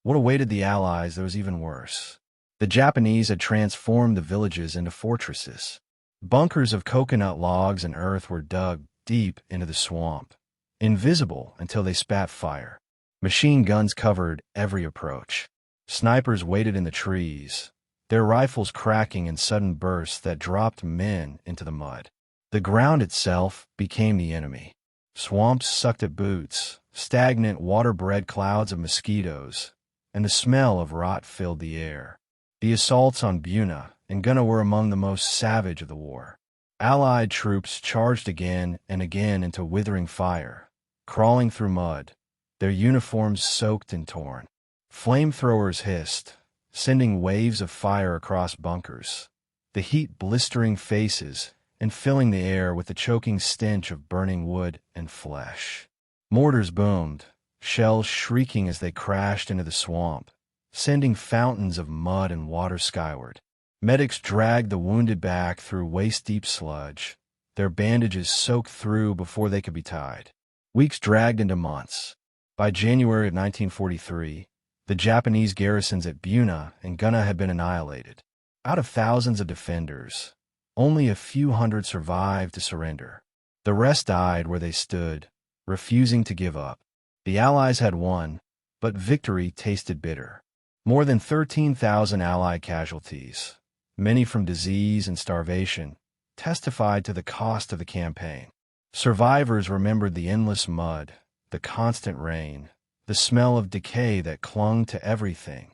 What awaited the Allies that was even worse. The Japanese had transformed the villages into fortresses. Bunkers of coconut logs and earth were dug deep into the swamp, invisible until they spat fire. Machine guns covered every approach. Snipers waited in the trees, their rifles cracking in sudden bursts that dropped men into the mud. The ground itself became the enemy. Swamps sucked at boots, stagnant water-bred clouds of mosquitoes, and the smell of rot filled the air. The assaults on Buna and Gunma were among the most savage of the war. Allied troops charged again and again into withering fire, crawling through mud, their uniforms soaked and torn. Flamethrowers hissed, sending waves of fire across bunkers, the heat blistering faces and filling the air with the choking stench of burning wood and flesh. Mortars boomed, shells shrieking as they crashed into the swamp, sending fountains of mud and water skyward. Medics dragged the wounded back through waist-deep sludge, their bandages soaked through before they could be tied. Weeks dragged into months. By January of 1943, the Japanese garrisons at Buna and Gunma had been annihilated. Out of thousands of defenders, only a few hundred survived to surrender. The rest died where they stood, refusing to give up. The Allies had won, but victory tasted bitter. More than 13,000 Allied casualties, many from disease and starvation, testified to the cost of the campaign. Survivors remembered the endless mud, the constant rain, the smell of decay that clung to everything,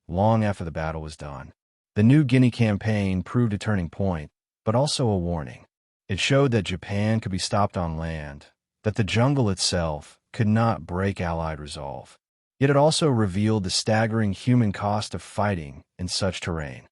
long after the battle was done. The New Guinea Campaign proved a turning point, but also a warning. It showed that Japan could be stopped on land, that the jungle itself could not break Allied resolve. Yet it also revealed the staggering human cost of fighting in such terrain.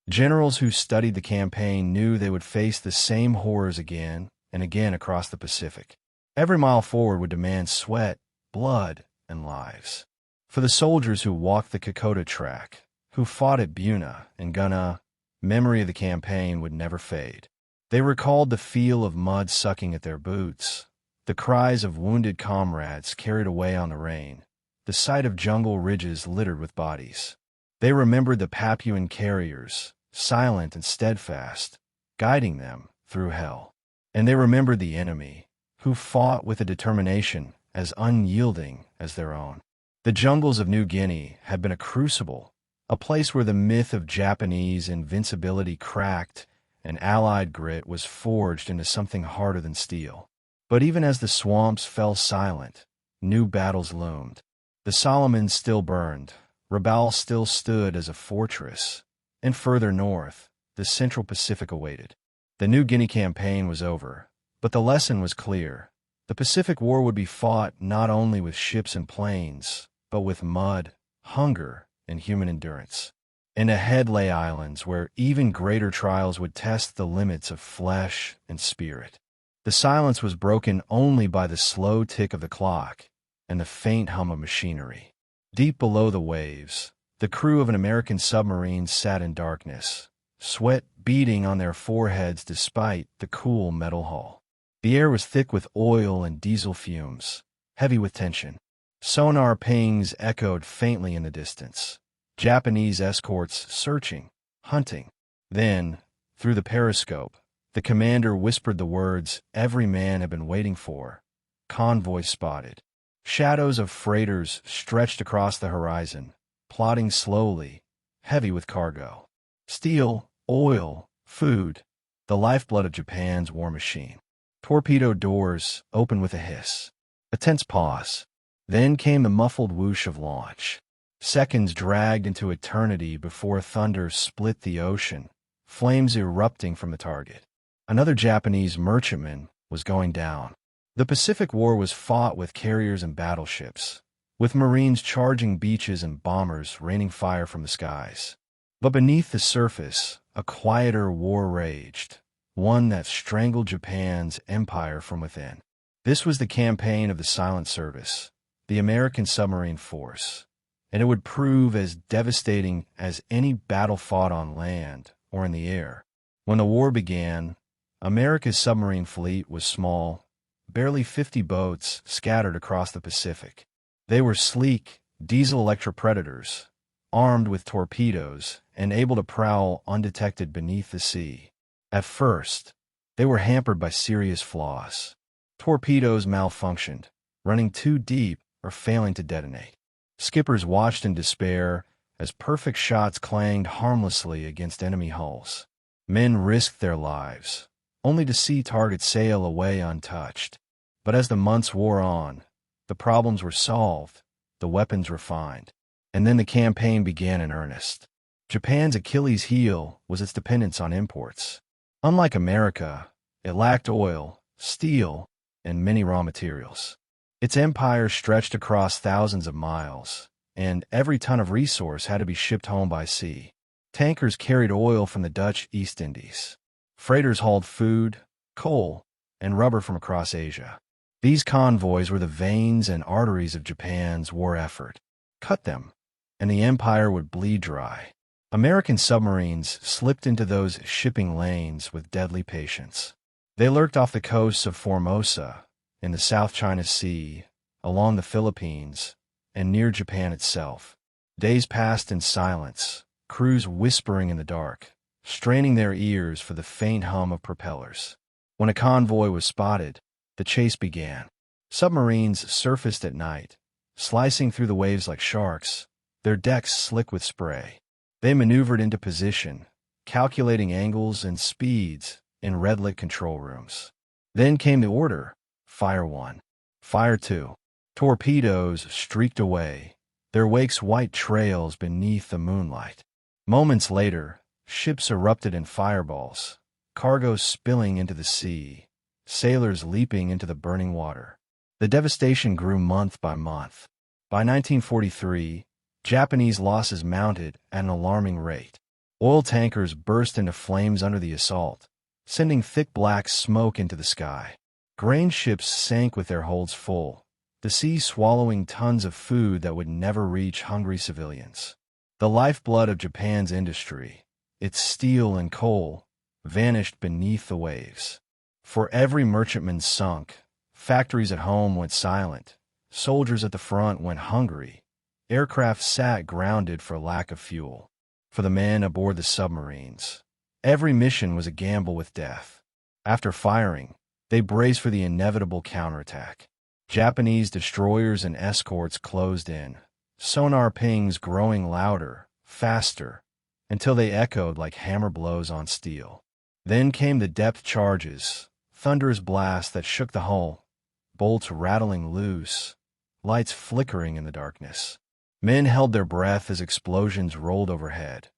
Generals who studied the campaign knew they would face the same horrors again and again across the Pacific. Every mile forward would demand sweat, blood, and lives. For the soldiers who walked the Kokoda Track, who fought at Buna and Gunma, memory of the campaign would never fade. They recalled the feel of mud sucking at their boots, the cries of wounded comrades carried away on the rain, the sight of jungle ridges littered with bodies. They remembered the Papuan carriers, silent and steadfast, guiding them through hell. And they remembered the enemy, who fought with a determination as unyielding as their own. The jungles of New Guinea had been a crucible, a place where the myth of Japanese invincibility cracked and Allied grit was forged into something harder than steel. But even as the swamps fell silent, new battles loomed. The Solomons still burned, Rabaul still stood as a fortress, and further north, the Central Pacific awaited. The New Guinea Campaign was over, but the lesson was clear. The Pacific War would be fought not only with ships and planes, but with mud, hunger, and human endurance. And ahead lay islands where even greater trials would test the limits of flesh and spirit. The silence was broken only by the slow tick of the clock and the faint hum of machinery. Deep below the waves, the crew of an American submarine sat in darkness, sweat beading on their foreheads despite the cool metal hull. The air was thick with oil and diesel fumes, heavy with tension. Sonar pings echoed faintly in the distance. Japanese escorts searching, hunting. Then, through the periscope, the commander whispered the words every man had been waiting for. Convoy spotted. Shadows of freighters stretched across the horizon, plodding slowly, heavy with cargo. Steel, oil, food, the lifeblood of Japan's war machine. Torpedo doors opened with a hiss. A tense pause. Then came the muffled whoosh of launch. Seconds dragged into eternity before thunder split the ocean, flames erupting from the target. Another Japanese merchantman was going down. The Pacific War was fought with carriers and battleships, with Marines charging beaches and bombers raining fire from the skies. But beneath the surface, a quieter war raged, one that strangled Japan's empire from within. This was the campaign of the Silent Service, the American submarine force, and it would prove as devastating as any battle fought on land or in the air. When the war began, America's submarine fleet was small, barely 50 boats scattered across the Pacific. They were sleek, diesel-electric predators, armed with torpedoes and able to prowl undetected beneath the sea. At first, they were hampered by serious flaws. Torpedoes malfunctioned, running too deep or failing to detonate. Skippers watched in despair as perfect shots clanged harmlessly against enemy hulls. Men risked their lives, only to see targets sail away untouched. But as the months wore on, the problems were solved, the weapons refined, and then the campaign began in earnest. Japan's Achilles heel was its dependence on imports. Unlike America, it lacked oil, steel, and many raw materials. Its empire stretched across thousands of miles, and every ton of resource had to be shipped home by sea. Tankers carried oil from the Dutch East Indies. Freighters hauled food, coal, and rubber from across Asia. These convoys were the veins and arteries of Japan's war effort. Cut them, and the empire would bleed dry. American submarines slipped into those shipping lanes with deadly patience. They lurked off the coasts of Formosa, in the South China Sea, along the Philippines, and near Japan itself. Days passed in silence, crews whispering in the dark, straining their ears for the faint hum of propellers. When a convoy was spotted, the chase began. Submarines surfaced at night, slicing through the waves like sharks, their decks slick with spray. They maneuvered into position, calculating angles and speeds in red-lit control rooms. Then came the order: Fire 1. Fire 2. Torpedoes streaked away, their wakes white trails beneath the moonlight. Moments later, ships erupted in fireballs, cargo spilling into the sea, sailors leaping into the burning water. The devastation grew month by month. By 1943, Japanese losses mounted at an alarming rate. Oil tankers burst into flames under the assault, sending thick black smoke into the sky. Grain ships sank with their holds full, the sea swallowing tons of food that would never reach hungry civilians. The lifeblood of Japan's industry, its steel and coal, vanished beneath the waves. For every merchantman sunk, factories at home went silent, soldiers at the front went hungry, aircraft sat grounded for lack of fuel. For the men aboard the submarines, every mission was a gamble with death. After firing, they braced for the inevitable counterattack. Japanese destroyers and escorts closed in, sonar pings growing louder, faster, until they echoed like hammer blows on steel. Then came the depth charges, thunderous blasts that shook the hull, bolts rattling loose, lights flickering in the darkness. Men held their breath as explosions rolled overhead,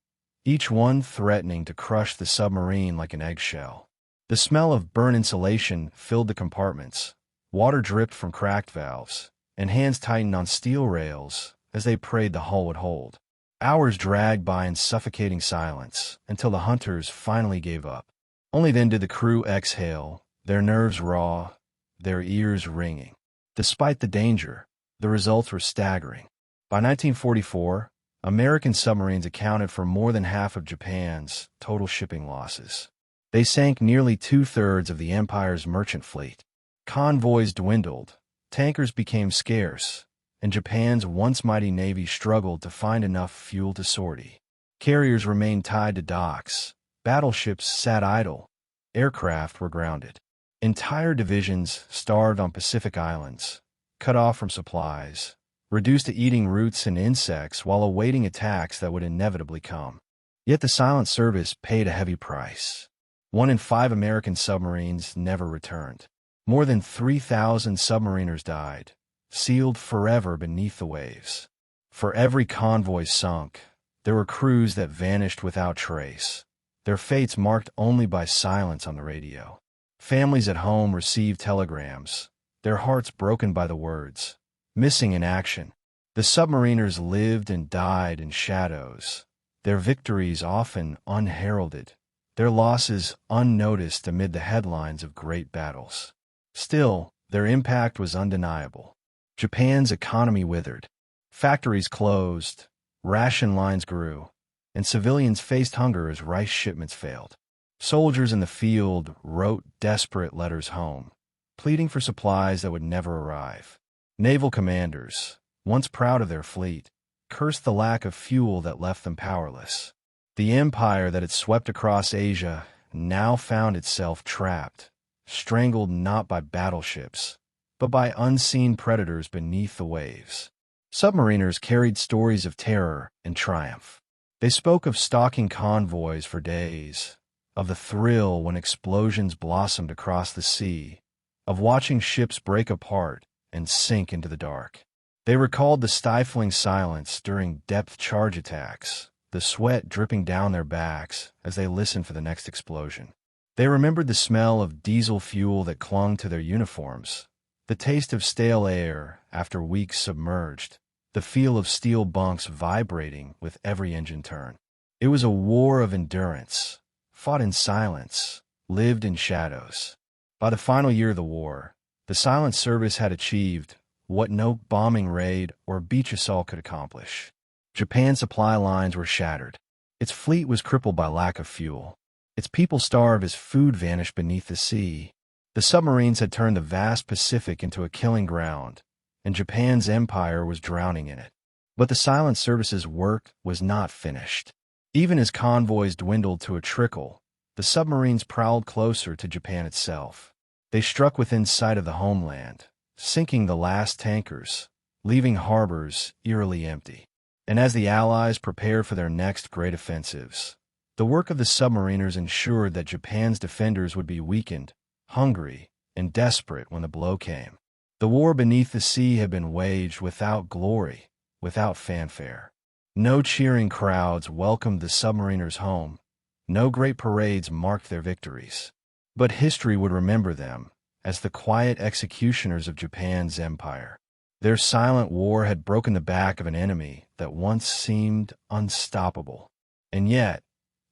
each one threatening to crush the submarine like an eggshell. The smell of burnt insulation filled the compartments, water dripped from cracked valves, and hands tightened on steel rails as they prayed the hull would hold. Hours dragged by in suffocating silence until the hunters finally gave up. Only then did the crew exhale, their nerves raw, their ears ringing. Despite the danger, the results were staggering. By 1944, American submarines accounted for more than half of Japan's total shipping losses. They sank nearly two-thirds of the empire's merchant fleet. Convoys dwindled, tankers became scarce, and Japan's once mighty navy struggled to find enough fuel to sortie. Carriers remained tied to docks, battleships sat idle, aircraft were grounded. Entire divisions starved on Pacific islands, cut off from supplies, reduced to eating roots and insects while awaiting attacks that would inevitably come. Yet the Silent Service paid a heavy price. 1 in 5 American submarines never returned. More than 3,000 submariners died, sealed forever beneath the waves. For every convoy sunk, there were crews that vanished without trace, their fates marked only by silence on the radio. Families at home received telegrams, their hearts broken by the words, "Missing in action." The submariners lived and died in shadows, their victories often unheralded, their losses unnoticed amid the headlines of great battles. Still, their impact was undeniable. Japan's economy withered. Factories closed, ration lines grew, and civilians faced hunger as rice shipments failed. Soldiers in the field wrote desperate letters home, pleading for supplies that would never arrive. Naval commanders, once proud of their fleet, cursed the lack of fuel that left them powerless. The empire that had swept across Asia now found itself trapped, strangled not by battleships, but by unseen predators beneath the waves. Submariners carried stories of terror and triumph. They spoke of stalking convoys for days, of the thrill when explosions blossomed across the sea, of watching ships break apart and sink into the dark. They recalled the stifling silence during depth charge attacks, the sweat dripping down their backs as they listened for the next explosion. They remembered the smell of diesel fuel that clung to their uniforms, the taste of stale air after weeks submerged, the feel of steel bunks vibrating with every engine turn. It was a war of endurance, fought in silence, lived in shadows. By the final year of the war, the Silent Service had achieved what no bombing raid or beach assault could accomplish. Japan's supply lines were shattered. Its fleet was crippled by lack of fuel. Its people starved as food vanished beneath the sea. The submarines had turned the vast Pacific into a killing ground, and Japan's empire was drowning in it. But the Silent Service's work was not finished. Even as convoys dwindled to a trickle, the submarines prowled closer to Japan itself. They struck within sight of the homeland, sinking the last tankers, leaving harbors eerily empty. And as the Allies prepared for their next great offensives, the work of the submariners ensured that Japan's defenders would be weakened, hungry, and desperate when the blow came. The war beneath the sea had been waged without glory, without fanfare. No cheering crowds welcomed the submariners home. No great parades marked their victories. But history would remember them as the quiet executioners of Japan's empire. Their silent war had broken the back of an enemy that once seemed unstoppable. And yet,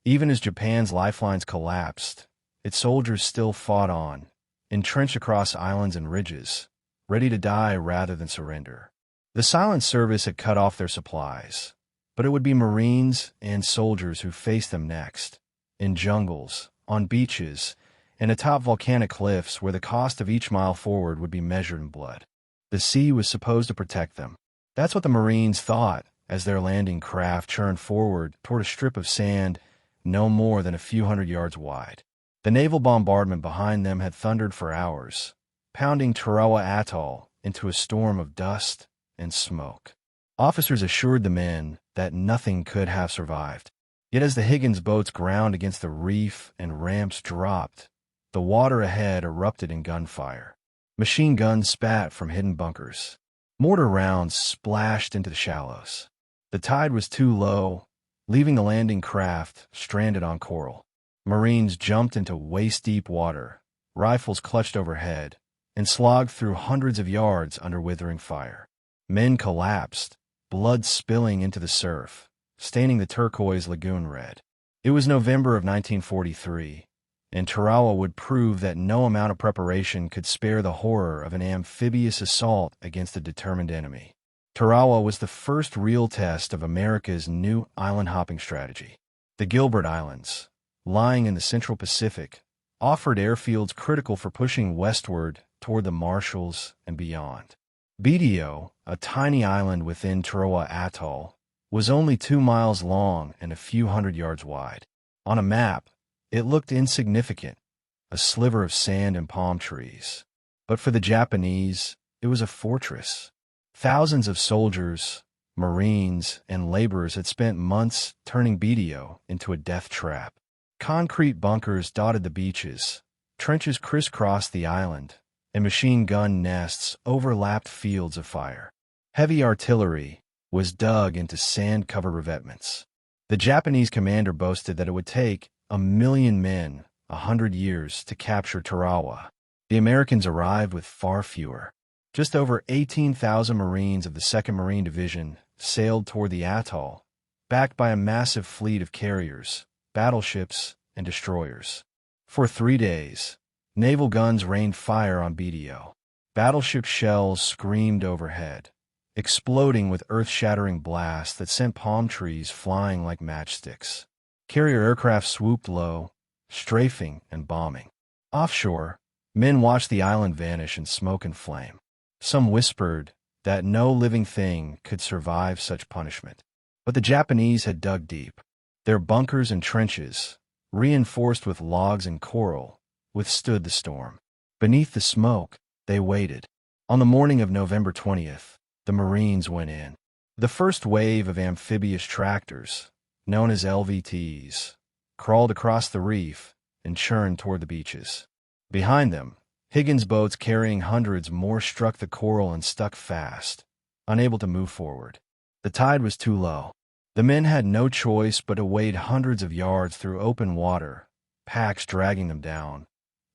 even as Japan's lifelines collapsed, its soldiers still fought on, entrenched across islands and ridges, ready to die rather than surrender. The Silent Service had cut off their supplies, but it would be Marines and soldiers who faced them next, in jungles, on beaches, and atop volcanic cliffs where the cost of each mile forward would be measured in blood. The sea was supposed to protect them. That's what the Marines thought as their landing craft churned forward toward a strip of sand no more than a few hundred yards wide. The naval bombardment behind them had thundered for hours, pounding Tarawa atoll into a storm of dust and smoke. Officers assured the men that nothing could have survived. Yet as the Higgins boats ground against the reef and ramps dropped, the water ahead erupted in gunfire. Machine guns spat from hidden bunkers. Mortar rounds splashed into the shallows. The tide was too low, leaving the landing craft stranded on coral. Marines jumped into waist-deep water, rifles clutched overhead, and slogged through hundreds of yards under withering fire. Men collapsed, blood spilling into the surf, staining the turquoise lagoon red. It was November of 1943, and Tarawa would prove that no amount of preparation could spare the horror of an amphibious assault against a determined enemy. Tarawa was the first real test of America's new island-hopping strategy. The Gilbert Islands, lying in the Central Pacific, offered airfields critical for pushing westward toward the Marshalls and beyond. BDO, a tiny island within Tarawa Atoll, was only 2 miles long and a few hundred yards wide. On a map, it looked insignificant, a sliver of sand and palm trees. But for the Japanese, it was a fortress. Thousands of soldiers, Marines, and laborers had spent months turning BDO into a death trap. Concrete bunkers dotted the beaches, trenches crisscrossed the island, and machine gun nests overlapped fields of fire. Heavy artillery was dug into sand-covered revetments. The Japanese commander boasted that it would take 1,000,000 men 100 years to capture Tarawa. The Americans arrived with far fewer. Just over 18,000 Marines of the 2nd Marine Division sailed toward the atoll, backed by a massive fleet of carriers, battleships, and destroyers. For 3 days, naval guns rained fire on BDO. Battleship shells screamed overhead, exploding with earth-shattering blasts that sent palm trees flying like matchsticks. Carrier aircraft swooped low, strafing and bombing. Offshore, men watched the island vanish in smoke and flame. Some whispered that no living thing could survive such punishment. But the Japanese had dug deep. Their bunkers and trenches, reinforced with logs and coral, withstood the storm. Beneath the smoke, they waited. On the morning of November 20th, the Marines went in. The first wave of amphibious tractors, known as LVTs, crawled across the reef and churned toward the beaches. Behind them, Higgins boats carrying hundreds more struck the coral and stuck fast, unable to move forward. The tide was too low. The men had no choice but to wade hundreds of yards through open water, packs dragging them down,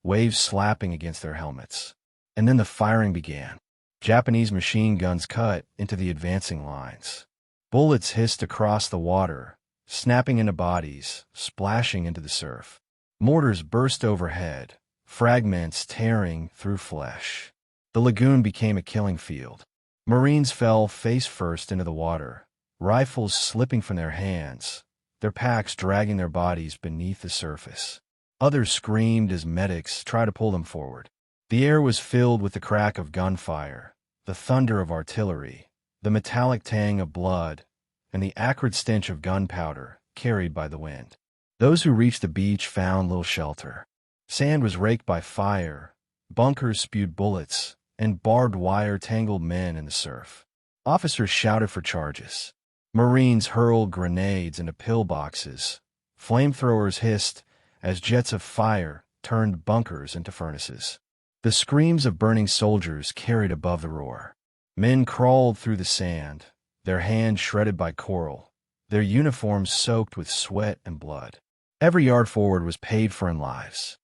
waves slapping against their helmets. And then the firing began. Japanese machine guns cut into the advancing lines. Bullets hissed across the water, snapping into bodies, splashing into the surf. Mortars burst overhead, fragments tearing through flesh. The lagoon became a killing field. Marines fell face first into the water, rifles slipping from their hands, their packs dragging their bodies beneath the surface. Others screamed as medics tried to pull them forward. The air was filled with the crack of gunfire, the thunder of artillery, the metallic tang of blood, and the acrid stench of gunpowder carried by the wind. Those who reached the beach found little shelter. Sand was raked by fire, bunkers spewed bullets, and barbed wire tangled men in the surf. Officers shouted for charges. Marines hurled grenades into pillboxes. Flamethrowers hissed as jets of fire turned bunkers into furnaces. The screams of burning soldiers carried above the roar. Men crawled through the sand, their hands shredded by coral, their uniforms soaked with sweat and blood. Every yard forward was paid for in lives.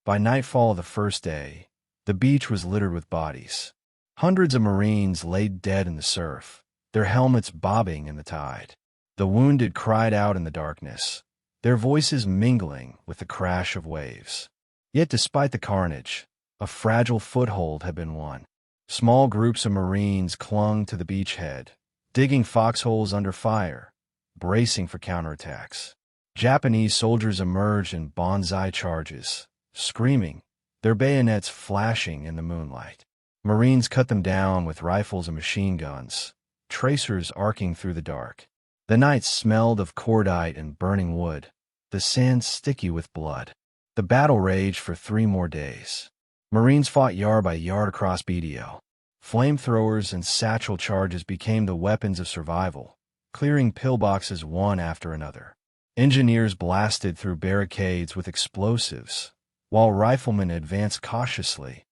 By nightfall of the first day, the beach was littered with bodies. Hundreds of Marines lay dead in the surf, their helmets bobbing in the tide. The wounded cried out in the darkness, their voices mingling with the crash of waves. Yet despite the carnage, a fragile foothold had been won. Small groups of Marines clung to the beachhead, digging foxholes under fire, bracing for counterattacks. Japanese soldiers emerged in banzai charges, screaming, their bayonets flashing in the moonlight. Marines cut them down with rifles and machine guns, tracers arcing through the dark. The night smelled of cordite and burning wood, the sand sticky with blood. The battle raged for 3 more days. Marines fought yard by yard across BDO. Flamethrowers and satchel charges became the weapons of survival, clearing pillboxes one after another. Engineers blasted through barricades with explosives, while riflemen advanced cautiously,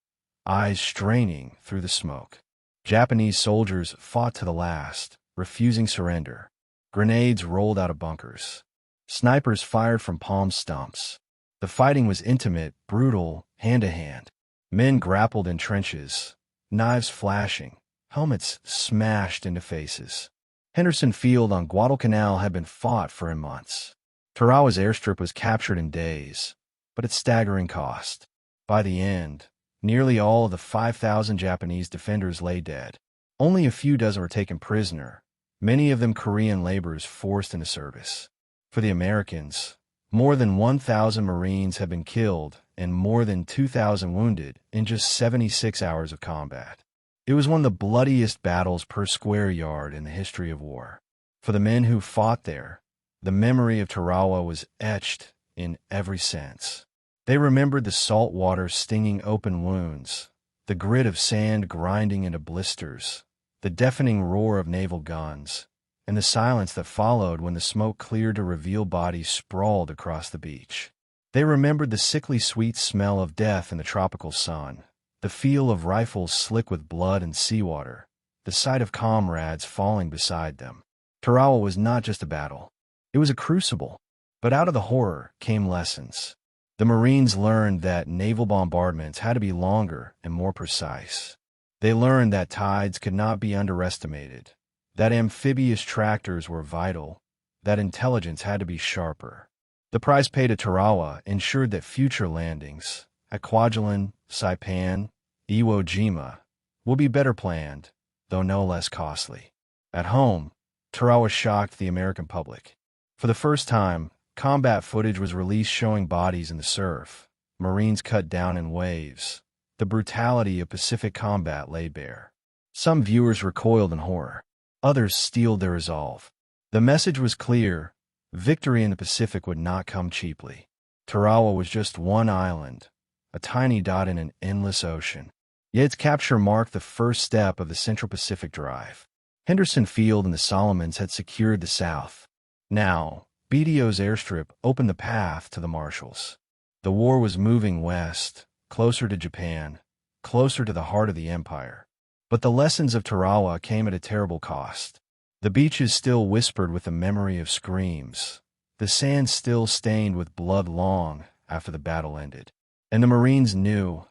eyes straining through the smoke. Japanese soldiers fought to the last, refusing surrender. Grenades rolled out of bunkers. Snipers fired from palm stumps. The fighting was intimate, brutal, hand-to-hand. Men grappled in trenches, knives flashing, helmets smashed into faces. Henderson Field on Guadalcanal had been fought for in months. Tarawa's airstrip was captured in days, but at staggering cost. By the end, nearly all of the 5,000 Japanese defenders lay dead. Only a few dozen were taken prisoner, many of them Korean laborers forced into service. For the Americans, more than 1,000 Marines had been killed and more than 2,000 wounded in just 76 hours of combat. It was one of the bloodiest battles per square yard in the history of war. For the men who fought there, the memory of Tarawa was etched in every sense. They remembered the salt water stinging open wounds, the grit of sand grinding into blisters, the deafening roar of naval guns, and the silence that followed when the smoke cleared to reveal bodies sprawled across the beach. They remembered the sickly sweet smell of death in the tropical sun, the feel of rifles slick with blood and seawater, the sight of comrades falling beside them. Tarawa was not just a battle. It was a crucible. But out of the horror came lessons. The Marines learned that naval bombardments had to be longer and more precise. They learned that tides could not be underestimated, that amphibious tractors were vital, that intelligence had to be sharper. The price paid at Tarawa ensured that future landings at Kwajalein, Saipan, Iwo Jima will be better planned, though no less costly. At home, Tarawa shocked the American public. For the first time, combat footage was released showing bodies in the surf, Marines cut down in waves. The brutality of Pacific combat laid bare. Some viewers recoiled in horror. Others steeled their resolve. The message was clear: victory in the Pacific would not come cheaply. Tarawa was just one island, a tiny dot in an endless ocean. Yet its capture marked the first step of the Central Pacific Drive. Henderson Field and the Solomons had secured the South. Now, BDO's airstrip opened the path to the Marshalls. The war was moving west, closer to Japan, closer to the heart of the empire. But the lessons of Tarawa came at a terrible cost. The beaches still whispered with the memory of screams. The sand still stained with blood long after the battle ended. And the Marines knew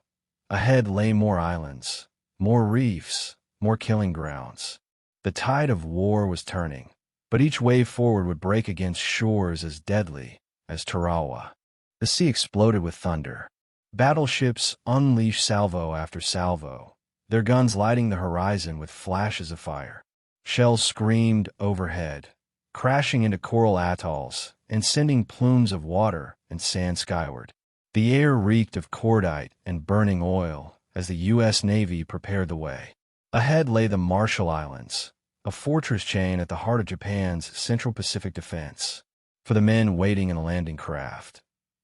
ahead lay more islands, more reefs, more killing grounds. The tide of war was turning, but each wave forward would break against shores as deadly as Tarawa. The sea exploded with thunder. Battleships unleashed salvo after salvo, their guns lighting the horizon with flashes of fire. Shells screamed overhead, crashing into coral atolls and sending plumes of water and sand skyward. The air reeked of cordite and burning oil as the U.S. Navy prepared the way. Ahead lay the Marshall Islands, a fortress chain at the heart of Japan's Central Pacific defense. For the men waiting in the landing craft,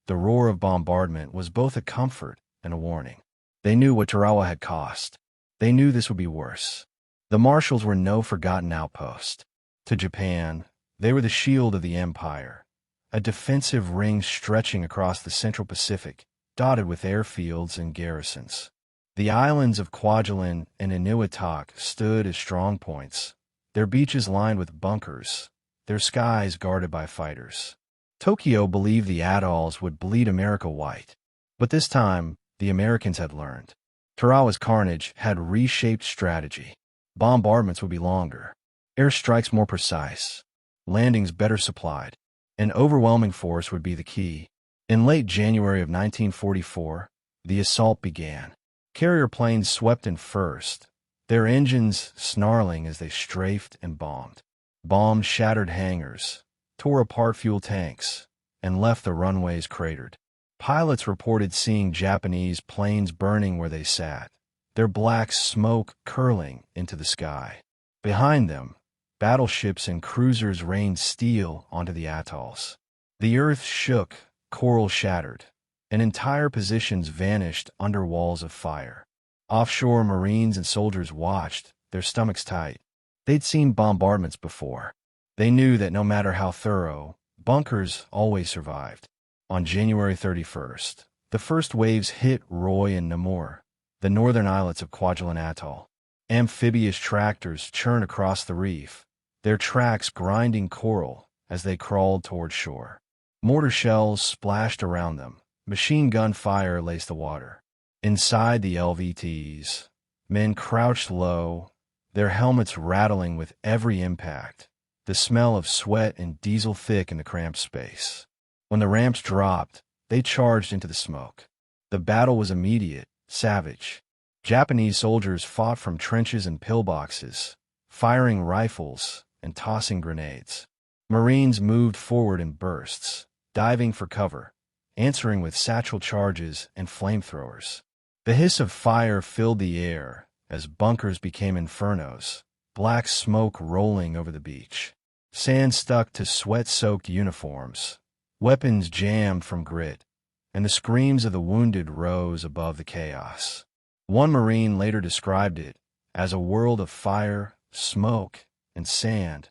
the roar of bombardment was both a comfort and a warning. They knew what Tarawa had cost. They knew this would be worse. The Marshalls were no forgotten outpost. To Japan, they were the shield of the empire, a defensive ring stretching across the Central Pacific, dotted with airfields and garrisons. The islands of Kwajalein and Inuitak stood as strong points, their beaches lined with bunkers, their skies guarded by fighters. Tokyo believed the atolls would bleed America white. But this time, the Americans had learned. Tarawa's carnage had reshaped strategy. Bombardments would be longer, airstrikes more precise, landings better supplied. An overwhelming force would be the key. In late January of 1944, the assault began. Carrier planes swept in first, their engines snarling as they strafed and bombed. Bombs shattered hangars, tore apart fuel tanks, and left the runways cratered. Pilots reported seeing Japanese planes burning where they sat, their black smoke curling into the sky. Behind them, battleships and cruisers rained steel onto the atolls. The earth shook, coral shattered, and entire positions vanished under walls of fire. Offshore Marines and soldiers watched, their stomachs tight. They'd seen bombardments before. They knew that no matter how thorough, bunkers always survived. On January 31st, the first waves hit Roy and Namur, the northern islets of Kwajalein Atoll. Amphibious tractors churned across the reef, their tracks grinding coral as they crawled toward shore. Mortar shells splashed around them. Machine gun fire laced the water. Inside the LVTs, men crouched low, their helmets rattling with every impact, the smell of sweat and diesel thick in the cramped space. When the ramps dropped, they charged into the smoke. The battle was immediate, savage. Japanese soldiers fought from trenches and pillboxes, firing rifles and tossing grenades. Marines moved forward in bursts, diving for cover, answering with satchel charges and flamethrowers. The hiss of fire filled the air as bunkers became infernos, black smoke rolling over the beach. Sand stuck to sweat-soaked uniforms, weapons jammed from grit, and the screams of the wounded rose above the chaos. One Marine later described it as a world of fire, smoke, and sand,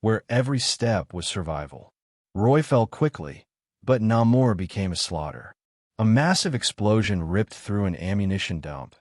where every step was survival. Roy fell quickly, but Namur became a slaughter. A massive explosion ripped through an ammunition dump,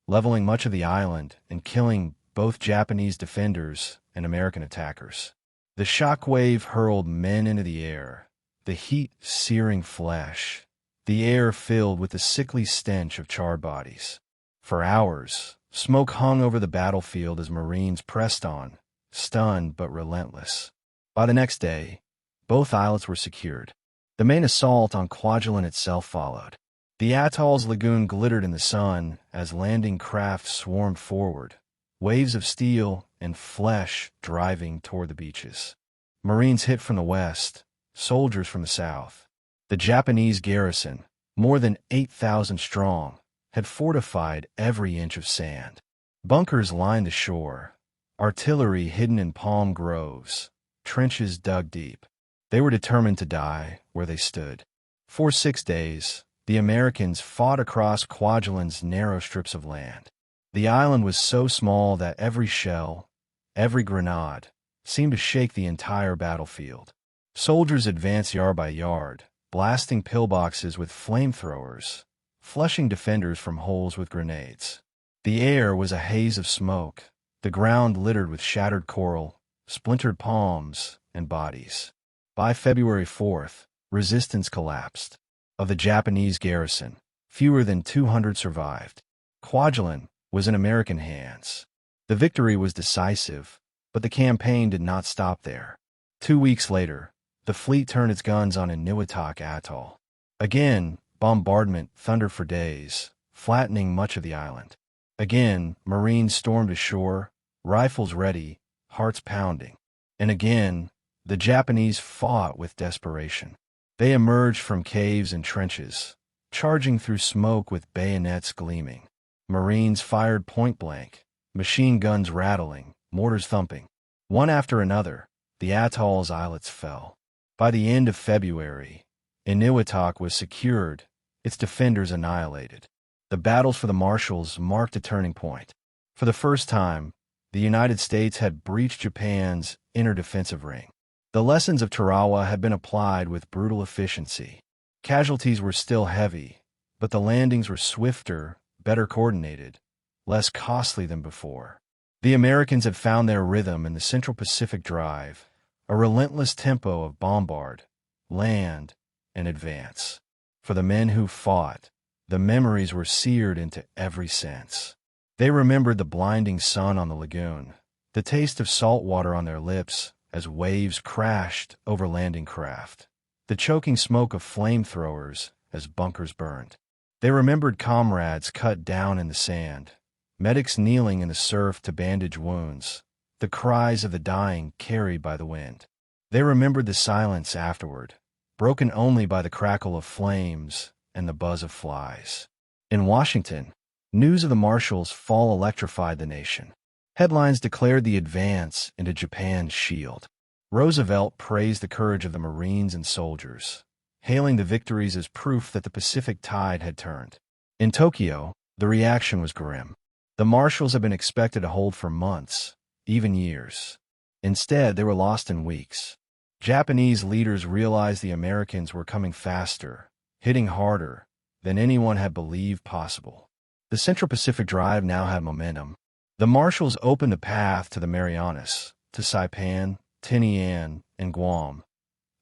leveling much of the island and killing both Japanese defenders and American attackers. The shockwave hurled men into the air, the heat searing flesh, the air filled with the sickly stench of charred bodies. For hours, Smoke hung over the battlefield as Marines pressed on, stunned but relentless. By the next day, both islets were secured. The main assault on Kwajalein itself followed. The atoll's lagoon glittered in the sun as landing craft swarmed forward, waves of steel and flesh driving toward the beaches. Marines hit from the west, soldiers from the south. The Japanese garrison, more than 8,000 strong, had fortified every inch of sand. Bunkers lined the shore, artillery hidden in palm groves, trenches dug deep. They were determined to die where they stood. For 6 days, the Americans fought across Kwajalein's narrow strips of land. The island was so small that every shell, every grenade, seemed to shake the entire battlefield. Soldiers advanced yard by yard, blasting pillboxes with flamethrowers, flushing defenders from holes with grenades. The air was a haze of smoke, the ground littered with shattered coral, splintered palms, and bodies. By February 4th, resistance collapsed. Of the Japanese garrison, fewer than 200 survived. Kwajalein was in American hands. The victory was decisive, but the campaign did not stop there. 2 weeks later, the fleet turned its guns on Eniwetok Atoll. Again, bombardment thundered for days, flattening much of the island. Again, Marines stormed ashore, rifles ready, hearts pounding. And again, the Japanese fought with desperation. They emerged from caves and trenches, charging through smoke with bayonets gleaming. Marines fired point-blank, machine guns rattling, mortars thumping. One after another, the atoll's islets fell. By the end of February, Eniwetok was secured, its defenders annihilated. The battles for the Marshalls marked a turning point. For the first time, the United States had breached Japan's inner defensive ring. The lessons of Tarawa had been applied with brutal efficiency. Casualties were still heavy, but the landings were swifter, better coordinated, less costly than before. The Americans had found their rhythm in the Central Pacific Drive, a relentless tempo of bombard, land, and advance. For the men who fought, the memories were seared into every sense. They remembered the blinding sun on the lagoon, the taste of salt water on their lips as waves crashed over landing craft, the choking smoke of flamethrowers as bunkers burned. They remembered comrades cut down in the sand, medics kneeling in the surf to bandage wounds, the cries of the dying carried by the wind. They remembered the silence afterward, broken only by the crackle of flames and the buzz of flies. In Washington, news of the Marshalls' fall electrified the nation. Headlines declared the advance into Japan's shield. Roosevelt praised the courage of the Marines and soldiers, hailing the victories as proof that the Pacific tide had turned. In Tokyo, the reaction was grim. The Marshalls had been expected to hold for months, even years. Instead, they were lost in weeks. Japanese leaders realized the Americans were coming faster, hitting harder than anyone had believed possible. The Central Pacific Drive now had momentum. The Marshalls opened a path to the Marianas, to Saipan, Tinian, and Guam,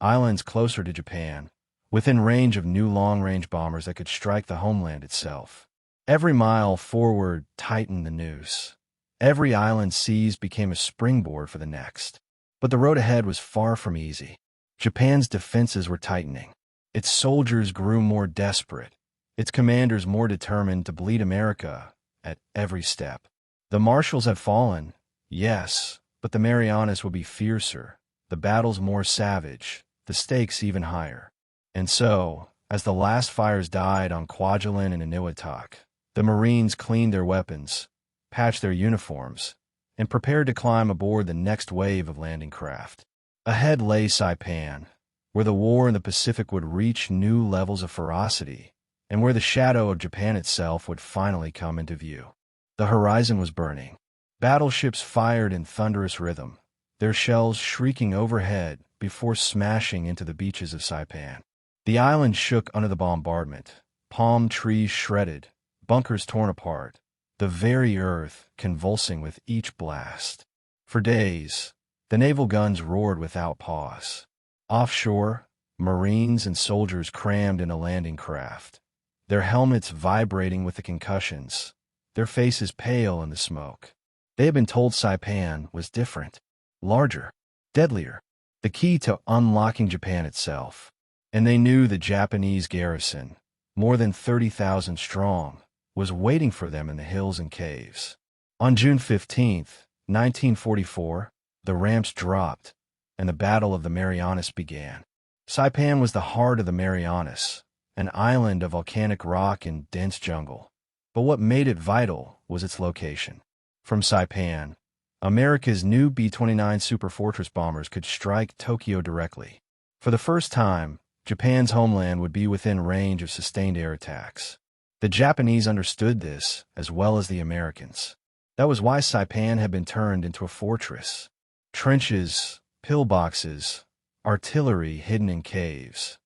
islands closer to Japan, within range of new long-range bombers that could strike the homeland itself. Every mile forward tightened the noose. Every island seized became a springboard for the next. But the road ahead was far from easy. Japan's defenses were tightening. Its soldiers grew more desperate, its commanders more determined to bleed America at every step. The Marshalls had fallen, yes, but the Marianas would be fiercer, the battles more savage, the stakes even higher. And so, as the last fires died on Kwajalein and Eniwetok, the Marines cleaned their weapons, patched their uniforms, and prepared to climb aboard the next wave of landing craft. Ahead lay Saipan, where the war in the Pacific would reach new levels of ferocity, and where the shadow of Japan itself would finally come into view. The horizon was burning. Battleships fired in thunderous rhythm, their shells shrieking overhead before smashing into the beaches of Saipan. The island shook under the bombardment, palm trees shredded, bunkers torn apart, the very earth convulsing with each blast. For days, the naval guns roared without pause. Offshore, Marines and soldiers crammed in a landing craft, their helmets vibrating with the concussions, their faces pale in the smoke. They had been told Saipan was different, larger, deadlier, the key to unlocking Japan itself. And they knew the Japanese garrison, more than 30,000 strong, was waiting for them in the hills and caves. On June 15, 1944, the ramps dropped, and the Battle of the Marianas began. Saipan was the heart of the Marianas, an island of volcanic rock and dense jungle. But what made it vital was its location. From Saipan, America's new B-29 Superfortress bombers could strike Tokyo directly. For the first time, Japan's homeland would be within range of sustained air attacks. The Japanese understood this as well as the Americans. That was why Saipan had been turned into a fortress. Trenches, pillboxes, artillery hidden in caves.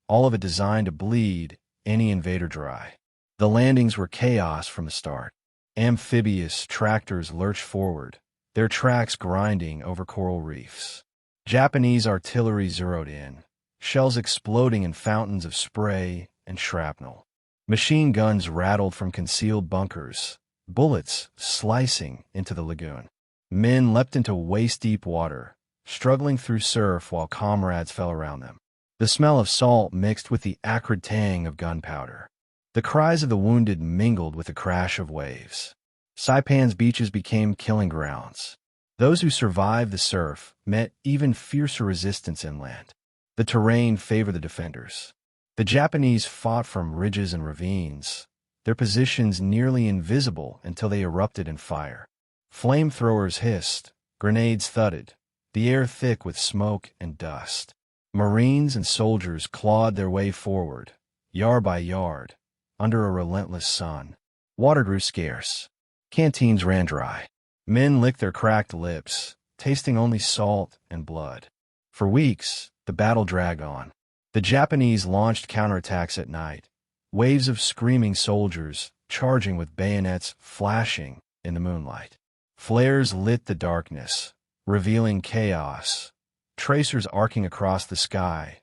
All of it designed to bleed any invader dry. The landings were chaos from the start. Amphibious tractors lurched forward, their tracks grinding over coral reefs. Japanese artillery zeroed in, shells exploding in fountains of spray and shrapnel. Machine guns rattled from concealed bunkers, bullets slicing into the lagoon. Men leapt into waist-deep water, struggling through surf while comrades fell around them. The smell of salt mixed with the acrid tang of gunpowder. The cries of the wounded mingled with the crash of waves. Saipan's beaches became killing grounds. Those who survived the surf met even fiercer resistance inland. The terrain favored the defenders. The Japanese fought from ridges and ravines, their positions nearly invisible until they erupted in fire. Flamethrowers hissed, grenades thudded, the air thick with smoke and dust. Marines and soldiers clawed their way forward, yard by yard, under a relentless sun. Water grew scarce. Canteens ran dry. Men licked their cracked lips, tasting only salt and blood. For weeks, the battle dragged on. The Japanese launched counterattacks at night, waves of screaming soldiers charging with bayonets flashing in the moonlight. Flares lit the darkness, revealing chaos, tracers arcing across the sky,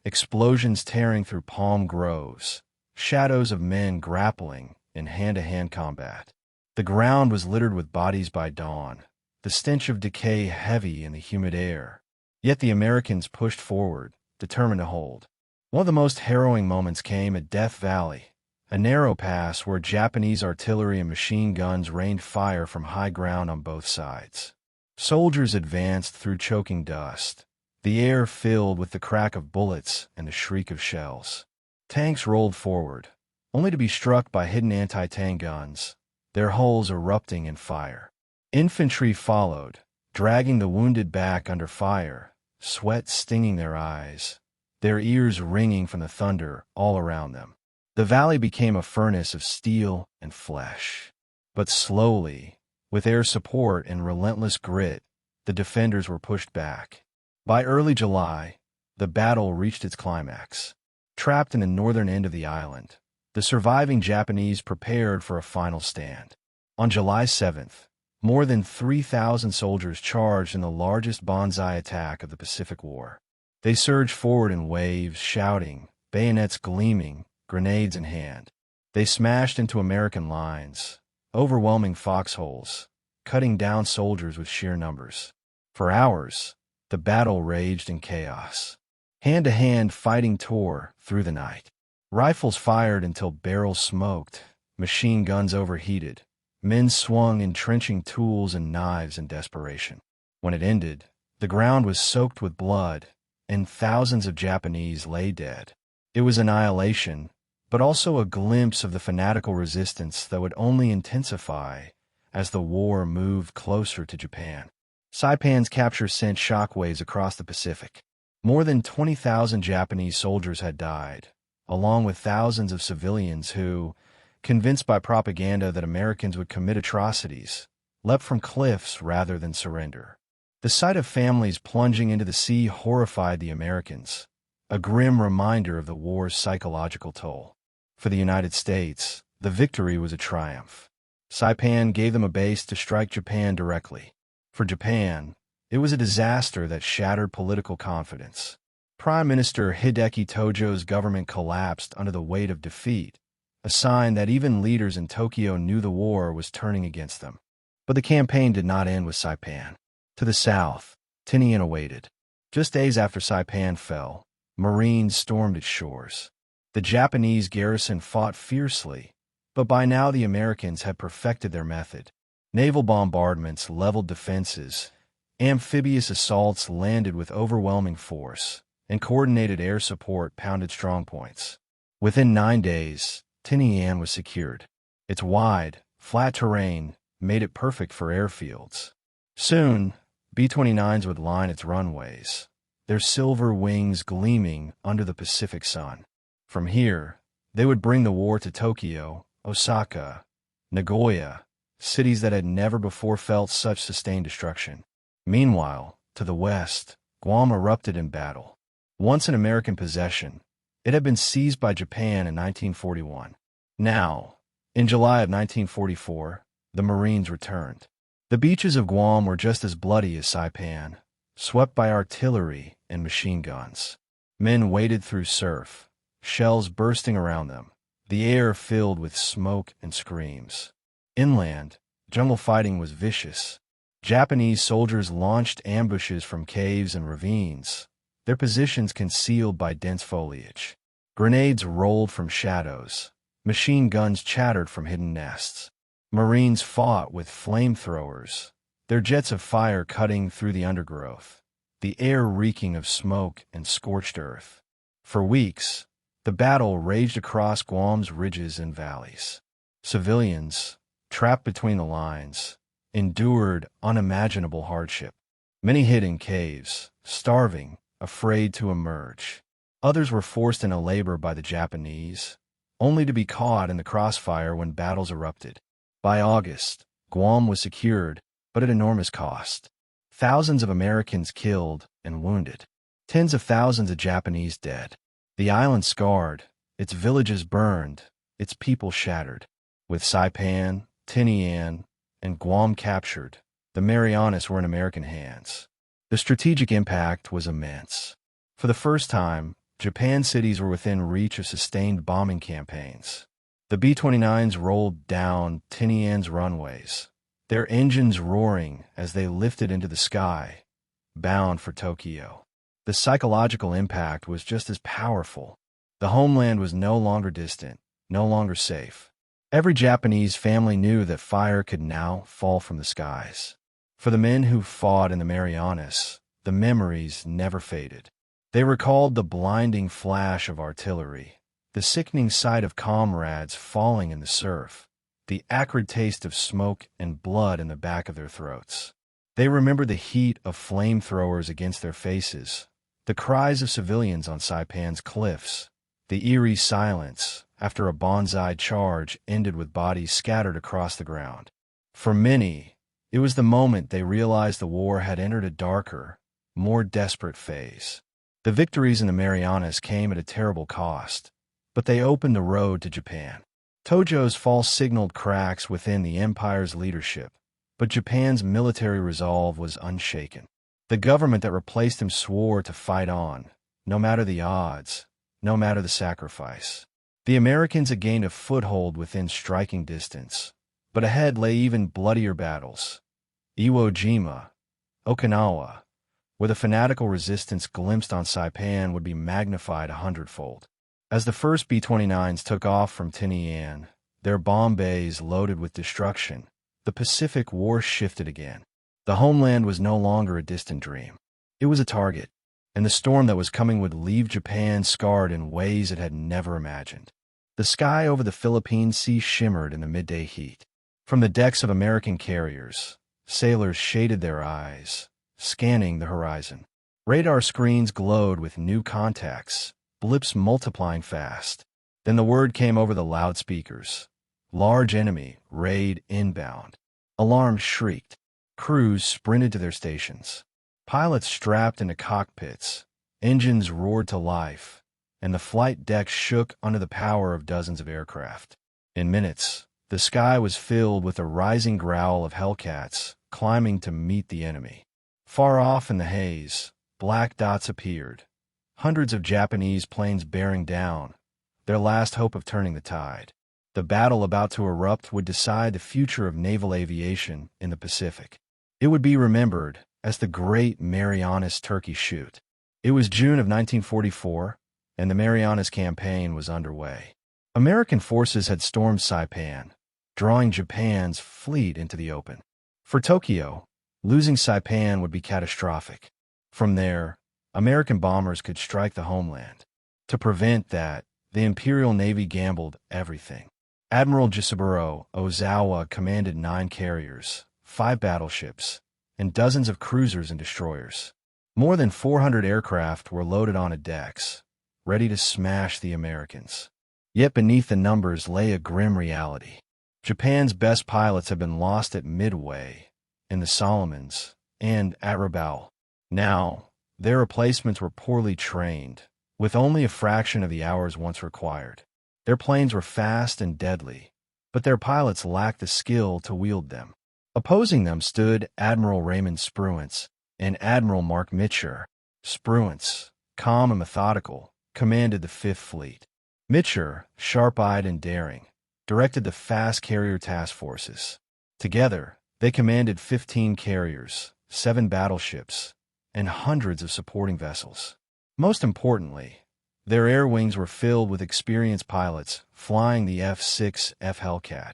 explosions tearing through palm groves, shadows of men grappling in hand-to-hand combat. The ground was littered with bodies by dawn, the stench of decay heavy in the humid air. Yet the Americans pushed forward, determined to hold. One of the most harrowing moments came at Death Valley, a narrow pass where Japanese artillery and machine guns rained fire from high ground on both sides. Soldiers advanced through choking dust, the air filled with the crack of bullets and the shriek of shells. Tanks rolled forward, only to be struck by hidden anti-tank guns, their hulls erupting in fire. Infantry followed, dragging the wounded back under fire, sweat stinging their eyes, their ears ringing from the thunder all around them. The valley became a furnace of steel and flesh. But slowly, with air support and relentless grit, the defenders were pushed back. By early July, the battle reached its climax. Trapped in the northern end of the island, the surviving Japanese prepared for a final stand. On July 7th, more than 3,000 soldiers charged in the largest banzai attack of the Pacific War. They surged forward in waves, shouting, bayonets gleaming, grenades in hand. They smashed into American lines, overwhelming foxholes, cutting down soldiers with sheer numbers. For hours, the battle raged in chaos. Hand-to-hand fighting tore through the night. Rifles fired until barrels smoked, machine guns overheated. Men swung entrenching tools and knives in desperation. When it ended, the ground was soaked with blood, and thousands of Japanese lay dead. It was annihilation, but also a glimpse of the fanatical resistance that would only intensify as the war moved closer to Japan. Saipan's capture sent shockwaves across the Pacific. More than 20,000 Japanese soldiers had died, along with thousands of civilians who, convinced by propaganda that Americans would commit atrocities, leapt from cliffs rather than surrender. The sight of families plunging into the sea horrified the Americans, a grim reminder of the war's psychological toll. For the United States, the victory was a triumph. Saipan gave them a base to strike Japan directly. For Japan, it was a disaster that shattered political confidence. Prime Minister Hideki Tojo's government collapsed under the weight of defeat, a sign that even leaders in Tokyo knew the war was turning against them. But the campaign did not end with Saipan. To the south, Tinian awaited. Just days after Saipan fell, Marines stormed its shores. The Japanese garrison fought fiercely, but by now the Americans had perfected their method. Naval bombardments leveled defenses, amphibious assaults landed with overwhelming force, and coordinated air support pounded strongpoints. Within 9 days, Tinian was secured. Its wide, flat terrain made it perfect for airfields. Soon, B-29s would line its runways, their silver wings gleaming under the Pacific sun. From here, they would bring the war to Tokyo, Osaka, Nagoya, cities that had never before felt such sustained destruction. Meanwhile, to the west, Guam erupted in battle. Once an American possession, it had been seized by Japan in 1941. Now, in July of 1944, the Marines returned. The beaches of Guam were just as bloody as Saipan, swept by artillery and machine guns. Men waded through surf, shells bursting around them, the air filled with smoke and screams. Inland, jungle fighting was vicious. Japanese soldiers launched ambushes from caves and ravines, their positions concealed by dense foliage. Grenades rolled from shadows. Machine guns chattered from hidden nests. Marines fought with flamethrowers, their jets of fire cutting through the undergrowth, the air reeking of smoke and scorched earth. For weeks, the battle raged across Guam's ridges and valleys. Civilians, trapped between the lines, endured unimaginable hardship. Many hid in caves, starving, afraid to emerge. Others were forced into labor by the Japanese, only to be caught in the crossfire when battles erupted. By August, Guam was secured, but at enormous cost. Thousands of Americans killed and wounded. Tens of thousands of Japanese dead. The island scarred, its villages burned, its people shattered. With Saipan, Tinian, and Guam captured, the Marianas were in American hands. The strategic impact was immense. For the first time, Japan's cities were within reach of sustained bombing campaigns. The B-29s rolled down Tinian's runways, their engines roaring as they lifted into the sky, bound for Tokyo. The psychological impact was just as powerful. The homeland was no longer distant, no longer safe. Every Japanese family knew that fire could now fall from the skies. For the men who fought in the Marianas, the memories never faded. They recalled the blinding flash of artillery, the sickening sight of comrades falling in the surf, the acrid taste of smoke and blood in the back of their throats. They remembered the heat of flamethrowers against their faces, the cries of civilians on Saipan's cliffs, the eerie silence after a banzai charge ended with bodies scattered across the ground. For many, it was the moment they realized the war had entered a darker, more desperate phase. The victories in the Marianas came at a terrible cost, but they opened the road to Japan. Tojo's false signaled cracks within the empire's leadership, but Japan's military resolve was unshaken. The government that replaced him swore to fight on, no matter the odds, no matter the sacrifice. The Americans had gained a foothold within striking distance, but ahead lay even bloodier battles. Iwo Jima, Okinawa, where the fanatical resistance glimpsed on Saipan would be magnified 100-fold. As the first B-29s took off from Tinian, their bomb bays loaded with destruction, the Pacific war shifted again. The homeland was no longer a distant dream. It was a target, and the storm that was coming would leave Japan scarred in ways it had never imagined. The sky over the Philippine Sea shimmered in the midday heat. From the decks of American carriers, sailors shaded their eyes, scanning the horizon. Radar screens glowed with new contacts, blips multiplying fast. Then the word came over the loudspeakers. Large enemy, raid inbound. Alarms shrieked. Crews sprinted to their stations. Pilots strapped into cockpits. Engines roared to life, and the flight decks shook under the power of dozens of aircraft. In minutes, the sky was filled with a rising growl of Hellcats climbing to meet the enemy. Far off in the haze, black dots appeared. Hundreds of Japanese planes bearing down, their last hope of turning the tide. The battle about to erupt would decide the future of naval aviation in the Pacific. It would be remembered as the Great Marianas Turkey Shoot. It was June of 1944, and the Marianas Campaign was underway. American forces had stormed Saipan, drawing Japan's fleet into the open. For Tokyo, losing Saipan would be catastrophic. From there, American bombers could strike the homeland. To prevent that, the Imperial Navy gambled everything. Admiral Jisaburo Ozawa commanded 9 carriers, 5 battleships, and dozens of cruisers and destroyers. More than 400 aircraft were loaded onto decks, ready to smash the Americans. Yet beneath the numbers lay a grim reality. Japan's best pilots had been lost at Midway, in the Solomons, and at Rabaul. Now, their replacements were poorly trained, with only a fraction of the hours once required. Their planes were fast and deadly, but their pilots lacked the skill to wield them. Opposing them stood Admiral Raymond Spruance and Admiral Mark Mitcher. Spruance, calm and methodical, commanded the Fifth Fleet. Mitcher, sharp-eyed and daring, directed the fast carrier task forces. Together, they commanded 15 carriers, 7 battleships, and hundreds of supporting vessels. Most importantly, their air wings were filled with experienced pilots flying the F-6F Hellcat,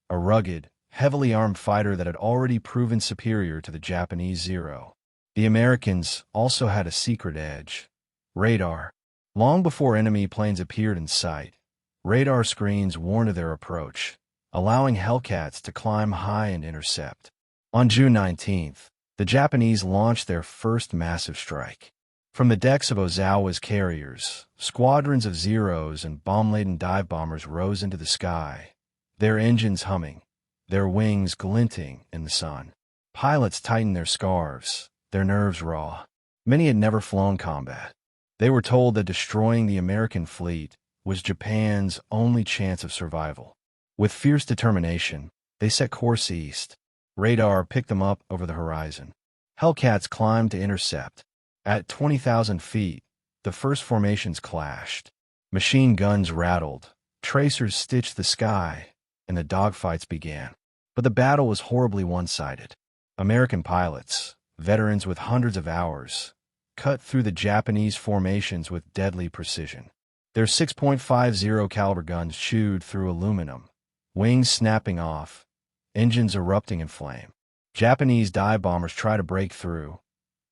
a rugged, heavily armed fighter that had already proven superior to the Japanese Zero. The Americans also had a secret edge: radar. Long before enemy planes appeared in sight, radar screens warned of their approach, allowing Hellcats to climb high and intercept. On June 19th, the Japanese launched their first massive strike. From the decks of Ozawa's carriers, squadrons of Zeros and bomb-laden dive bombers rose into the sky, their engines humming, their wings glinting in the sun. Pilots tightened their scarves, their nerves raw. Many had never flown combat. They were told that destroying the American fleet was Japan's only chance of survival. With fierce determination, they set course east. Radar picked them up over the horizon. Hellcats climbed to intercept. At 20,000 feet, the first formations clashed. Machine guns rattled, tracers stitched the sky, and the dogfights began. But the battle was horribly one-sided. American pilots, veterans with hundreds of hours, cut through the Japanese formations with deadly precision. Their 6.50 caliber guns chewed through aluminum, wings snapping off, engines erupting in flame. Japanese dive bombers tried to break through,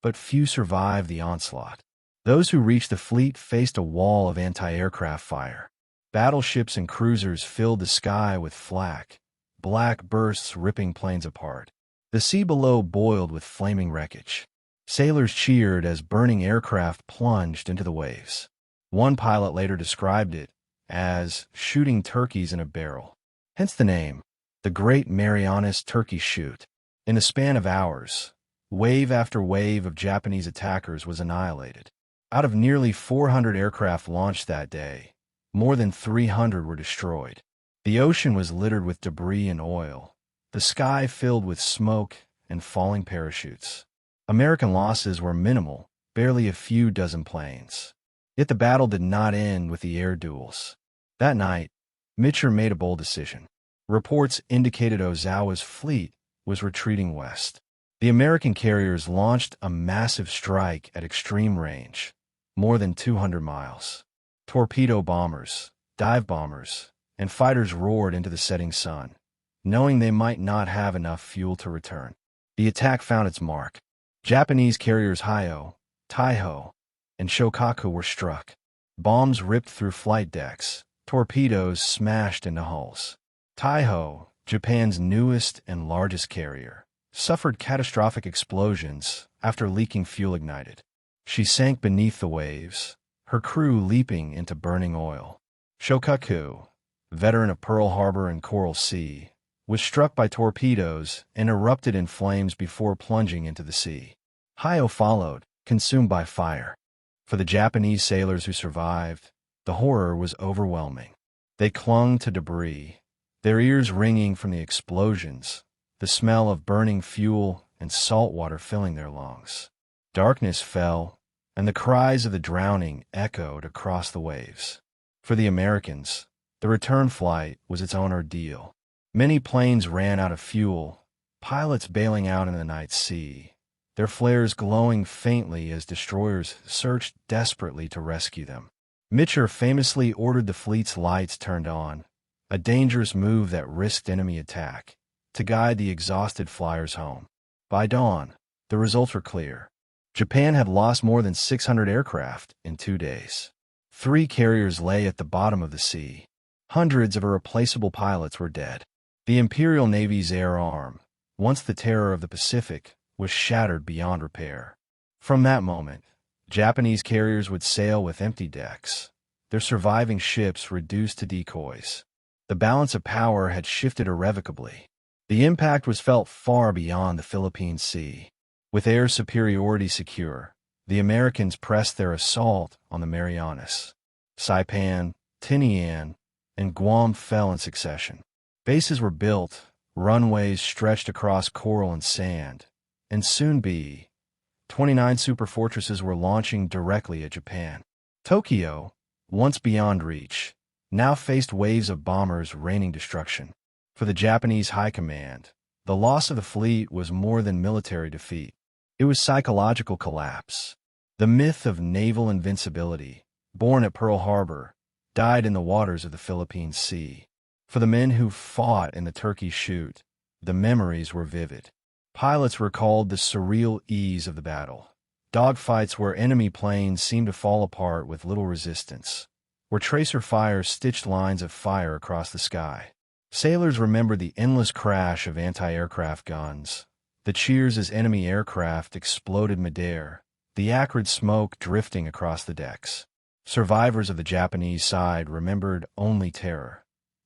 but few survived the onslaught. Those who reached the fleet faced a wall of anti-aircraft fire. Battleships and cruisers filled the sky with flak, black bursts ripping planes apart. The sea below boiled with flaming wreckage. Sailors cheered as burning aircraft plunged into the waves. One pilot later described it as shooting turkeys in a barrel. Hence the name, the Great Marianas Turkey Shoot. In the span of hours, wave after wave of Japanese attackers was annihilated. Out of nearly 400 aircraft launched that day, more than 300 were destroyed. The ocean was littered with debris and oil, the sky filled with smoke and falling parachutes. American losses were minimal, barely a few dozen planes. Yet the battle did not end with the air duels. That night, Mitcher made a bold decision. Reports indicated Ozawa's fleet was retreating west. The American carriers launched a massive strike at extreme range, more than 200 miles. Torpedo bombers, dive bombers, and fighters roared into the setting sun, knowing they might not have enough fuel to return. The attack found its mark. Japanese carriers Hyo, Taiho, and Shokaku were struck. Bombs ripped through flight decks, torpedoes smashed into hulls. Taiho, Japan's newest and largest carrier, suffered catastrophic explosions after leaking fuel ignited. She sank beneath the waves, her crew leaping into burning oil. Shokaku, veteran of Pearl Harbor and Coral Sea, was struck by torpedoes and erupted in flames before plunging into the sea. Hyo followed, consumed by fire. For the Japanese sailors who survived, the horror was overwhelming. They clung to debris, their ears ringing from the explosions, the smell of burning fuel and salt water filling their lungs. Darkness fell, and the cries of the drowning echoed across the waves. For the Americans, The return flight was its own ordeal. Many planes ran out of fuel, pilots bailing out in the night sea, their flares glowing faintly as destroyers searched desperately to rescue them. Mitcher famously ordered the fleet's lights turned on, a dangerous move that risked enemy attack, to guide the exhausted flyers home. By dawn, the results were clear. Japan had lost more than 600 aircraft in 2 days. 3 carriers lay at the bottom of the sea. Hundreds of irreplaceable pilots were dead. The Imperial Navy's air arm, once the terror of the Pacific, was shattered beyond repair. From that moment, Japanese carriers would sail with empty decks, their surviving ships reduced to decoys. The balance of power had shifted irrevocably. The impact was felt far beyond the Philippine Sea. With air superiority secure, the Americans pressed their assault on the Marianas. Saipan, Tinian, and Guam fell in succession. Bases were built, runways stretched across coral and sand, and soon 29 superfortresses were launching directly at Japan. Tokyo, once beyond reach, now faced waves of bombers raining destruction. For the Japanese high command, the loss of the fleet was more than military defeat. It was psychological collapse. The myth of naval invincibility, born at Pearl Harbor, died in the waters of the Philippine Sea. For the men who fought in the Turkey Shoot, the memories were vivid. Pilots recalled the surreal ease of the battle. Dogfights where enemy planes seemed to fall apart with little resistance, where tracer fire stitched lines of fire across the sky. Sailors remembered the endless crash of anti-aircraft guns, the cheers as enemy aircraft exploded midair, the acrid smoke drifting across the decks. Survivors of the Japanese side remembered only terror,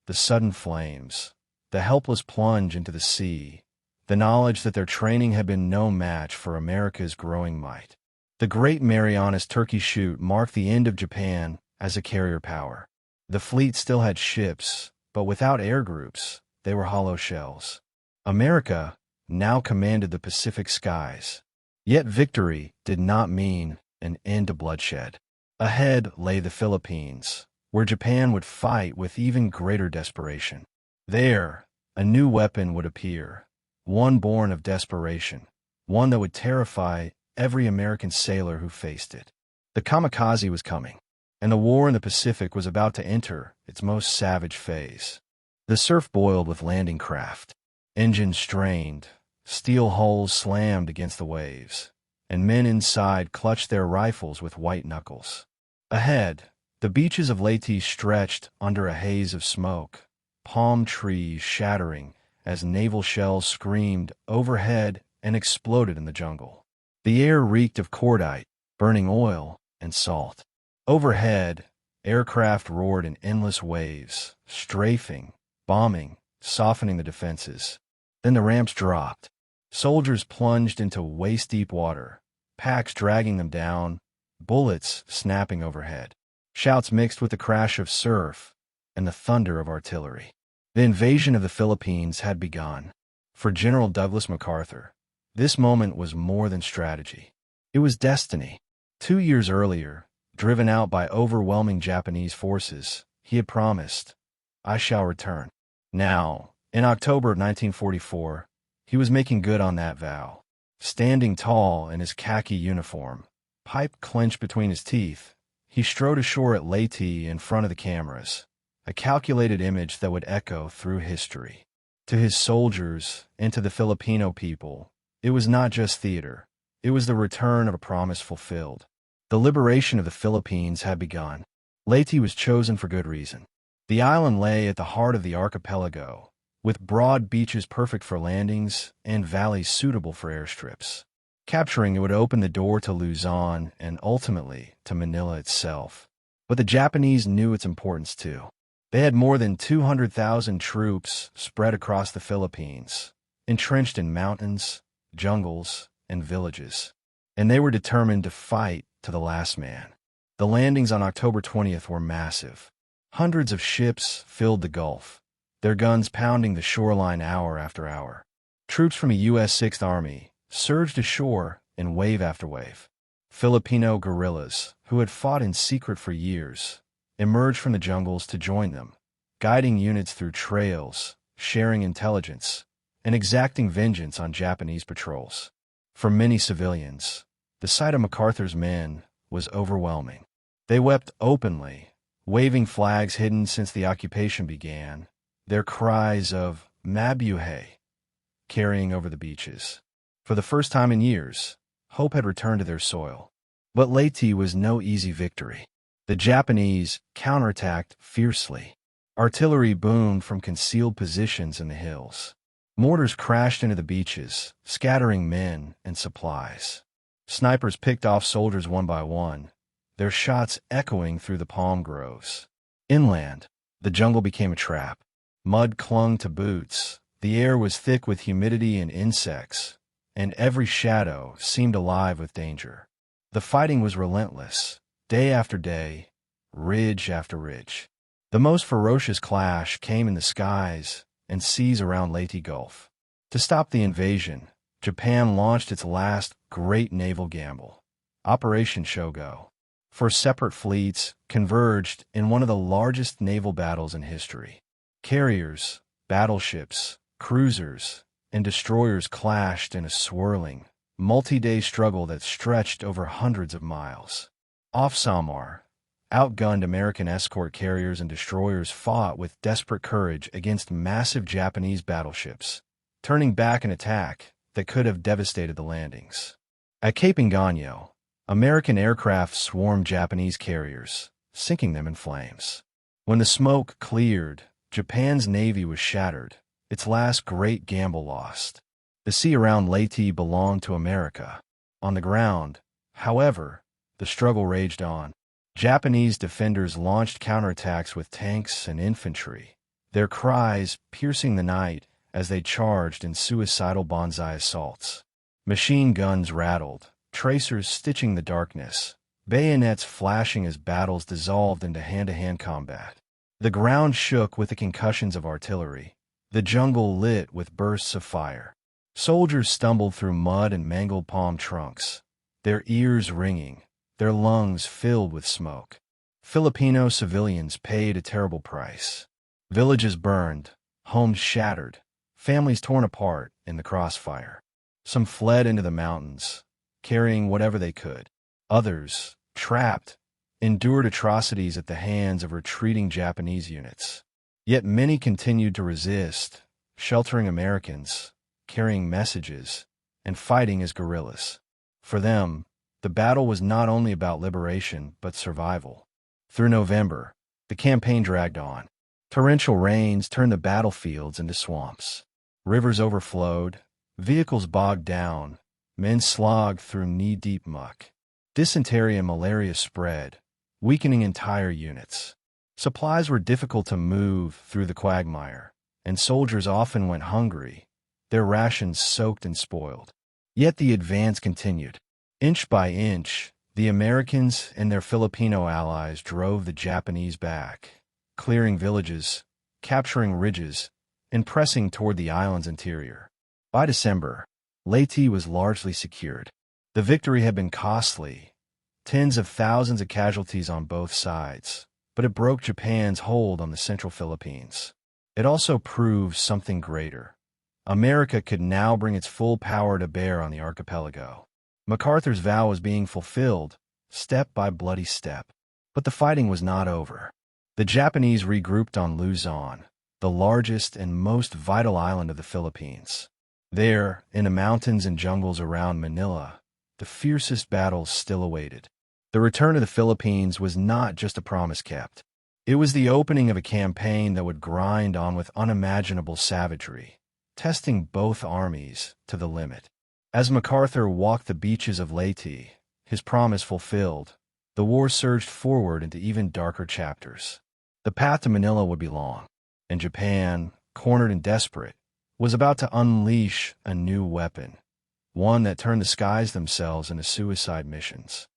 the sudden flames, the helpless plunge into the sea, the knowledge that their training had been no match for America's growing might. The Great Marianas Turkey Shoot marked the end of Japan as a carrier power. The fleet still had ships, but without air groups, they were hollow shells. America now commanded the Pacific skies. Yet victory did not mean an end to bloodshed. Ahead lay the Philippines, where Japan would fight with even greater desperation. There, a new weapon would appear, one born of desperation, one that would terrify every American sailor who faced it. The kamikaze was coming, and the war in the Pacific was about to enter its most savage phase. The surf boiled with landing craft. Engines strained, steel hulls slammed against the waves, and men inside clutched their rifles with white knuckles. Ahead, the beaches of Leyte stretched under a haze of smoke, palm trees shattering as naval shells screamed overhead and exploded in the jungle. The air reeked of cordite, burning oil, and salt. Overhead, aircraft roared in endless waves, strafing, bombing, softening the defenses. Then the ramps dropped. Soldiers plunged into waist-deep water, packs dragging them down, bullets snapping overhead. Shouts mixed with the crash of surf and the thunder of artillery. The invasion of the Philippines had begun. For General Douglas MacArthur, this moment was more than strategy. It was destiny. 2 years earlier, driven out by overwhelming Japanese forces, he had promised, "I shall return." Now, in October of 1944, he was making good on that vow. Standing tall in his khaki uniform, pipe clenched between his teeth, he strode ashore at Leyte in front of the cameras, a calculated image that would echo through history. To his soldiers and to the Filipino people, it was not just theater. It was the return of a promise fulfilled. The liberation of the Philippines had begun. Leyte was chosen for good reason. The island lay at the heart of the archipelago, with broad beaches perfect for landings and valleys suitable for airstrips. Capturing it would open the door to Luzon and ultimately to Manila itself. But the Japanese knew its importance too. They had more than 200,000 troops spread across the Philippines, entrenched in mountains, jungles, and villages. And they were determined to fight to the last man. The landings on October 20th were massive. Hundreds of ships filled the Gulf, their guns pounding the shoreline hour after hour. Troops from a U.S. Sixth Army surged ashore in wave after wave. Filipino guerrillas, who had fought in secret for years, emerged from the jungles to join them, guiding units through trails, sharing intelligence, and exacting vengeance on Japanese patrols. For many civilians, the sight of MacArthur's men was overwhelming. They wept openly, waving flags hidden since the occupation began, their cries of Mabuhay carrying over the beaches. For the first time in years, hope had returned to their soil. But Leyte was no easy victory. The Japanese counterattacked fiercely. Artillery boomed from concealed positions in the hills. Mortars crashed into the beaches, scattering men and supplies. Snipers picked off soldiers one by one, their shots echoing through the palm groves. Inland, the jungle became a trap. Mud clung to boots, the air was thick with humidity and insects, and every shadow seemed alive with danger. The fighting was relentless, day after day, ridge after ridge. The most ferocious clash came in the skies and seas around Leyte Gulf. To stop the invasion, Japan launched its last great naval gamble, Operation Shogo. Four separate fleets converged in one of the largest naval battles in history. Carriers, battleships, cruisers, and destroyers clashed in a swirling, multi-day struggle that stretched over hundreds of miles. Off Samar, outgunned American escort carriers and destroyers fought with desperate courage against massive Japanese battleships, turning back an attack that could have devastated the landings. At Cape Engano, American aircraft swarmed Japanese carriers, sinking them in flames. When the smoke cleared, Japan's navy was shattered, its last great gamble lost. The sea around Leyte belonged to America. On the ground, however, the struggle raged on. Japanese defenders launched counterattacks with tanks and infantry, their cries piercing the night as they charged in suicidal banzai assaults. Machine guns rattled, tracers stitching the darkness, bayonets flashing as battles dissolved into hand-to-hand combat. The ground shook with the concussions of artillery, the jungle lit with bursts of fire. Soldiers stumbled through mud and mangled palm trunks, their ears ringing, their lungs filled with smoke. Filipino civilians paid a terrible price. Villages burned, homes shattered, families torn apart in the crossfire. Some fled into the mountains, carrying whatever they could. Others, trapped, endured atrocities at the hands of retreating Japanese units. Yet many continued to resist, sheltering Americans, carrying messages, and fighting as guerrillas. For them, the battle was not only about liberation but survival. Through November, the campaign dragged on. Torrential rains turned the battlefields into swamps. Rivers overflowed, vehicles bogged down, men slogged through knee-deep muck. Dysentery and malaria spread, weakening entire units. Supplies were difficult to move through the quagmire, and soldiers often went hungry, their rations soaked and spoiled. Yet the advance continued. Inch by inch, the Americans and their Filipino allies drove the Japanese back, clearing villages, capturing ridges, and pressing toward the island's interior. By December, Leyte was largely secured. The victory had been costly, tens of thousands of casualties on both sides, but it broke Japan's hold on the central Philippines. It also proved something greater. America could now bring its full power to bear on the archipelago. MacArthur's vow was being fulfilled, step by bloody step. But the fighting was not over. The Japanese regrouped on Luzon, the largest and most vital island of the Philippines. There, in the mountains and jungles around Manila, the fiercest battles still awaited. The return of the Philippines was not just a promise kept. It was the opening of a campaign that would grind on with unimaginable savagery, testing both armies to the limit. As MacArthur walked the beaches of Leyte, his promise fulfilled, the war surged forward into even darker chapters. The path to Manila would be long, and Japan, cornered and desperate, was about to unleash a new weapon, one that turned the skies themselves into suicide missions.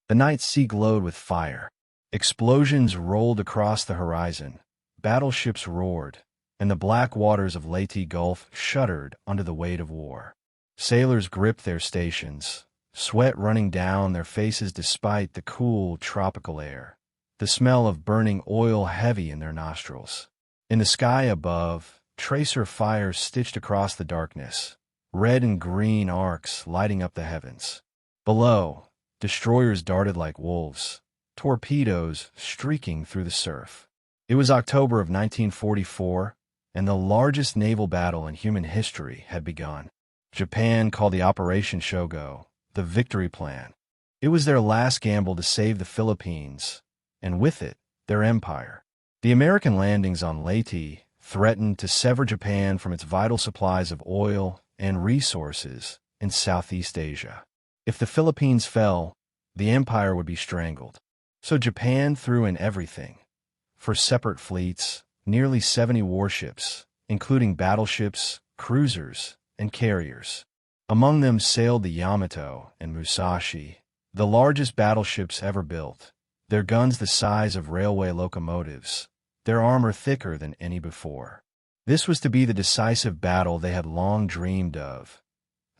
The night sea glowed with fire. Explosions rolled across the horizon, battleships roared, and the black waters of Leyte Gulf shuddered under the weight of war. Sailors gripped their stations, sweat running down their faces despite the cool tropical air, the smell of burning oil heavy in their nostrils. In the sky above, tracer fires stitched across the darkness, red and green arcs lighting up the heavens. Below, destroyers darted like wolves, torpedoes streaking through the surf. It was October of 1944, and the largest naval battle in human history had begun. Japan called the Operation Shogo the Victory Plan. It was their last gamble to save the Philippines, and with it, their empire. The American landings on Leyte threatened to sever Japan from its vital supplies of oil and resources in Southeast Asia. If the Philippines fell, the empire would be strangled. So Japan threw in everything. For separate fleets, nearly 70 warships, including battleships, cruisers, and carriers. Among them sailed the Yamato and Musashi, the largest battleships ever built, their guns the size of railway locomotives, their armor thicker than any before. This was to be the decisive battle they had long dreamed of,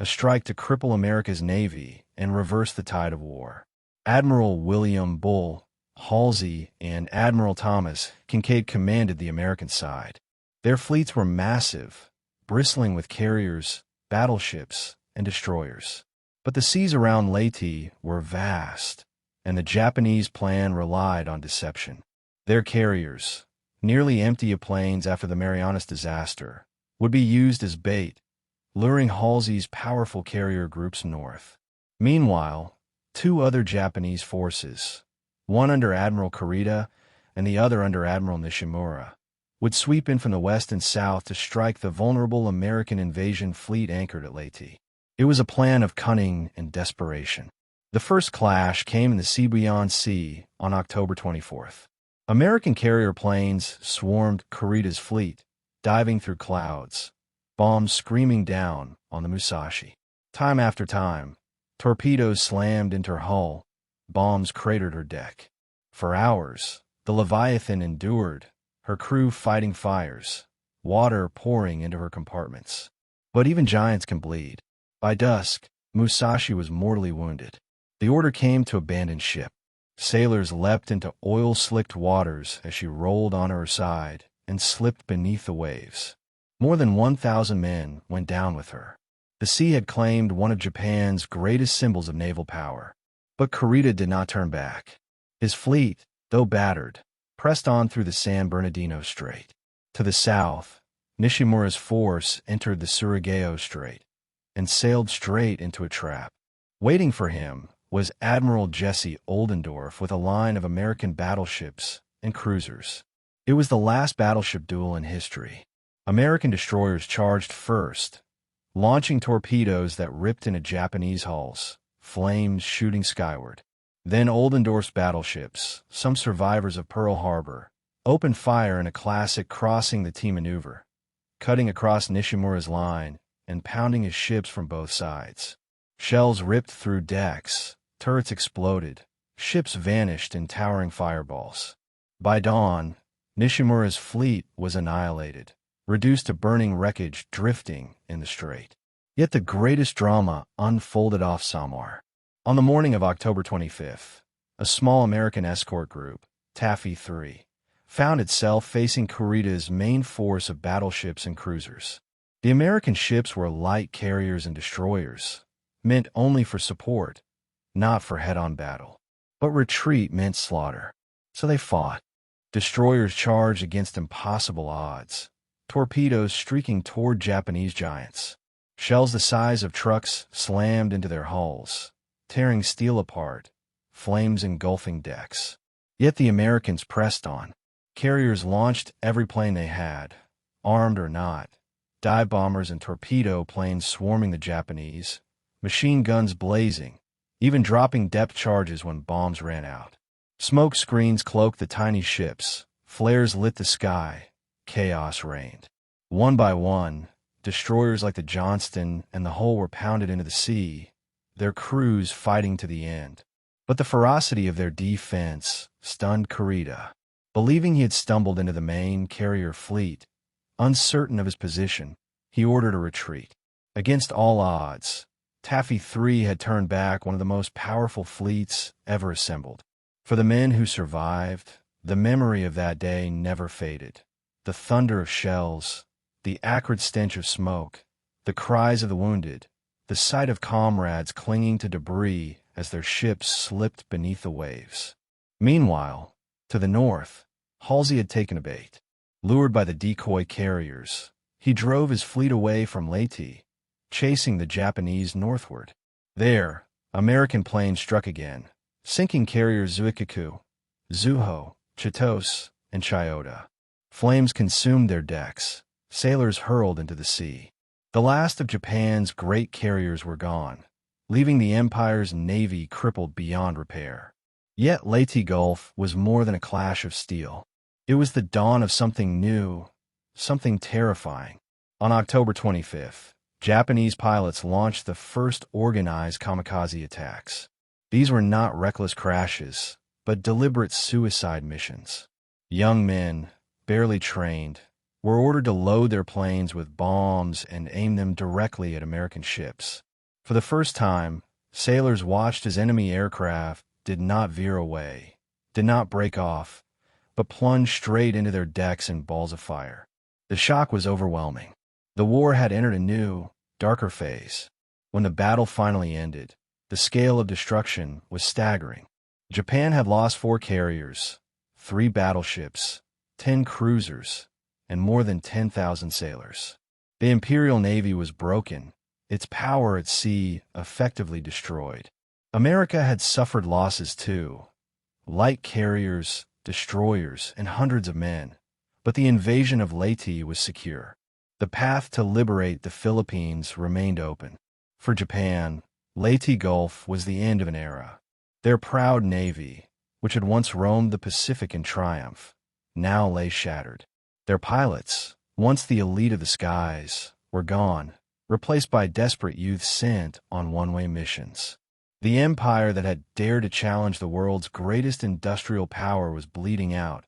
a strike to cripple America's navy and reverse the tide of war. Admiral William Bull Halsey and Admiral Thomas Kincaid commanded the American side. Their fleets were massive, bristling with carriers, battleships, and destroyers. But the seas around Leyte were vast, and the Japanese plan relied on deception. Their carriers, nearly empty of planes after the Marianas disaster, would be used as bait, luring Halsey's powerful carrier groups north. Meanwhile, two other Japanese forces, one under Admiral Kurita and the other under Admiral Nishimura, would sweep in from the west and south to strike the vulnerable American invasion fleet anchored at Leyte. It was a plan of cunning and desperation. The first clash came in the Saipan Sea on October 24th. American carrier planes swarmed Kurita's fleet, diving through clouds, bombs screaming down on the Musashi. Time after time, torpedoes slammed into her hull, bombs cratered her deck. For hours, the Leviathan endured, her crew fighting fires, water pouring into her compartments. But even giants can bleed. By dusk, Musashi was mortally wounded. The order came to abandon ship. Sailors leapt into oil-slicked waters as she rolled onto her side and slipped beneath the waves. More than 1,000 men went down with her. The sea had claimed one of Japan's greatest symbols of naval power. But Kurita did not turn back. His fleet, though battered, pressed on through the San Bernardino Strait. To the south, Nishimura's force entered the Surigao Strait and sailed straight into a trap. Waiting for him was Admiral Jesse Oldendorf with a line of American battleships and cruisers. It was the last battleship duel in history. American destroyers charged first, launching torpedoes that ripped into Japanese hulls, flames shooting skyward. Then Oldendorf's battleships, some survivors of Pearl Harbor, opened fire in a classic crossing the T maneuver, cutting across Nishimura's line and pounding his ships from both sides. Shells ripped through decks, turrets exploded, ships vanished in towering fireballs. By dawn, Nishimura's fleet was annihilated, reduced to burning wreckage drifting in the strait. Yet the greatest drama unfolded off Samar. On the morning of October 25th, a small American escort group, Taffy 3, found itself facing Kurita's main force of battleships and cruisers. The American ships were light carriers and destroyers, meant only for support, not for head-on battle. But retreat meant slaughter. So they fought. Destroyers charged against impossible odds, torpedoes streaking toward Japanese giants. Shells the size of trucks slammed into their hulls, tearing steel apart, flames engulfing decks. Yet the Americans pressed on. Carriers launched every plane they had, armed or not, dive bombers and torpedo planes swarming the Japanese, machine guns blazing, even dropping depth charges when bombs ran out. Smoke screens cloaked the tiny ships, flares lit the sky, chaos reigned. One by one, destroyers like the Johnston and the Hull were pounded into the sea, their crews fighting to the end. But the ferocity of their defense stunned Kurita. Believing he had stumbled into the main carrier fleet, uncertain of his position, he ordered a retreat. Against all odds, Taffy 3 had turned back one of the most powerful fleets ever assembled. For the men who survived, the memory of that day never faded. the thunder of shells, the acrid stench of smoke, the cries of the wounded, the sight of comrades clinging to debris as their ships slipped beneath the waves. Meanwhile, to the north, Halsey had taken a bait. Lured by the decoy carriers, he drove his fleet away from Leyte, chasing the Japanese northward. There, American planes struck again, sinking carriers Zuikaku, Zuho, Chitos, and Chiyoda. Flames consumed their decks, sailors hurled into the sea. The last of Japan's great carriers were gone, leaving the Empire's navy crippled beyond repair. Yet Leyte Gulf was more than a clash of steel. It was the dawn of something new, something terrifying. On October 25th, Japanese pilots launched the first organized kamikaze attacks. These were not reckless crashes, but deliberate suicide missions. Young men, barely trained, were ordered to load their planes with bombs and aim them directly at American ships. For the first time, sailors watched as enemy aircraft did not veer away, did not break off, but plunged straight into their decks in balls of fire. The shock was overwhelming. The war had entered a new, darker phase. When the battle finally ended, the scale of destruction was staggering. Japan had lost 4 carriers, 3 battleships, 10 cruisers, and more than 10,000 sailors. The Imperial Navy was broken, its power at sea effectively destroyed. America had suffered losses too, light carriers, destroyers, and hundreds of men, but the invasion of Leyte was secure. The path to liberate the Philippines remained open. For Japan, Leyte Gulf was the end of an era. Their proud navy, which had once roamed the Pacific in triumph, now lay shattered. Their pilots, once the elite of the skies, were gone, replaced by desperate youths sent on one-way missions. The empire that had dared to challenge the world's greatest industrial power was bleeding out,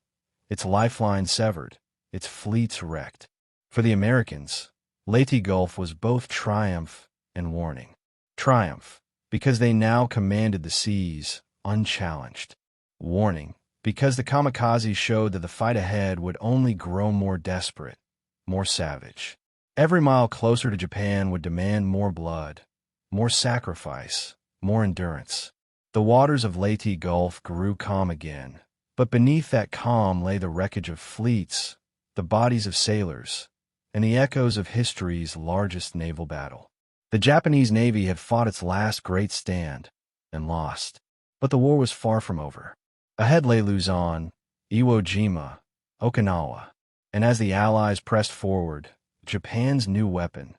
its lifeline severed, its fleets wrecked. For the Americans, Leyte Gulf was both triumph and warning. Triumph, because they now commanded the seas, unchallenged. Warning, because the kamikazes showed that the fight ahead would only grow more desperate, more savage. Every mile closer to Japan would demand more blood, more sacrifice, more endurance. The waters of Leyte Gulf grew calm again, but beneath that calm lay the wreckage of fleets, the bodies of sailors, and the echoes of history's largest naval battle. The Japanese Navy had fought its last great stand and lost, but the war was far from over. Ahead lay Luzon, Iwo Jima, Okinawa, and as the Allies pressed forward, Japan's new weapon,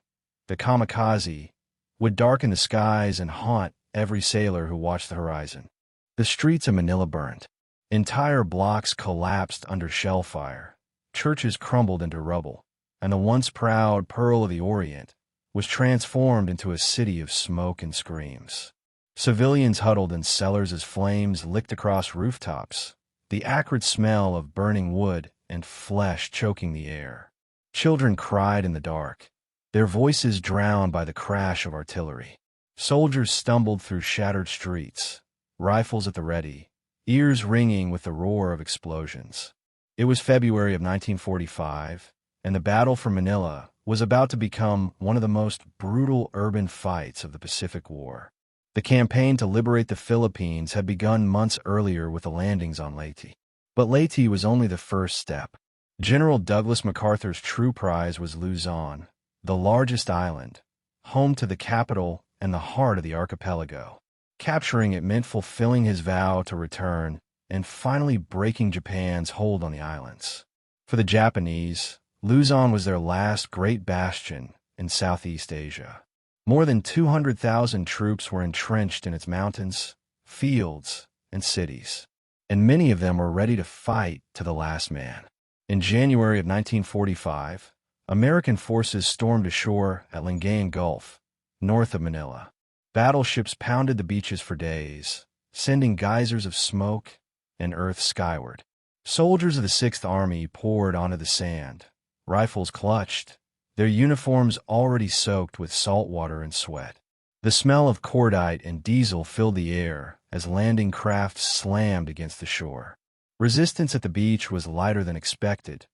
the kamikaze, would darken the skies and haunt every sailor who watched the horizon. The streets of Manila burned. Entire blocks collapsed under shell fire. Churches crumbled into rubble, and the once proud Pearl of the Orient was transformed into a city of smoke and screams. Civilians huddled in cellars as flames licked across rooftops, the acrid smell of burning wood and flesh choking the air. Children cried in the dark, their voices drowned by the crash of artillery. Soldiers stumbled through shattered streets, rifles at the ready, ears ringing with the roar of explosions. It was February of 1945, and the battle for Manila was about to become one of the most brutal urban fights of the Pacific War. The campaign to liberate the Philippines had begun months earlier with the landings on Leyte. But Leyte was only the first step. General Douglas MacArthur's true prize was Luzon, the largest island, home to the capital and the heart of the archipelago. Capturing it meant fulfilling his vow to return and finally breaking Japan's hold on the islands. For the Japanese, Luzon was their last great bastion in Southeast Asia. More than 200,000 troops were entrenched in its mountains, fields, and cities, and many of them were ready to fight to the last man. In January of 1945, American forces stormed ashore at Lingayen Gulf, north of Manila. Battleships pounded the beaches for days, sending geysers of smoke and earth skyward. Soldiers of the Sixth Army poured onto the sand, rifles clutched, their uniforms already soaked with salt water and sweat. The smell of cordite and diesel filled the air as landing crafts slammed against the shore. Resistance at the beach was lighter than expected,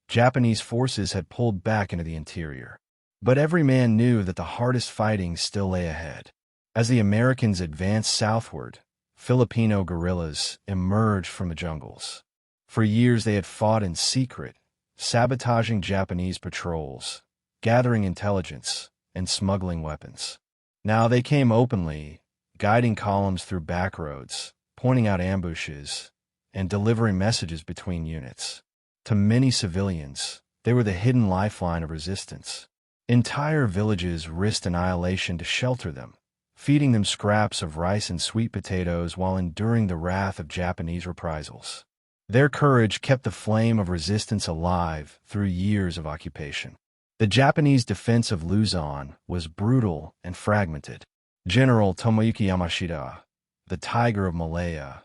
Japanese forces had pulled back into the interior. But every man knew that the hardest fighting still lay ahead. As the Americans advanced southward, Filipino guerrillas emerged from the jungles. For years they had fought in secret, sabotaging Japanese patrols, gathering intelligence, and smuggling weapons. Now they came openly, guiding columns through back roads, pointing out ambushes, and delivering messages between units. To many civilians, they were the hidden lifeline of resistance. Entire villages risked annihilation to shelter them, feeding them scraps of rice and sweet potatoes while enduring the wrath of Japanese reprisals. Their courage kept the flame of resistance alive through years of occupation. The Japanese defense of Luzon was brutal and fragmented. General Tomoyuki Yamashita, the Tiger of Malaya,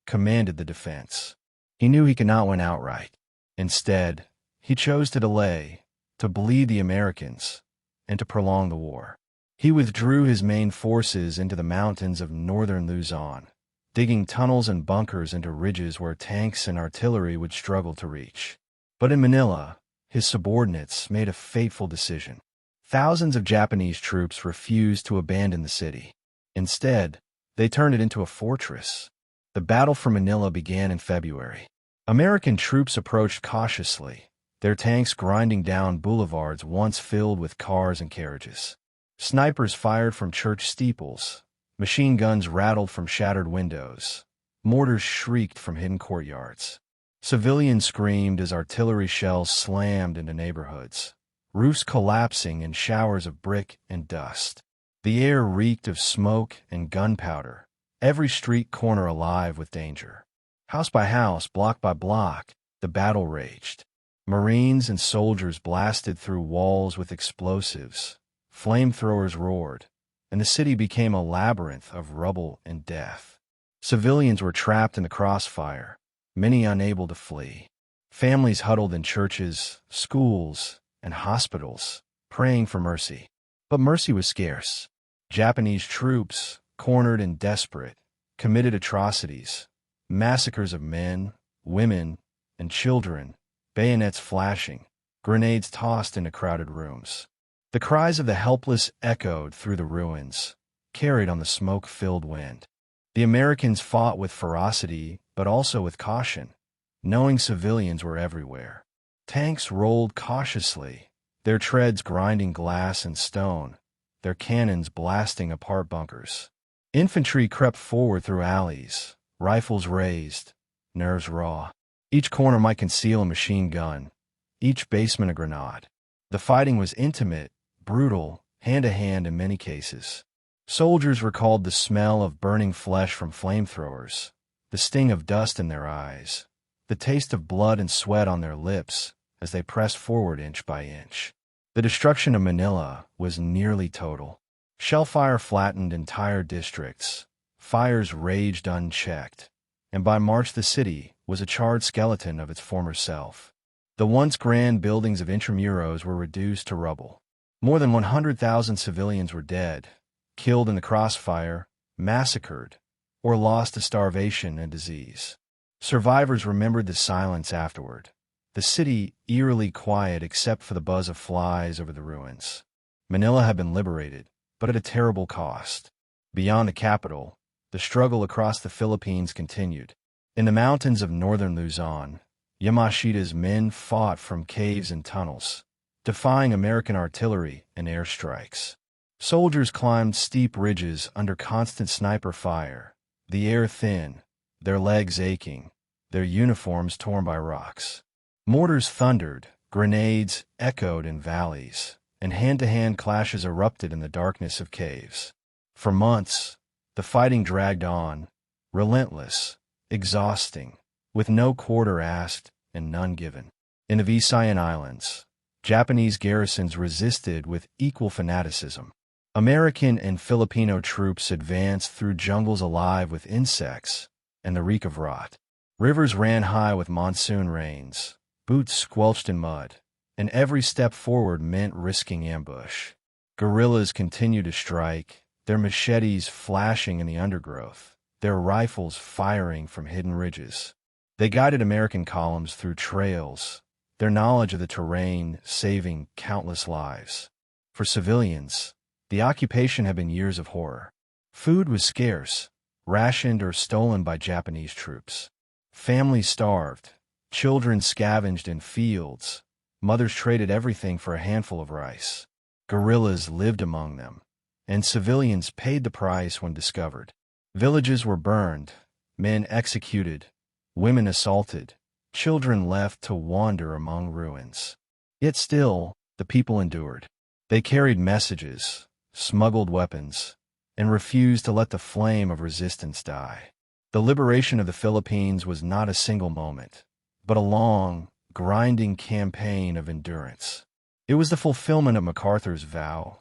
commanded the defense. He knew he could not win outright. Instead, he chose to delay, to bleed the Americans, and to prolong the war. He withdrew his main forces into the mountains of northern Luzon, digging tunnels and bunkers into ridges where tanks and artillery would struggle to reach. But in Manila, his subordinates made a fateful decision. Thousands of Japanese troops refused to abandon the city. Instead, they turned it into a fortress. The battle for Manila began in February. American troops approached cautiously, their tanks grinding down boulevards once filled with cars and carriages. Snipers fired from church steeples, machine guns rattled from shattered windows, mortars shrieked from hidden courtyards. Civilians screamed as artillery shells slammed into neighborhoods, roofs collapsing in showers of brick and dust. The air reeked of smoke and gunpowder, every street corner alive with danger. House by house, block by block, the battle raged. Marines and soldiers blasted through walls with explosives, flamethrowers roared, and the city became a labyrinth of rubble and death. Civilians were trapped in the crossfire, many unable to flee. Families huddled in churches, schools, and hospitals, praying for mercy. But mercy was scarce. Japanese troops, cornered and desperate, committed atrocities, massacres of men, women, and children, bayonets flashing, grenades tossed into crowded rooms. The cries of the helpless echoed through the ruins, carried on the smoke-filled wind. The Americans fought with ferocity, but also with caution, knowing civilians were everywhere. Tanks rolled cautiously, their treads grinding glass and stone, their cannons blasting apart bunkers. Infantry crept forward through alleys, rifles raised, nerves raw. Each corner might conceal a machine gun, each basement a grenade. The fighting was intimate, brutal, hand-to-hand in many cases. Soldiers recalled the smell of burning flesh from flamethrowers, the sting of dust in their eyes, the taste of blood and sweat on their lips as they pressed forward inch by inch. The destruction of Manila was nearly total. Shellfire flattened entire districts, fires raged unchecked, and by March the city was a charred skeleton of its former self. The once grand buildings of Intramuros were reduced to rubble. More than 100,000 civilians were dead, killed in the crossfire, massacred, or lost to starvation and disease. Survivors remembered the silence afterward, the city eerily quiet except for the buzz of flies over the ruins. Manila had been liberated, but at a terrible cost. Beyond the capital, the struggle across the Philippines continued. In the mountains of northern Luzon, Yamashita's men fought from caves and tunnels, defying American artillery and airstrikes. Soldiers climbed steep ridges under constant sniper fire, the air thin, their legs aching, their uniforms torn by rocks. Mortars thundered, grenades echoed in valleys, and hand-to-hand clashes erupted in the darkness of caves. For months, the fighting dragged on, relentless, exhausting, with no quarter asked and none given. In the Visayan Islands, Japanese garrisons resisted with equal fanaticism. American and Filipino troops advanced through jungles alive with insects and the reek of rot. Rivers ran high with monsoon rains, boots squelched in mud, and every step forward meant risking ambush. Guerrillas continued to strike, their machetes flashing in the undergrowth, their rifles firing from hidden ridges. They guided American columns through trails, their knowledge of the terrain saving countless lives. For civilians, the occupation had been years of horror. Food was scarce, rationed or stolen by Japanese troops. Families starved, children scavenged in fields, mothers traded everything for a handful of rice. Guerrillas lived among them, and civilians paid the price when discovered. Villages were burned, men executed, women assaulted, children left to wander among ruins. Yet still, the people endured. They carried messages, smuggled weapons, and refused to let the flame of resistance die. The liberation of the Philippines was not a single moment, but a long, grinding campaign of endurance. It was the fulfillment of MacArthur's vow,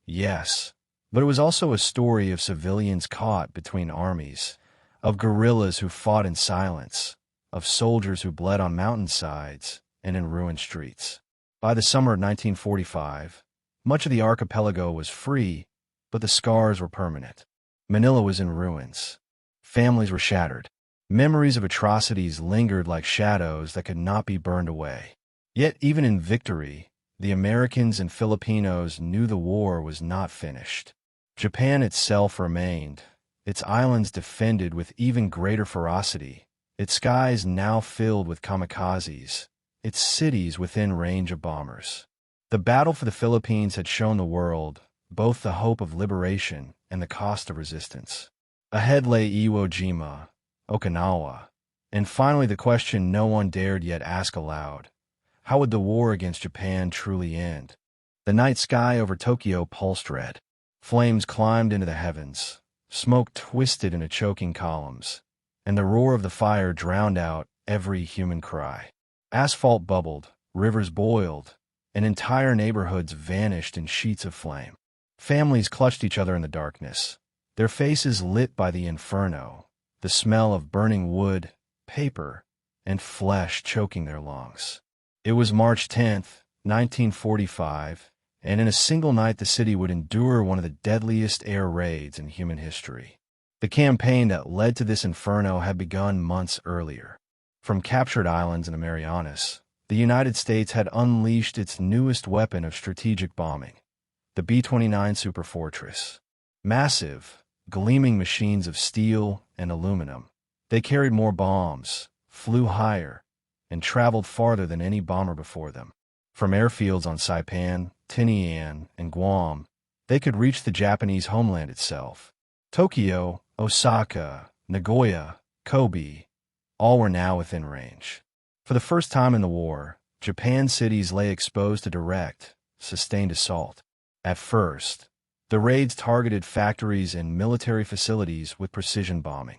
yes, but it was also a story of civilians caught between armies, of guerrillas who fought in silence, of soldiers who bled on mountainsides and in ruined streets. By the summer of 1945, much of the archipelago was free, but the scars were permanent. Manila was in ruins. Families were shattered. Memories of atrocities lingered like shadows that could not be burned away. Yet even in victory, the Americans and Filipinos knew the war was not finished. Japan itself remained, its islands defended with even greater ferocity, its skies now filled with kamikazes, its cities within range of bombers. The battle for the Philippines had shown the world both the hope of liberation and the cost of resistance. Ahead lay Iwo Jima, Okinawa, and finally the question no one dared yet ask aloud: how would the war against Japan truly end? The night sky over Tokyo pulsed red. Flames climbed into the heavens, smoke twisted into choking columns, and the roar of the fire drowned out every human cry. Asphalt bubbled, rivers boiled, and entire neighborhoods vanished in sheets of flame. Families clutched each other in the darkness, their faces lit by the inferno, the smell of burning wood, paper, and flesh choking their lungs. It was March 10th, 1945, and in a single night the city would endure one of the deadliest air raids in human history. The campaign that led to this inferno had begun months earlier. From captured islands in the Marianas, the United States had unleashed its newest weapon of strategic bombing, the B-29 Superfortress. Massive, gleaming machines of steel and aluminum, they carried more bombs, flew higher, and traveled farther than any bomber before them. From airfields on Saipan, Tinian, and Guam, they could reach the Japanese homeland itself. Tokyo, Osaka, Nagoya, Kobe, all were now within range. For the first time in the war, Japan's cities lay exposed to direct, sustained assault. At first, the raids targeted factories and military facilities with precision bombing.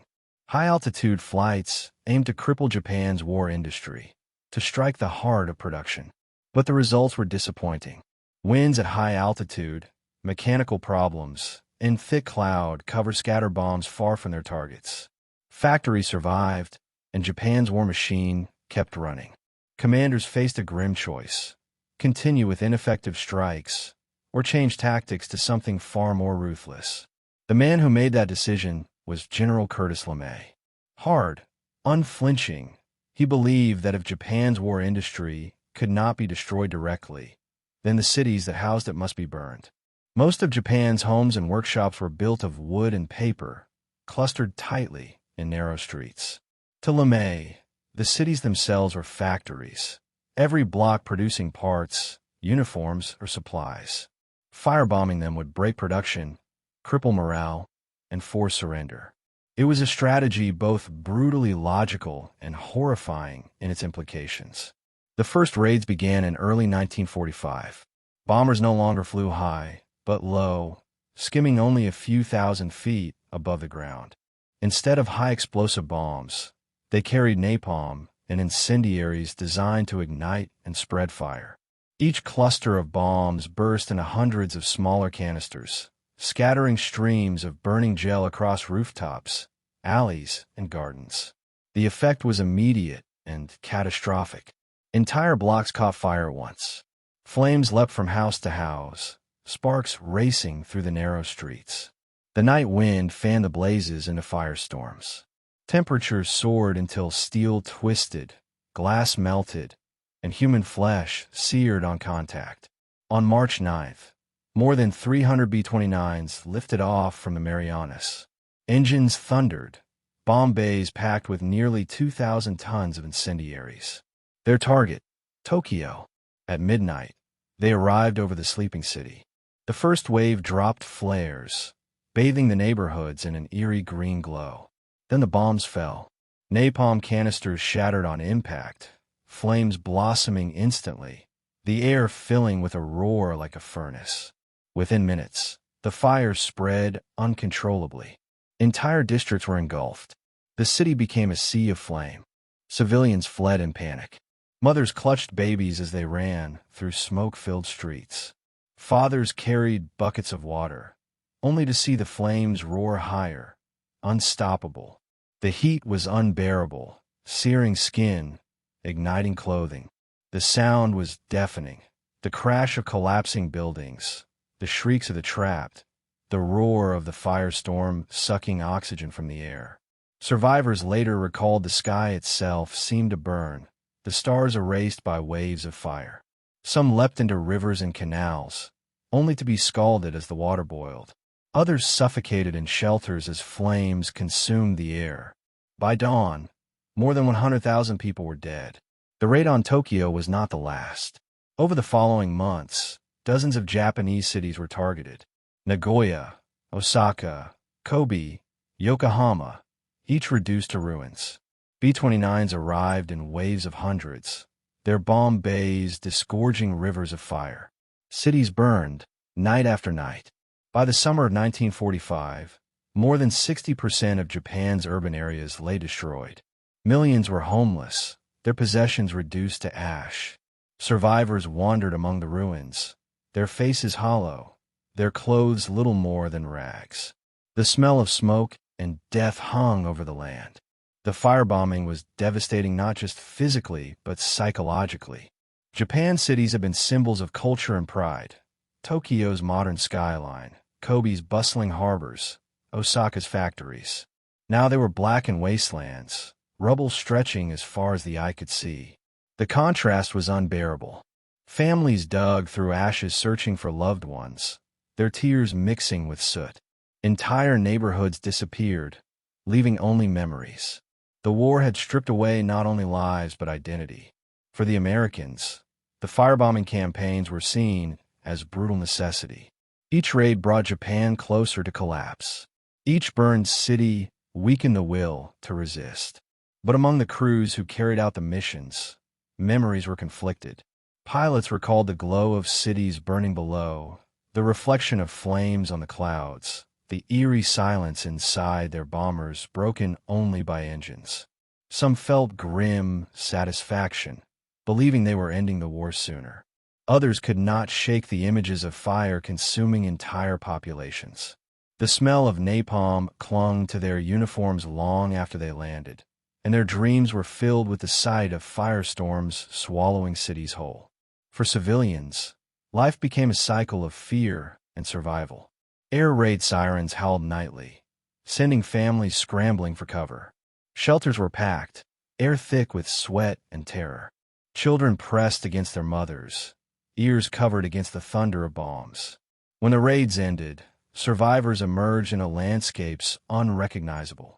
High-altitude flights aimed to cripple Japan's war industry, to strike the heart of production. But the results were disappointing. Winds at high altitude, mechanical problems, and thick cloud cover scatter bombs far from their targets. Factories survived, and Japan's war machine kept running. Commanders faced a grim choice: continue with ineffective strikes, or change tactics to something far more ruthless. The man who made that decision was General Curtis LeMay. Hard, unflinching, he believed that if Japan's war industry could not be destroyed directly, then the cities that housed it must be burned. Most of Japan's homes and workshops were built of wood and paper, clustered tightly in narrow streets. To LeMay, the cities themselves were factories, every block producing parts, uniforms, or supplies. Firebombing them would break production, cripple morale, and force surrender. It was a strategy both brutally logical and horrifying in its implications. The first raids began in early 1945. Bombers no longer flew high, but low, skimming only a few thousand feet above the ground. Instead of high explosive bombs, they carried napalm and incendiaries designed to ignite and spread fire. Each cluster of bombs burst into hundreds of smaller canisters, scattering streams of burning gel across rooftops, alleys, and gardens. The effect was immediate and catastrophic. Entire blocks caught fire at once. Flames leapt from house to house, sparks racing through the narrow streets. The night wind fanned the blazes into firestorms. Temperatures soared until steel twisted, glass melted, and human flesh seared on contact. On March 9th, more than 300 B-29s lifted off from the Marianas. Engines thundered, bomb bays packed with nearly 2,000 tons of incendiaries. Their target, Tokyo. At midnight, they arrived over the sleeping city. The first wave dropped flares, bathing the neighborhoods in an eerie green glow. Then the bombs fell. Napalm canisters shattered on impact, flames blossoming instantly, the air filling with a roar like a furnace. Within minutes, the fire spread uncontrollably. Entire districts were engulfed. The city became a sea of flame. Civilians fled in panic. Mothers clutched babies as they ran through smoke-filled streets. Fathers carried buckets of water, only to see the flames roar higher, unstoppable. The heat was unbearable, searing skin, igniting clothing. The sound was deafening. The crash of collapsing buildings, the shrieks of the trapped, the roar of the firestorm sucking oxygen from the air. Survivors later recalled the sky itself seemed to burn, the stars erased by waves of fire. Some leapt into rivers and canals, only to be scalded as the water boiled. Others suffocated in shelters as flames consumed the air. By dawn, more than 100,000 people were dead. The raid on Tokyo was not the last. Over the following months, dozens of Japanese cities were targeted. Nagoya, Osaka, Kobe, Yokohama, each reduced to ruins. B-29s arrived in waves of hundreds, their bomb bays disgorging rivers of fire. Cities burned, night after night. By the summer of 1945, more than 60% of Japan's urban areas lay destroyed. Millions were homeless, their possessions reduced to ash. Survivors wandered among the ruins, their faces hollow, their clothes little more than rags. The smell of smoke and death hung over the land. The firebombing was devastating not just physically, but psychologically. Japan's cities have been symbols of culture and pride. Tokyo's modern skyline, Kobe's bustling harbors, Osaka's factories. Now they were blackened wastelands, rubble stretching as far as the eye could see. The contrast was unbearable. Families dug through ashes searching for loved ones, their tears mixing with soot. Entire neighborhoods disappeared, leaving only memories. The war had stripped away not only lives but identity. For the Americans, the firebombing campaigns were seen as brutal necessity. Each raid brought Japan closer to collapse. Each burned city weakened the will to resist. But among the crews who carried out the missions, memories were conflicted. Pilots recalled the glow of cities burning below, the reflection of flames on the clouds, the eerie silence inside their bombers broken only by engines. Some felt grim satisfaction, believing they were ending the war sooner. Others could not shake the images of fire consuming entire populations. The smell of napalm clung to their uniforms long after they landed, and their dreams were filled with the sight of firestorms swallowing cities whole. For civilians, life became a cycle of fear and survival. Air raid sirens howled nightly, sending families scrambling for cover. Shelters were packed, air thick with sweat and terror. Children pressed against their mothers, ears covered against the thunder of bombs. When the raids ended, survivors emerged in a landscapes unrecognizable.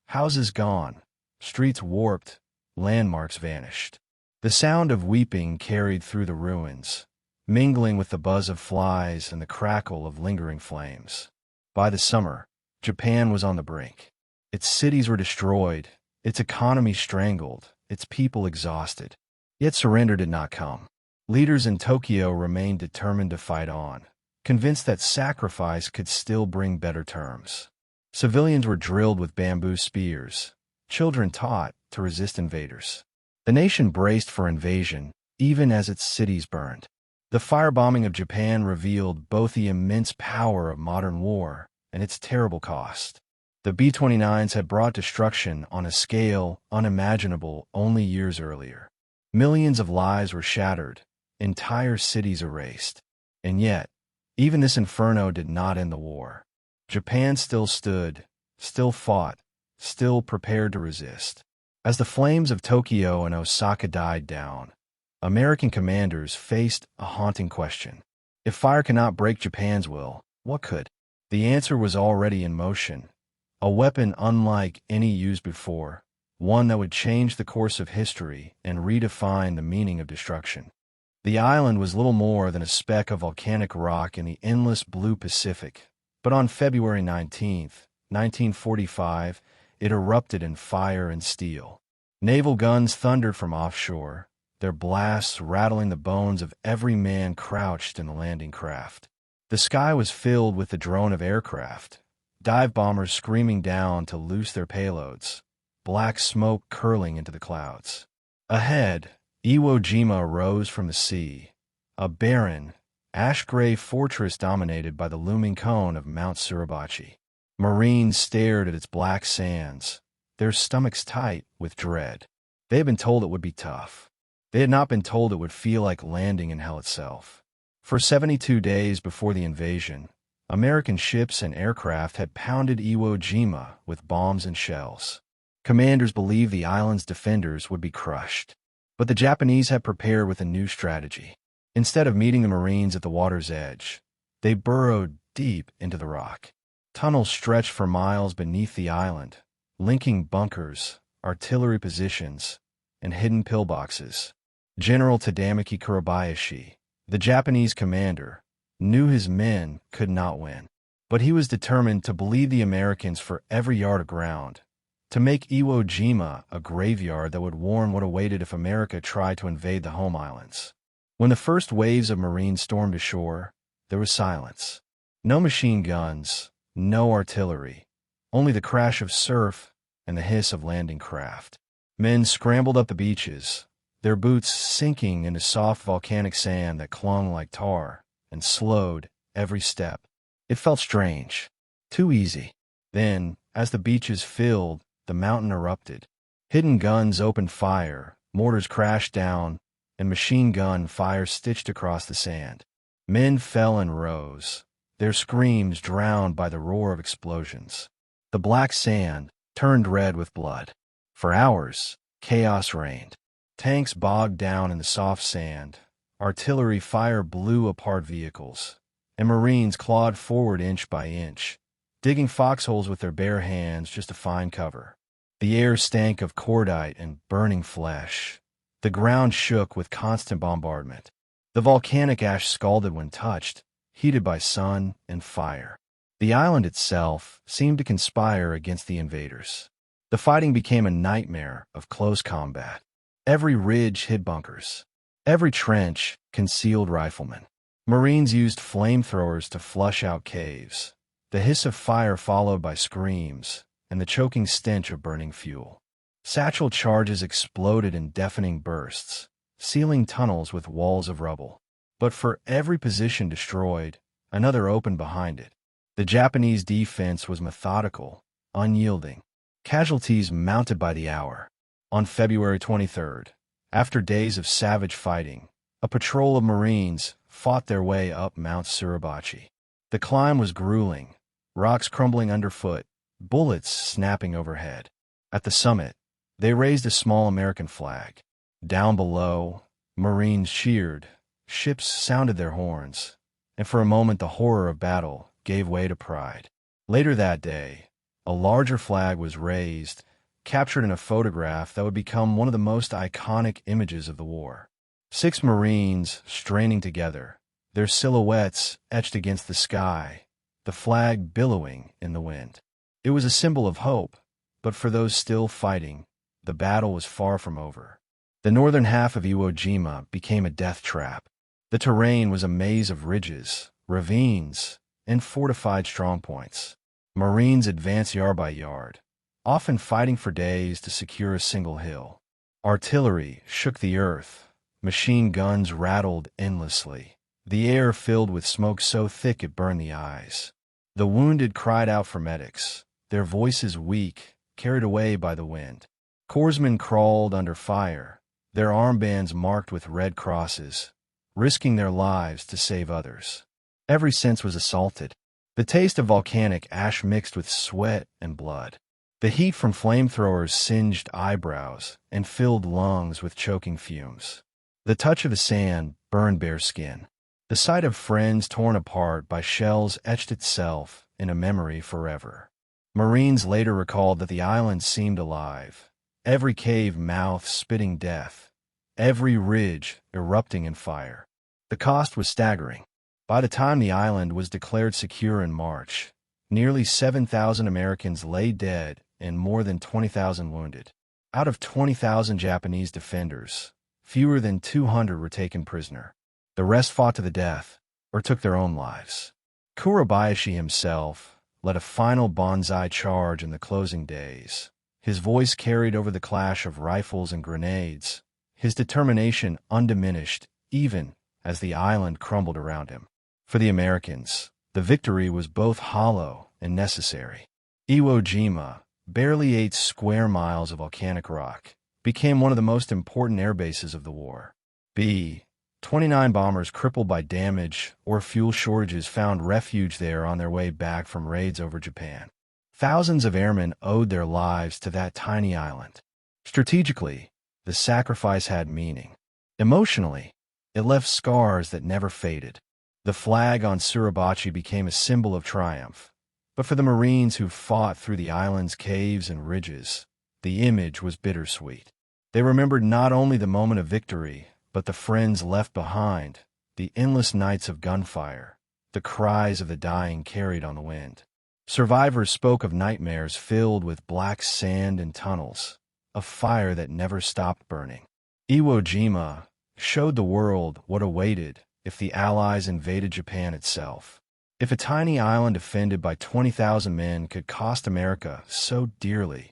Houses gone, streets warped, landmarks vanished. The sound of weeping carried through the ruins, mingling with the buzz of flies and the crackle of lingering flames. By the summer, Japan was on the brink. Its cities were destroyed, its economy strangled, its people exhausted. Yet surrender did not come. Leaders in Tokyo remained determined to fight on, convinced that sacrifice could still bring better terms. Civilians were drilled with bamboo spears, children taught to resist invaders. The nation braced for invasion, even as its cities burned. The firebombing of Japan revealed both the immense power of modern war and its terrible cost. The B-29s had brought destruction on a scale unimaginable only years earlier. Millions of lives were shattered, entire cities erased. And yet, even this inferno did not end the war. Japan still stood, still fought, still prepared to resist. As the flames of Tokyo and Osaka died down, American commanders faced a haunting question. If fire cannot break Japan's will, what could? The answer was already in motion. A weapon unlike any used before, one that would change the course of history and redefine the meaning of destruction. The island was little more than a speck of volcanic rock in the endless blue Pacific, but on February 19th, 1945, it erupted in fire and steel. Naval guns thundered from offshore, their blasts rattling the bones of every man crouched in the landing craft. The sky was filled with the drone of aircraft, dive bombers screaming down to loose their payloads, black smoke curling into the clouds. Ahead, Iwo Jima rose from the sea, a barren, ash-gray fortress dominated by the looming cone of Mount Suribachi. Marines stared at its black sands, their stomachs tight with dread. They had been told it would be tough. They had not been told it would feel like landing in hell itself. For 72 days before the invasion, American ships and aircraft had pounded Iwo Jima with bombs and shells. Commanders believed the island's defenders would be crushed. But the Japanese had prepared with a new strategy. Instead of meeting the Marines at the water's edge, they burrowed deep into the rock. Tunnels stretched for miles beneath the island, linking bunkers, artillery positions, and hidden pillboxes. General Tadamaki Kurabayashi, the Japanese commander, knew his men could not win. But he was determined to bleed the Americans for every yard of ground, to make Iwo Jima a graveyard that would warn what awaited if America tried to invade the home islands. When the first waves of Marines stormed ashore, there was silence. No machine guns, no artillery, only the crash of surf and the hiss of landing craft. Men scrambled up the beaches, their boots sinking into soft volcanic sand that clung like tar and slowed every step. It felt strange, too easy. Then, as the beaches filled, the mountain erupted. Hidden guns opened fire, mortars crashed down, and machine gun fire stitched across the sand. Men fell and rose, their screams drowned by the roar of explosions. The black sand turned red with blood. For hours, chaos reigned. Tanks bogged down in the soft sand, artillery fire blew apart vehicles, and Marines clawed forward inch by inch, digging foxholes with their bare hands just to find cover. The air stank of cordite and burning flesh. The ground shook with constant bombardment. The volcanic ash scalded when touched, heated by sun and fire. The island itself seemed to conspire against the invaders. The fighting became a nightmare of close combat. Every ridge hid bunkers. Every trench concealed riflemen. Marines used flamethrowers to flush out caves. The hiss of fire followed by screams, and the choking stench of burning fuel. Satchel charges exploded in deafening bursts, sealing tunnels with walls of rubble. But for every position destroyed, another opened behind it. The Japanese defense was methodical, unyielding. Casualties mounted by the hour. On February 23rd, after days of savage fighting, a patrol of Marines fought their way up Mount Suribachi. The climb was grueling, rocks crumbling underfoot, bullets snapping overhead. At the summit, they raised a small American flag. Down below, Marines cheered, ships sounded their horns, and for a moment the horror of battle gave way to pride. Later that day, a larger flag was raised, captured in a photograph that would become one of the most iconic images of the war. 6 Marines straining together, their silhouettes etched against the sky, the flag billowing in the wind. It was a symbol of hope, but for those still fighting, the battle was far from over. The northern half of Iwo Jima became a death trap. The terrain was a maze of ridges, ravines, and fortified strongpoints. Marines advanced yard by yard, often fighting for days to secure a single hill. Artillery shook the earth. Machine guns rattled endlessly. The air filled with smoke so thick it burned the eyes. The wounded cried out for medics, their voices weak, carried away by the wind. Corpsmen crawled under fire, their armbands marked with red crosses, risking their lives to save others. Every sense was assaulted. The taste of volcanic ash mixed with sweat and blood. The heat from flamethrowers singed eyebrows and filled lungs with choking fumes. The touch of the sand burned bare skin. The sight of friends torn apart by shells etched itself in a memory forever. Marines later recalled that the island seemed alive, every cave mouth spitting death, every ridge erupting in fire. The cost was staggering. By the time the island was declared secure in March, nearly 7,000 Americans lay dead and more than 20,000 wounded. Out of 20,000 Japanese defenders, fewer than 200 were taken prisoner. The rest fought to the death or took their own lives. Kurabayashi himself led a final banzai charge in the closing days. His voice carried over the clash of rifles and grenades, his determination undiminished even as the island crumbled around him. For the Americans, the victory was both hollow and necessary. Iwo Jima, barely 8 square miles of volcanic rock, became one of the most important air bases of the war. B-29 bombers crippled by damage or fuel shortages found refuge there on their way back from raids over Japan. Thousands of airmen owed their lives to that tiny island. Strategically, the sacrifice had meaning. Emotionally, it left scars that never faded. The flag on Suribachi became a symbol of triumph. But for the Marines who fought through the island's caves and ridges, the image was bittersweet. They remembered not only the moment of victory, but the friends left behind, the endless nights of gunfire, the cries of the dying carried on the wind. Survivors spoke of nightmares filled with black sand and tunnels, a fire that never stopped burning. Iwo Jima showed the world what awaited if the Allies invaded Japan itself. If a tiny island defended by 20,000 men could cost America so dearly,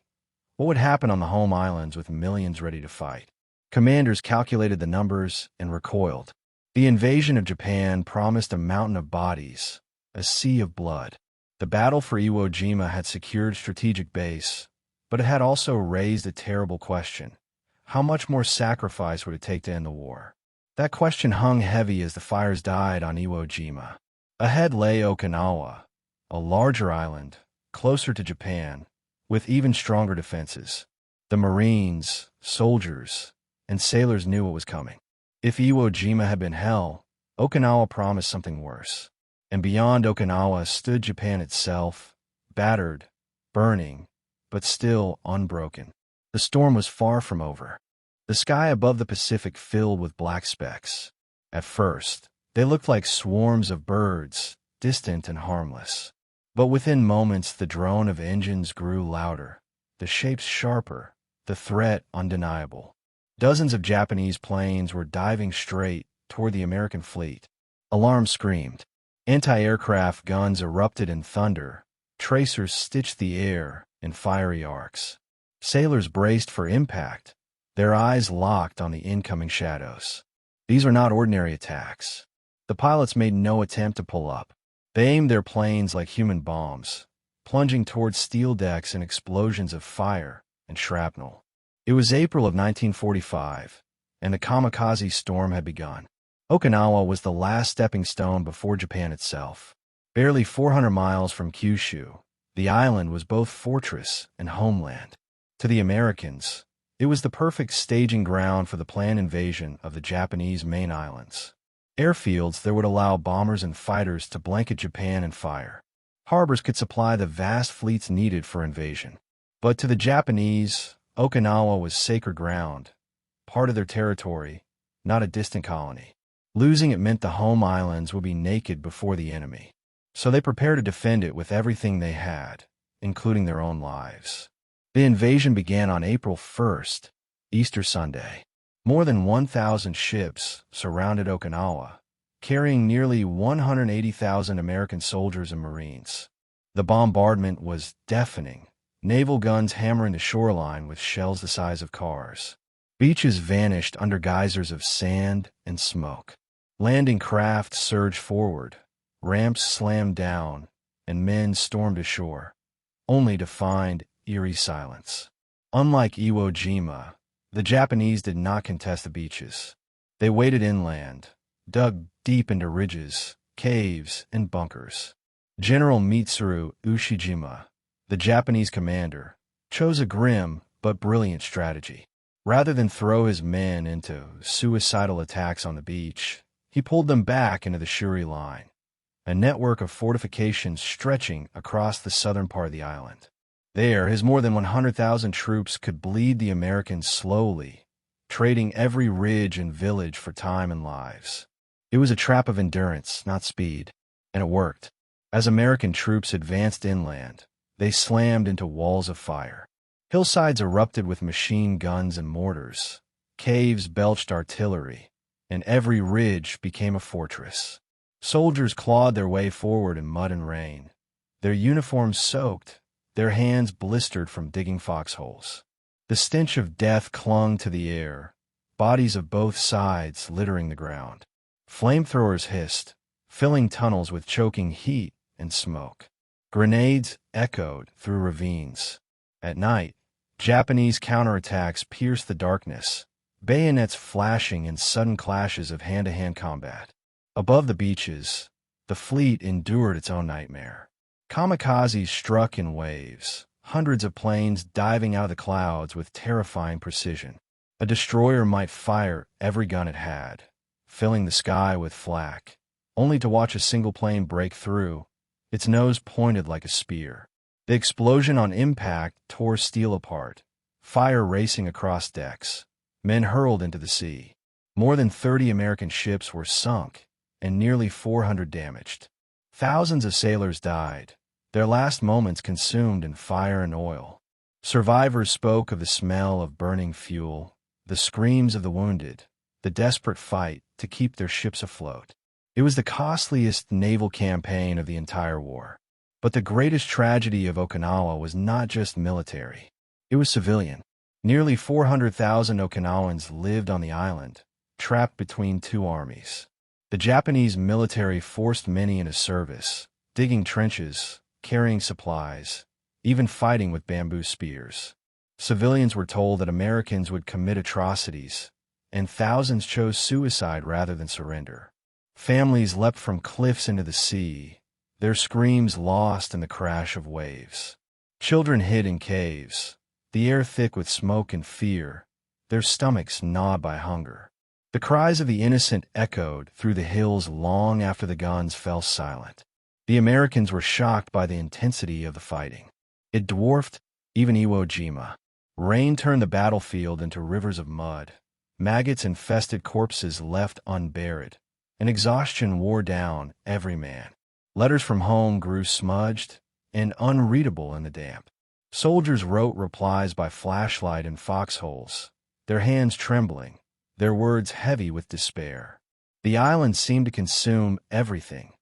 what would happen on the home islands with millions ready to fight? Commanders calculated the numbers and recoiled. The invasion of Japan promised a mountain of bodies, a sea of blood. The battle for Iwo Jima had secured strategic base, but it had also raised a terrible question. How much more sacrifice would it take to end the war? That question hung heavy as the fires died on Iwo Jima. Ahead lay Okinawa, a larger island, closer to Japan, with even stronger defenses. The Marines, soldiers, and sailors knew what was coming. If Iwo Jima had been hell, Okinawa promised something worse. And beyond Okinawa stood Japan itself, battered, burning, but still unbroken. The storm was far from over. The sky above the Pacific filled with black specks. At first, they looked like swarms of birds, distant and harmless. But within moments the drone of engines grew louder, the shapes sharper, the threat undeniable. Dozens of Japanese planes were diving straight toward the American fleet. Alarms screamed. Anti-aircraft guns erupted in thunder. Tracers stitched the air in fiery arcs. Sailors braced for impact, their eyes locked on the incoming shadows. These were not ordinary attacks. The pilots made no attempt to pull up. They aimed their planes like human bombs, plunging towards steel decks in explosions of fire and shrapnel. It was April of 1945, and the kamikaze storm had begun. Okinawa was the last stepping stone before Japan itself. Barely 400 miles from Kyushu, the island was both fortress and homeland. To the Americans, it was the perfect staging ground for the planned invasion of the Japanese main islands. Airfields that would allow bombers and fighters to blanket Japan in fire. Harbors could supply the vast fleets needed for invasion. But to the Japanese, Okinawa was sacred ground, part of their territory, not a distant colony. Losing it meant the home islands would be naked before the enemy. So they prepared to defend it with everything they had, including their own lives. The invasion began on April 1st, Easter Sunday. More than 1,000 ships surrounded Okinawa, carrying nearly 180,000 American soldiers and Marines. The bombardment was deafening, naval guns hammering the shoreline with shells the size of cars. Beaches vanished under geysers of sand and smoke. Landing craft surged forward, ramps slammed down, and men stormed ashore, only to find eerie silence. Unlike Iwo Jima, the Japanese did not contest the beaches. They waded inland, dug deep into ridges, caves, and bunkers. General Mitsuru Ushijima, the Japanese commander, chose a grim but brilliant strategy. Rather than throw his men into suicidal attacks on the beach, he pulled them back into the Shuri line, a network of fortifications stretching across the southern part of the island. There, his more than 100,000 troops could bleed the Americans slowly, trading every ridge and village for time and lives. It was a trap of endurance, not speed, and it worked. As American troops advanced inland, they slammed into walls of fire. Hillsides erupted with machine guns and mortars, caves belched artillery, and every ridge became a fortress. Soldiers clawed their way forward in mud and rain, their uniforms soaked, their hands blistered from digging foxholes. The stench of death clung to the air, bodies of both sides littering the ground. Flamethrowers hissed, filling tunnels with choking heat and smoke. Grenades echoed through ravines. At night, Japanese counterattacks pierced the darkness, bayonets flashing in sudden clashes of hand-to-hand combat. Above the beaches, the fleet endured its own nightmare. Kamikazes struck in waves, hundreds of planes diving out of the clouds with terrifying precision. A destroyer might fire every gun it had, filling the sky with flak, only to watch a single plane break through, its nose pointed like a spear. The explosion on impact tore steel apart, fire racing across decks, men hurled into the sea. More than 30 American ships were sunk, and nearly 400 damaged. Thousands of sailors died, their last moments consumed in fire and oil. Survivors spoke of the smell of burning fuel, the screams of the wounded, the desperate fight to keep their ships afloat. It was the costliest naval campaign of the entire war. But the greatest tragedy of Okinawa was not just military. It was civilian. Nearly 400,000 Okinawans lived on the island, trapped between two armies. The Japanese military forced many into service, digging trenches, carrying supplies, even fighting with bamboo spears. Civilians were told that Americans would commit atrocities, and thousands chose suicide rather than surrender. Families leapt from cliffs into the sea, their screams lost in the crash of waves. Children hid in caves, the air thick with smoke and fear, their stomachs gnawed by hunger. The cries of the innocent echoed through the hills long after the guns fell silent. The Americans were shocked by the intensity of the fighting. It dwarfed even Iwo Jima. Rain turned the battlefield into rivers of mud. Maggots-infested corpses left unburied, and exhaustion wore down every man. Letters from home grew smudged and unreadable in the damp. Soldiers wrote replies by flashlight in foxholes, their hands trembling, their words heavy with despair. The island seemed to consume everything: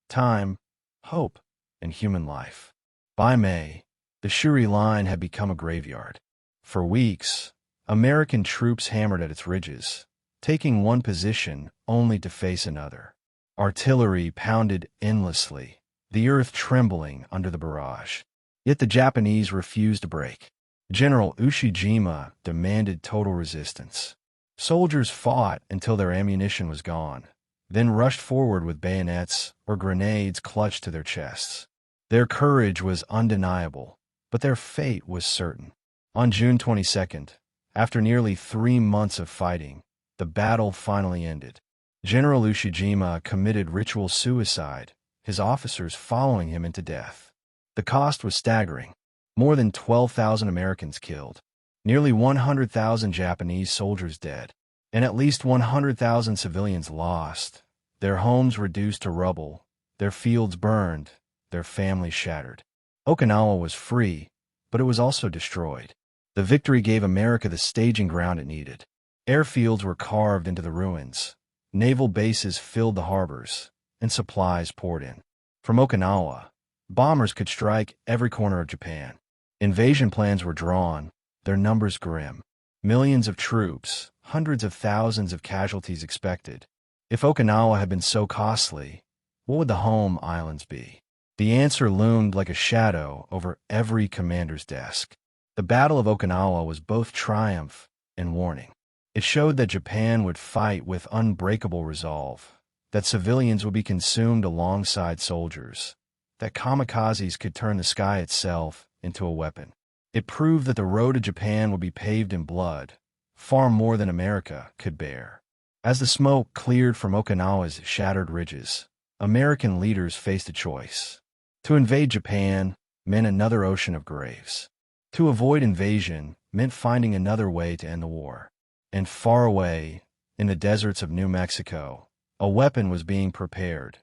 time, hope, and human life. By May, the Shuri line had become a graveyard. For weeks, American troops hammered at its ridges, taking one position only to face another. Artillery pounded endlessly, the earth trembling under the barrage. Yet the Japanese refused to break. General Ushijima demanded total resistance. Soldiers fought until their ammunition was gone, then rushed forward with bayonets or grenades clutched to their chests. Their courage was undeniable, but their fate was certain. On June 22nd, after nearly 3 months of fighting, the battle finally ended. General Ushijima committed ritual suicide, his officers following him into death. The cost was staggering: more than 12,000 Americans killed, nearly 100,000 Japanese soldiers dead, and at least 100,000 civilians lost, their homes reduced to rubble, their fields burned, their families shattered. Okinawa was free, but it was also destroyed. The victory gave America the staging ground it needed. Airfields were carved into the ruins, naval bases filled the harbors, and supplies poured in. From Okinawa, bombers could strike every corner of Japan. Invasion plans were drawn, their numbers grim. Millions of troops, hundreds of thousands of casualties expected. If Okinawa had been so costly, what would the home islands be? The answer loomed like a shadow over every commander's desk. The Battle of Okinawa was both triumph and warning. It showed that Japan would fight with unbreakable resolve, that civilians would be consumed alongside soldiers, that kamikazes could turn the sky itself into a weapon. It proved that the road to Japan would be paved in blood, far more than America could bear. As the smoke cleared from Okinawa's shattered ridges, American leaders faced a choice. To invade Japan meant another ocean of graves. To avoid invasion meant finding another way to end the war. And far away, in the deserts of New Mexico, a weapon was being prepared,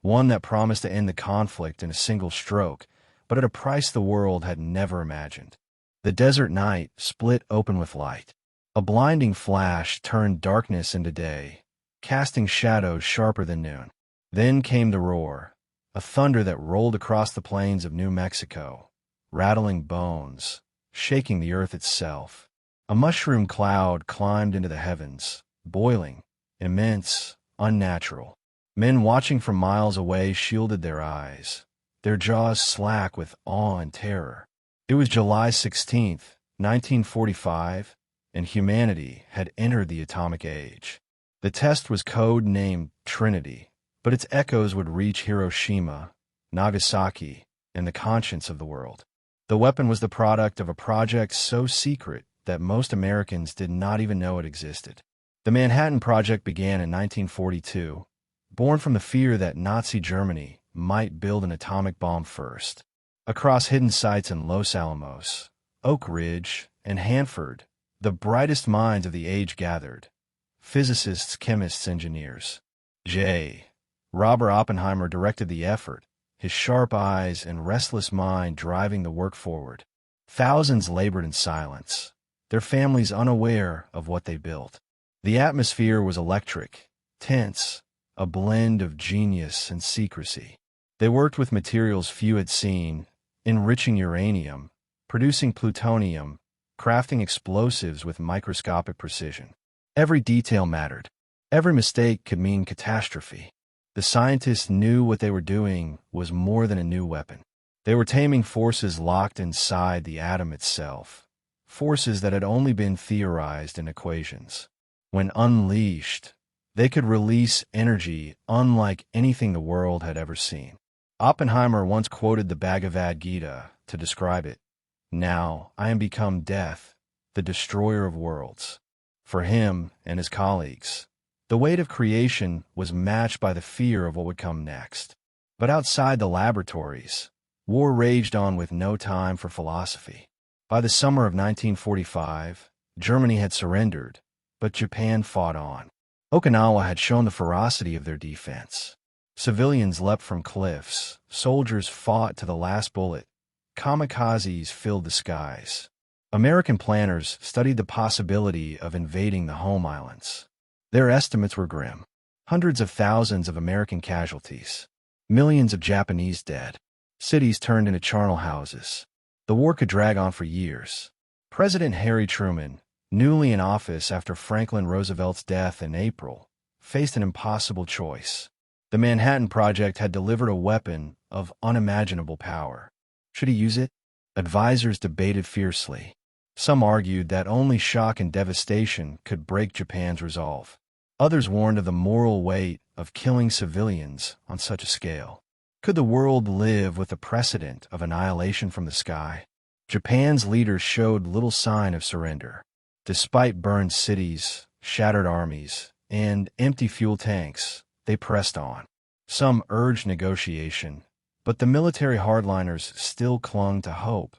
one that promised to end the conflict in a single stroke, but at a price the world had never imagined. The desert night split open with light. A blinding flash turned darkness into day, casting shadows sharper than noon. Then came the roar, a thunder that rolled across the plains of New Mexico, rattling bones, shaking the earth itself. A mushroom cloud climbed into the heavens, boiling, immense, unnatural. Men watching from miles away shielded their eyes, their jaws slack with awe and terror. It was July 16th, 1945, and humanity had entered the atomic age. The test was code-named Trinity, but its echoes would reach Hiroshima, Nagasaki, and the conscience of the world. The weapon was the product of a project so secret that most Americans did not even know it existed. The Manhattan Project began in 1942, born from the fear that Nazi Germany might build an atomic bomb first. Across hidden sites in Los Alamos, Oak Ridge, and Hanford, the brightest minds of the age gathered. Physicists, chemists, engineers. Robert Oppenheimer directed the effort, his sharp eyes and restless mind driving the work forward. Thousands labored in silence, their families unaware of what they built. The atmosphere was electric, tense, a blend of genius and secrecy. They worked with materials few had seen, enriching uranium, producing plutonium, crafting explosives with microscopic precision. Every detail mattered. Every mistake could mean catastrophe. The scientists knew what they were doing was more than a new weapon. They were taming forces locked inside the atom itself, forces that had only been theorized in equations. When unleashed, they could release energy unlike anything the world had ever seen. Oppenheimer once quoted the Bhagavad Gita to describe it. "Now I am become death, the destroyer of worlds." For him and his colleagues, the weight of creation was matched by the fear of what would come next. But outside the laboratories, war raged on with no time for philosophy. By the summer of 1945, Germany had surrendered, but Japan fought on. Okinawa had shown the ferocity of their defense. Civilians leapt from cliffs, soldiers fought to the last bullet, kamikazes filled the skies. American planners studied the possibility of invading the home islands. Their estimates were grim. Hundreds of thousands of American casualties, millions of Japanese dead, cities turned into charnel houses. The war could drag on for years. President Harry Truman, newly in office after Franklin Roosevelt's death in April, faced an impossible choice. The Manhattan Project had delivered a weapon of unimaginable power. Should he use it? Advisors debated fiercely. Some argued that only shock and devastation could break Japan's resolve. Others warned of the moral weight of killing civilians on such a scale. Could the world live with the precedent of annihilation from the sky? Japan's leaders showed little sign of surrender. Despite burned cities, shattered armies, and empty fuel tanks, they pressed on. Some urged negotiation, but the military hardliners still clung to hope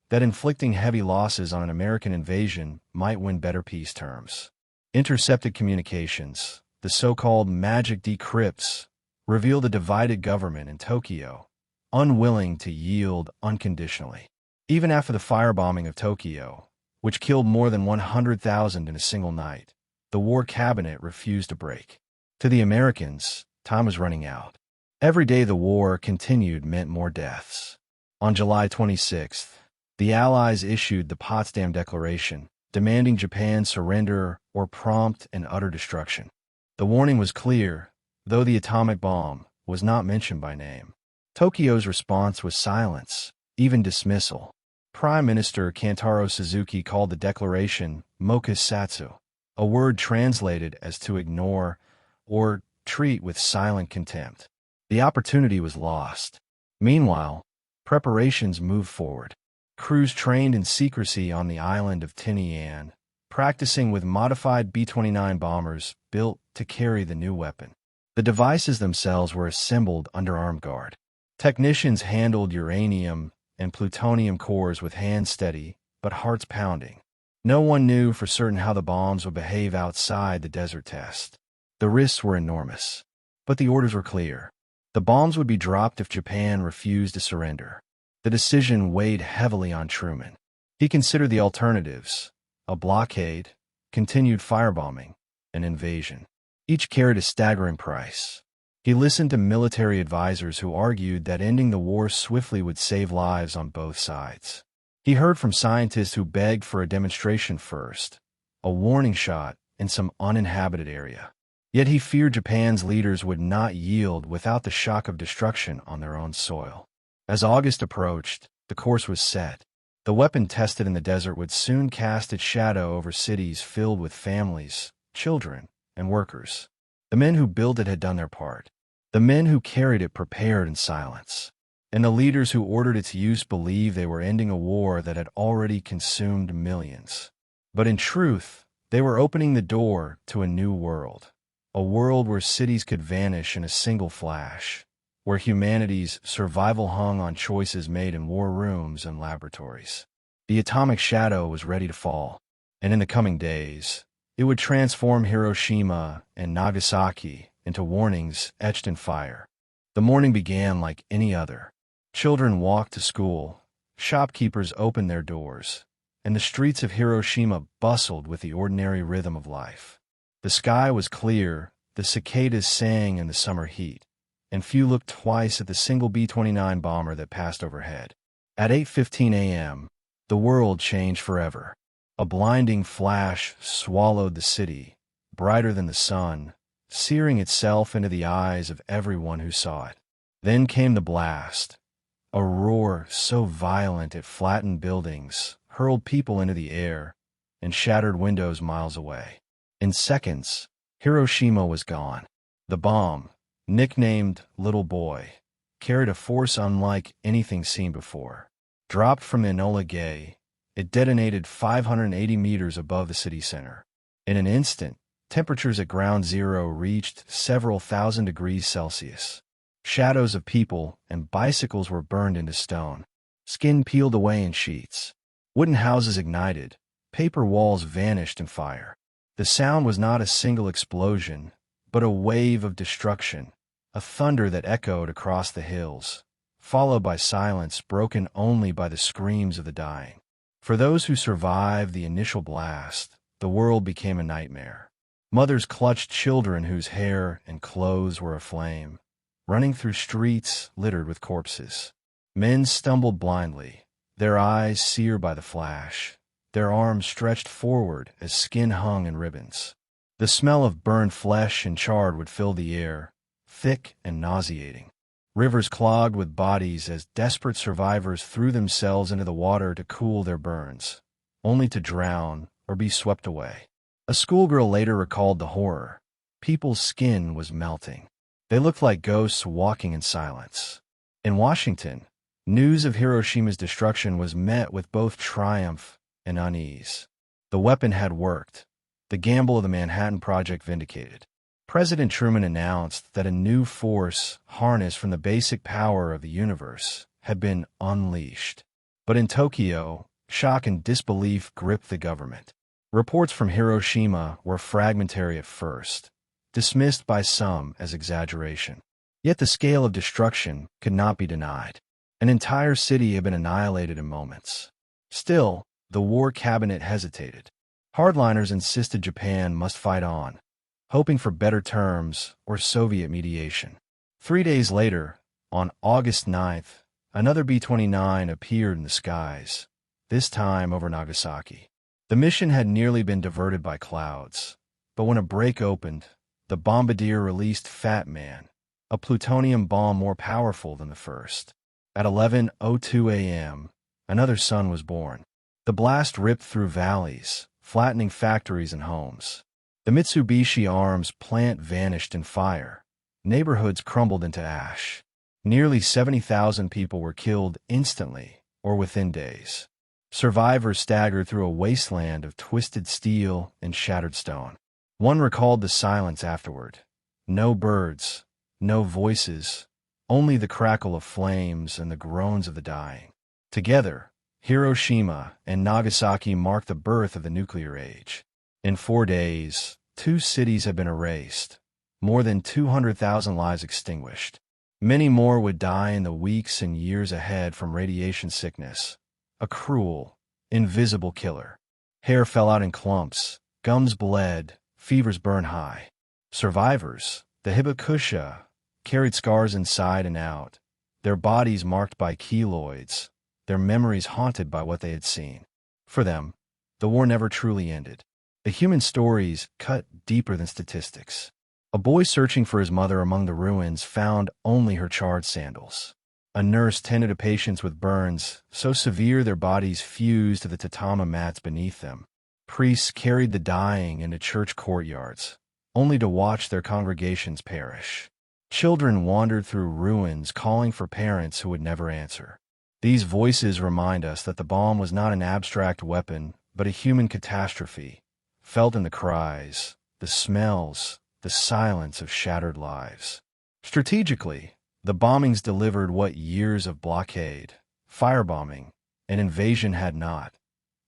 that inflicting heavy losses on an American invasion might win better peace terms. Intercepted communications, the so-called magic decrypts, revealed a divided government in Tokyo, unwilling to yield unconditionally. Even after the firebombing of Tokyo, which killed more than 100,000 in a single night, the war cabinet refused to break. To the Americans, time was running out. Every day the war continued meant more deaths. On July 26th, the Allies issued the Potsdam Declaration, demanding Japan's surrender or prompt and utter destruction. The warning was clear, though the atomic bomb was not mentioned by name. Tokyo's response was silence, even dismissal. Prime Minister Kantaro Suzuki called the declaration mokusatsu, a word translated as to ignore or treat with silent contempt. The opportunity was lost. Meanwhile, preparations moved forward. Crews trained in secrecy on the island of Tinian, practicing with modified B-29 bombers built to carry the new weapon. The devices themselves were assembled under armed guard. Technicians handled uranium and plutonium cores with hands steady, but hearts pounding. No one knew for certain how the bombs would behave outside the desert test. The risks were enormous, but the orders were clear. The bombs would be dropped if Japan refused to surrender. The decision weighed heavily on Truman. He considered the alternatives: a blockade, continued firebombing, an invasion. Each carried a staggering price. He listened to military advisors who argued that ending the war swiftly would save lives on both sides. He heard from scientists who begged for a demonstration first, a warning shot in some uninhabited area. Yet he feared Japan's leaders would not yield without the shock of destruction on their own soil. As August approached, the course was set. The weapon tested in the desert would soon cast its shadow over cities filled with families, children, and workers. The men who built it had done their part. The men who carried it prepared in silence. And the leaders who ordered its use believed they were ending a war that had already consumed millions. But in truth, they were opening the door to a new world. A world where cities could vanish in a single flash, where humanity's survival hung on choices made in war rooms and laboratories. The atomic shadow was ready to fall, and in the coming days, it would transform Hiroshima and Nagasaki into warnings etched in fire. The morning began like any other. Children walked to school, shopkeepers opened their doors, and the streets of Hiroshima bustled with the ordinary rhythm of life. The sky was clear, the cicadas sang in the summer heat, and few looked twice at the single B-29 bomber that passed overhead. At 8:15 a.m., the world changed forever. A blinding flash swallowed the city, brighter than the sun, searing itself into the eyes of everyone who saw it. Then came the blast. A roar so violent it flattened buildings, hurled people into the air, and shattered windows miles away. In seconds, Hiroshima was gone. The bomb, nicknamed Little Boy, carried a force unlike anything seen before. Dropped from Enola Gay, it detonated 580 meters above the city center. In an instant, temperatures at ground zero reached several thousand degrees Celsius. Shadows of people and bicycles were burned into stone. Skin peeled away in sheets. Wooden houses ignited. Paper walls vanished in fire. The sound was not a single explosion, but a wave of destruction, a thunder that echoed across the hills, followed by silence broken only by the screams of the dying. For those who survived the initial blast, the world became a nightmare. Mothers clutched children whose hair and clothes were aflame, running through streets littered with corpses. Men stumbled blindly, their eyes seared by the flash, their arms stretched forward as skin hung in ribbons. The smell of burned flesh and charred would fill the air, thick and nauseating. Rivers clogged with bodies as desperate survivors threw themselves into the water to cool their burns, only to drown or be swept away. A schoolgirl later recalled the horror. People's skin was melting. They looked like ghosts walking in silence. In Washington, news of Hiroshima's destruction was met with both triumph and unease. The weapon had worked. The gamble of the Manhattan Project vindicated. President Truman announced that a new force harnessed from the basic power of the universe had been unleashed. But in Tokyo, shock and disbelief gripped the government. Reports from Hiroshima were fragmentary at first, dismissed by some as exaggeration. Yet the scale of destruction could not be denied. An entire city had been annihilated in moments. Still, the war cabinet hesitated. Hardliners insisted Japan must fight on, hoping for better terms or Soviet mediation. 3 days later, on August 9th, another B-29 appeared in the skies, this time over Nagasaki. The mission had nearly been diverted by clouds, but when a break opened, the bombardier released Fat Man, a plutonium bomb more powerful than the first. At 11:02 a.m., another sun was born. The blast ripped through valleys, flattening factories and homes. The Mitsubishi Arms plant vanished in fire. Neighborhoods crumbled into ash. Nearly 70,000 people were killed instantly or within days. Survivors staggered through a wasteland of twisted steel and shattered stone. One recalled the silence afterward. No birds, no voices, only the crackle of flames and the groans of the dying. Together, Hiroshima and Nagasaki marked the birth of the nuclear age. In 4 days, 2 cities had been erased, more than 200,000 lives extinguished. Many more would die in the weeks and years ahead from radiation sickness, a cruel, invisible killer. Hair fell out in clumps, gums bled, fevers burned high. Survivors, the hibakusha, carried scars inside and out, their bodies marked by keloids, their memories haunted by what they had seen. For them, the war never truly ended. The human stories cut deeper than statistics. A boy searching for his mother among the ruins found only her charred sandals. A nurse tended to patients with burns so severe their bodies fused to the tatama mats beneath them. Priests carried the dying into church courtyards, only to watch their congregations perish. Children wandered through ruins calling for parents who would never answer. These voices remind us that the bomb was not an abstract weapon, but a human catastrophe, felt in the cries, the smells, the silence of shattered lives. Strategically, the bombings delivered what years of blockade, firebombing, and invasion had not.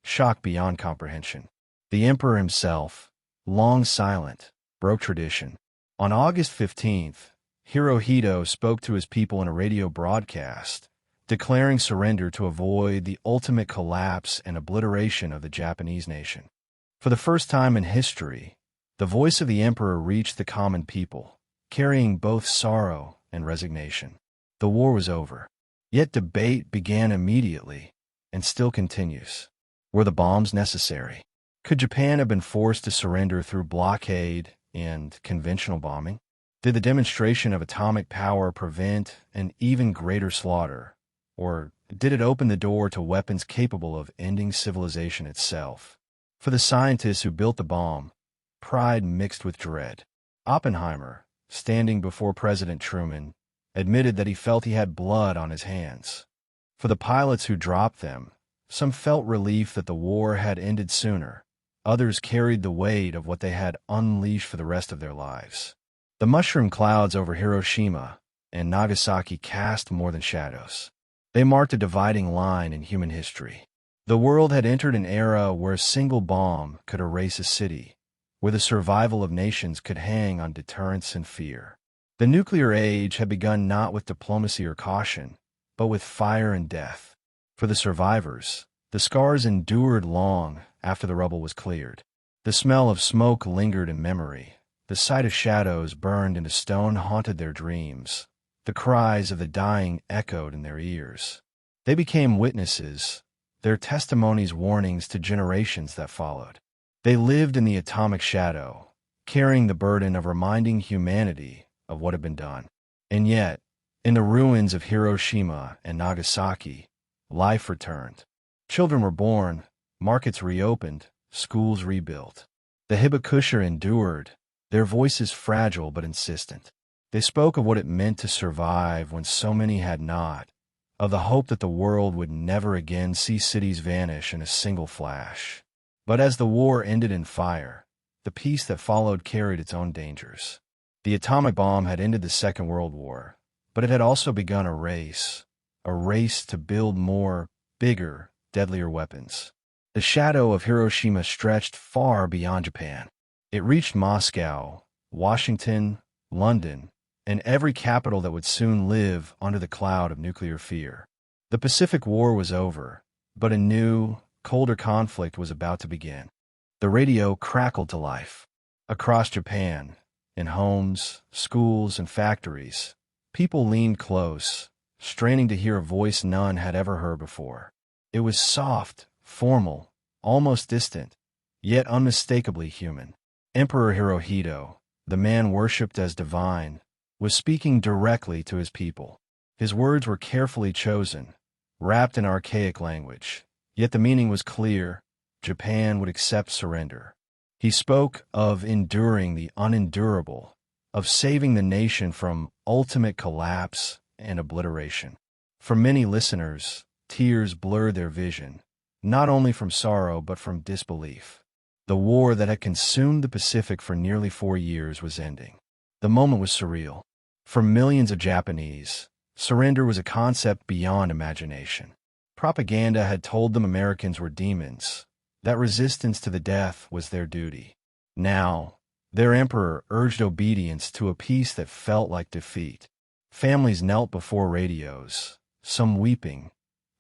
Shock beyond comprehension. The emperor himself, long silent, broke tradition. On August 15th, Hirohito spoke to his people in a radio broadcast, declaring surrender to avoid the ultimate collapse and obliteration of the Japanese nation. For the first time in history, the voice of the emperor reached the common people, carrying both sorrow and resignation. The war was over. Yet debate began immediately, and still continues. Were the bombs necessary? Could Japan have been forced to surrender through blockade and conventional bombing? Did the demonstration of atomic power prevent an even greater slaughter? Or did it open the door to weapons capable of ending civilization itself? For the scientists who built the bomb, pride mixed with dread. Oppenheimer, standing before President Truman, admitted that he felt he had blood on his hands. For the pilots who dropped them, some felt relief that the war had ended sooner. Others carried the weight of what they had unleashed for the rest of their lives. The mushroom clouds over Hiroshima and Nagasaki cast more than shadows. They marked a dividing line in human history. The world had entered an era where a single bomb could erase a city, where the survival of nations could hang on deterrence and fear. The nuclear age had begun not with diplomacy or caution, but with fire and death. For the survivors, the scars endured long after the rubble was cleared. The smell of smoke lingered in memory. The sight of shadows burned into stone haunted their dreams. The cries of the dying echoed in their ears. They became witnesses, their testimonies warnings to generations that followed. They lived in the atomic shadow, carrying the burden of reminding humanity of what had been done. And yet, in the ruins of Hiroshima and Nagasaki, life returned. Children were born, markets reopened, schools rebuilt. The hibakusha endured, their voices fragile but insistent. They spoke of what it meant to survive when so many had not, of the hope that the world would never again see cities vanish in a single flash. But as the war ended in fire, the peace that followed carried its own dangers. The atomic bomb had ended the Second World War, but it had also begun a race to build more, bigger, deadlier weapons. The shadow of Hiroshima stretched far beyond Japan. It reached Moscow, Washington, London, and every capital that would soon live under the cloud of nuclear fear. The Pacific War was over, but a new, colder conflict was about to begin. The radio crackled to life. Across Japan, in homes, schools, and factories, people leaned close, straining to hear a voice none had ever heard before. It was soft, formal, almost distant, yet unmistakably human. Emperor Hirohito, the man worshipped as divine, was speaking directly to his people. His words were carefully chosen, wrapped in archaic language, yet the meaning was clear. Japan would accept surrender. He spoke of enduring the unendurable, of saving the nation from ultimate collapse and obliteration. For many listeners, tears blurred their vision. not only from sorrow but from disbelief. The war that had consumed the Pacific for nearly 4 years was ending. The moment was surreal. For millions of Japanese, surrender was a concept beyond imagination. Propaganda had told them Americans were demons, that resistance to the death was their duty. Now, their emperor urged obedience to a peace that felt like defeat. Families knelt before radios, some weeping,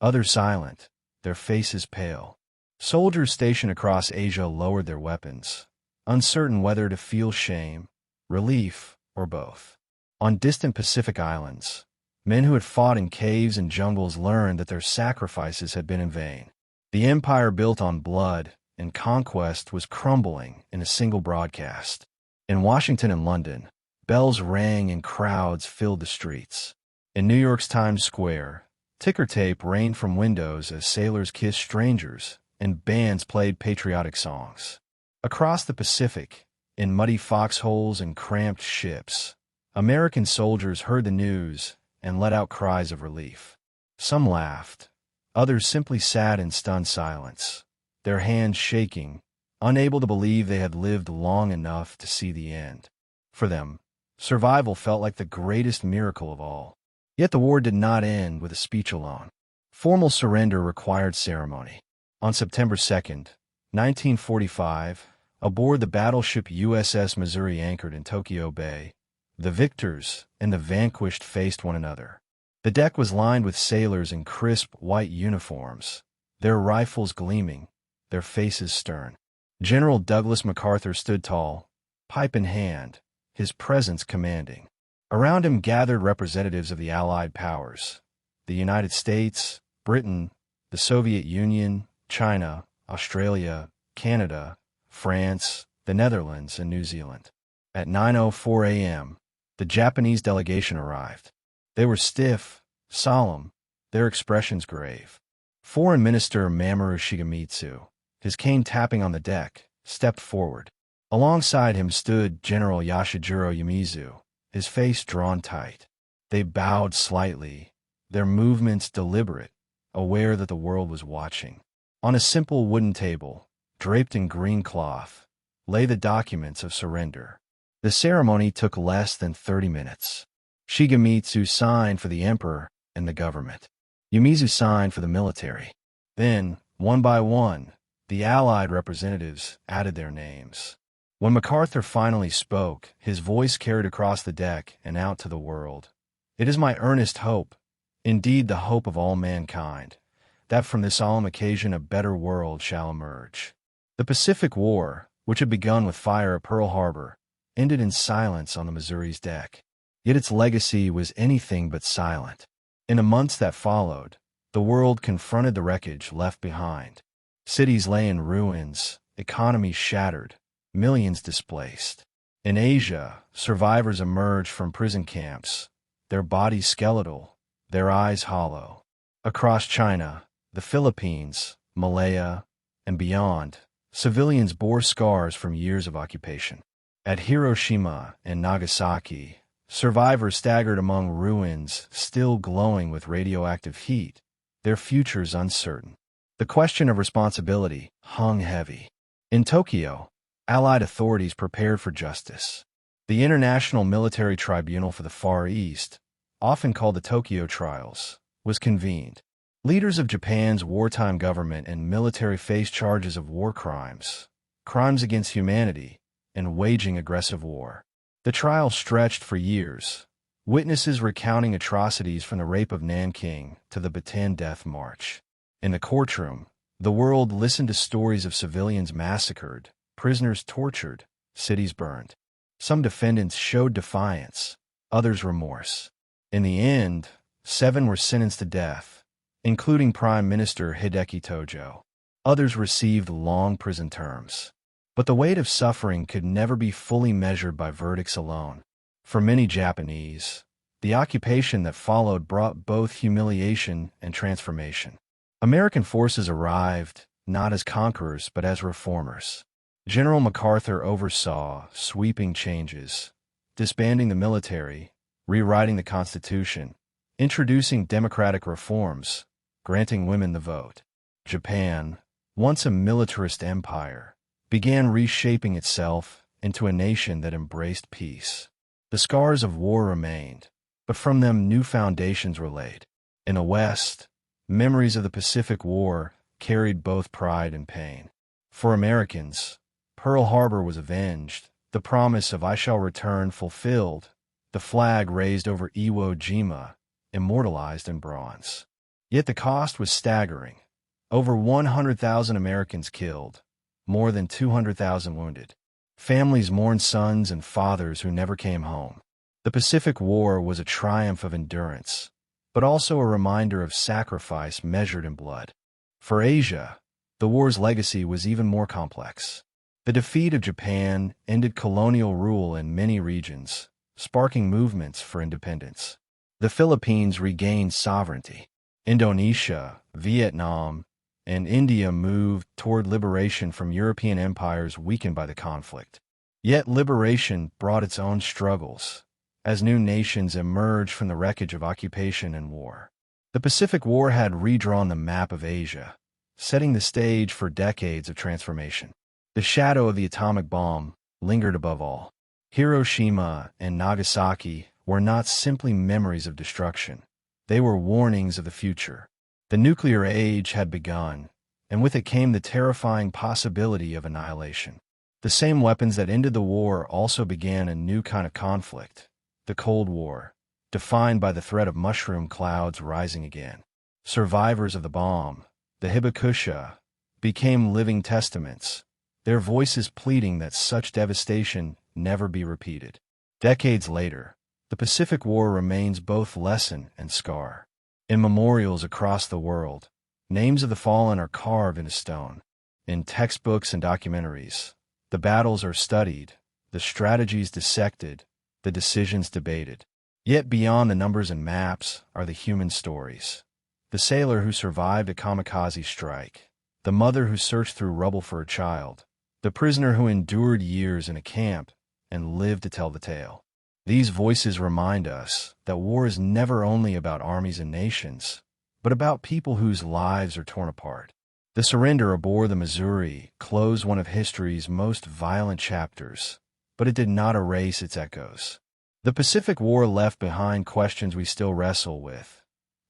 others silent, their faces pale. Soldiers stationed across Asia lowered their weapons, uncertain whether to feel shame, relief, or both. On distant Pacific islands, men who had fought in caves and jungles learned that their sacrifices had been in vain. The empire built on blood and conquest was crumbling in a single broadcast. In Washington and London, bells rang and crowds filled the streets. In New York's Times Square, ticker tape rained from windows as sailors kissed strangers and bands played patriotic songs. Across the Pacific, in muddy foxholes and cramped ships, American soldiers heard the news and let out cries of relief. Some laughed, others simply sat in stunned silence, their hands shaking, unable to believe they had lived long enough to see the end. For them, survival felt like the greatest miracle of all. Yet the war did not end with a speech alone. Formal surrender required ceremony. On September 2nd, 1945, aboard the battleship USS Missouri anchored in Tokyo Bay, the victors and the vanquished faced one another. The deck was lined with sailors in crisp white uniforms, their rifles gleaming, their faces stern. General Douglas MacArthur stood tall, pipe in hand, his presence commanding. Around him gathered representatives of the Allied powers, the United States, Britain, the Soviet Union, China, Australia, Canada, France, the Netherlands, and New Zealand. At 9:04 a.m., the Japanese delegation arrived. They were stiff, solemn, their expressions grave. Foreign Minister Mamoru Shigemitsu, his cane tapping on the deck, stepped forward. Alongside him stood General Yoshijiro Yamizu, his face drawn tight. They bowed slightly, their movements deliberate, aware that the world was watching. On a simple wooden table, draped in green cloth, lay the documents of surrender. The ceremony took less than 30 minutes. Shigemitsu signed for the emperor and the government. Yamizu signed for the military. Then, one by one, the Allied representatives added their names. When MacArthur finally spoke, his voice carried across the deck and out to the world. It is my earnest hope, indeed the hope of all mankind, that from this solemn occasion a better world shall emerge. The Pacific War, which had begun with fire at Pearl Harbor, ended in silence on the Missouri's deck. Yet its legacy was anything but silent. In the months that followed, the world confronted the wreckage left behind. Cities lay in ruins, economies shattered, millions displaced. In Asia, survivors emerged from prison camps, their bodies skeletal, their eyes hollow. Across China, the Philippines, Malaya, and beyond, civilians bore scars from years of occupation. At Hiroshima and Nagasaki, survivors staggered among ruins still glowing with radioactive heat, their futures uncertain. The question of responsibility hung heavy. In Tokyo, Allied authorities prepared for justice. The International Military Tribunal for the Far East, often called the Tokyo Trials, was convened. Leaders of Japan's wartime government and military faced charges of war crimes, crimes against humanity, and waging aggressive war. The trial stretched for years, witnesses recounting atrocities from the rape of Nanking to the Bataan Death March. In the courtroom, the world listened to stories of civilians massacred, prisoners tortured, cities burned. Some defendants showed defiance, others remorse. In the end, 7 were sentenced to death, including Prime Minister Hideki Tojo. Others received long prison terms. But the weight of suffering could never be fully measured by verdicts alone. For many Japanese, the occupation that followed brought both humiliation and transformation. American forces arrived, not as conquerors but as reformers. General MacArthur oversaw sweeping changes, disbanding the military, rewriting the Constitution, introducing democratic reforms, granting women the vote. Japan, once a militarist empire, began reshaping itself into a nation that embraced peace. The scars of war remained, but from them new foundations were laid. In the West, memories of the Pacific War carried both pride and pain. For Americans, Pearl Harbor was avenged, the promise of "I shall return" fulfilled, the flag raised over Iwo Jima, immortalized in bronze. Yet the cost was staggering. Over 100,000 Americans killed, more than 200,000 wounded. Families mourned sons and fathers who never came home. The Pacific War was a triumph of endurance, but also a reminder of sacrifice measured in blood. For Asia, the war's legacy was even more complex. The defeat of Japan ended colonial rule in many regions, sparking movements for independence. The Philippines regained sovereignty. Indonesia, Vietnam, and India moved toward liberation from European empires weakened by the conflict. Yet liberation brought its own struggles, as new nations emerged from the wreckage of occupation and war. The Pacific War had redrawn the map of Asia, setting the stage for decades of transformation. The shadow of the atomic bomb lingered above all. Hiroshima and Nagasaki were not simply memories of destruction. They were warnings of the future. The nuclear age had begun, and with it came the terrifying possibility of annihilation. The same weapons that ended the war also began a new kind of conflict, the Cold War, defined by the threat of mushroom clouds rising again. Survivors of the bomb, the Hibakusha, became living testaments, their voices pleading that such devastation never be repeated. Decades later, the Pacific War remains both lesson and scar. In memorials across the world, names of the fallen are carved into stone. In textbooks and documentaries, the battles are studied, the strategies dissected, the decisions debated. Yet beyond the numbers and maps are the human stories. The sailor who survived a kamikaze strike, the mother who searched through rubble for her child, the prisoner who endured years in a camp and lived to tell the tale. These voices remind us that war is never only about armies and nations, but about people whose lives are torn apart. The surrender aboard the Missouri closed one of history's most violent chapters, but it did not erase its echoes. The Pacific War left behind questions we still wrestle with: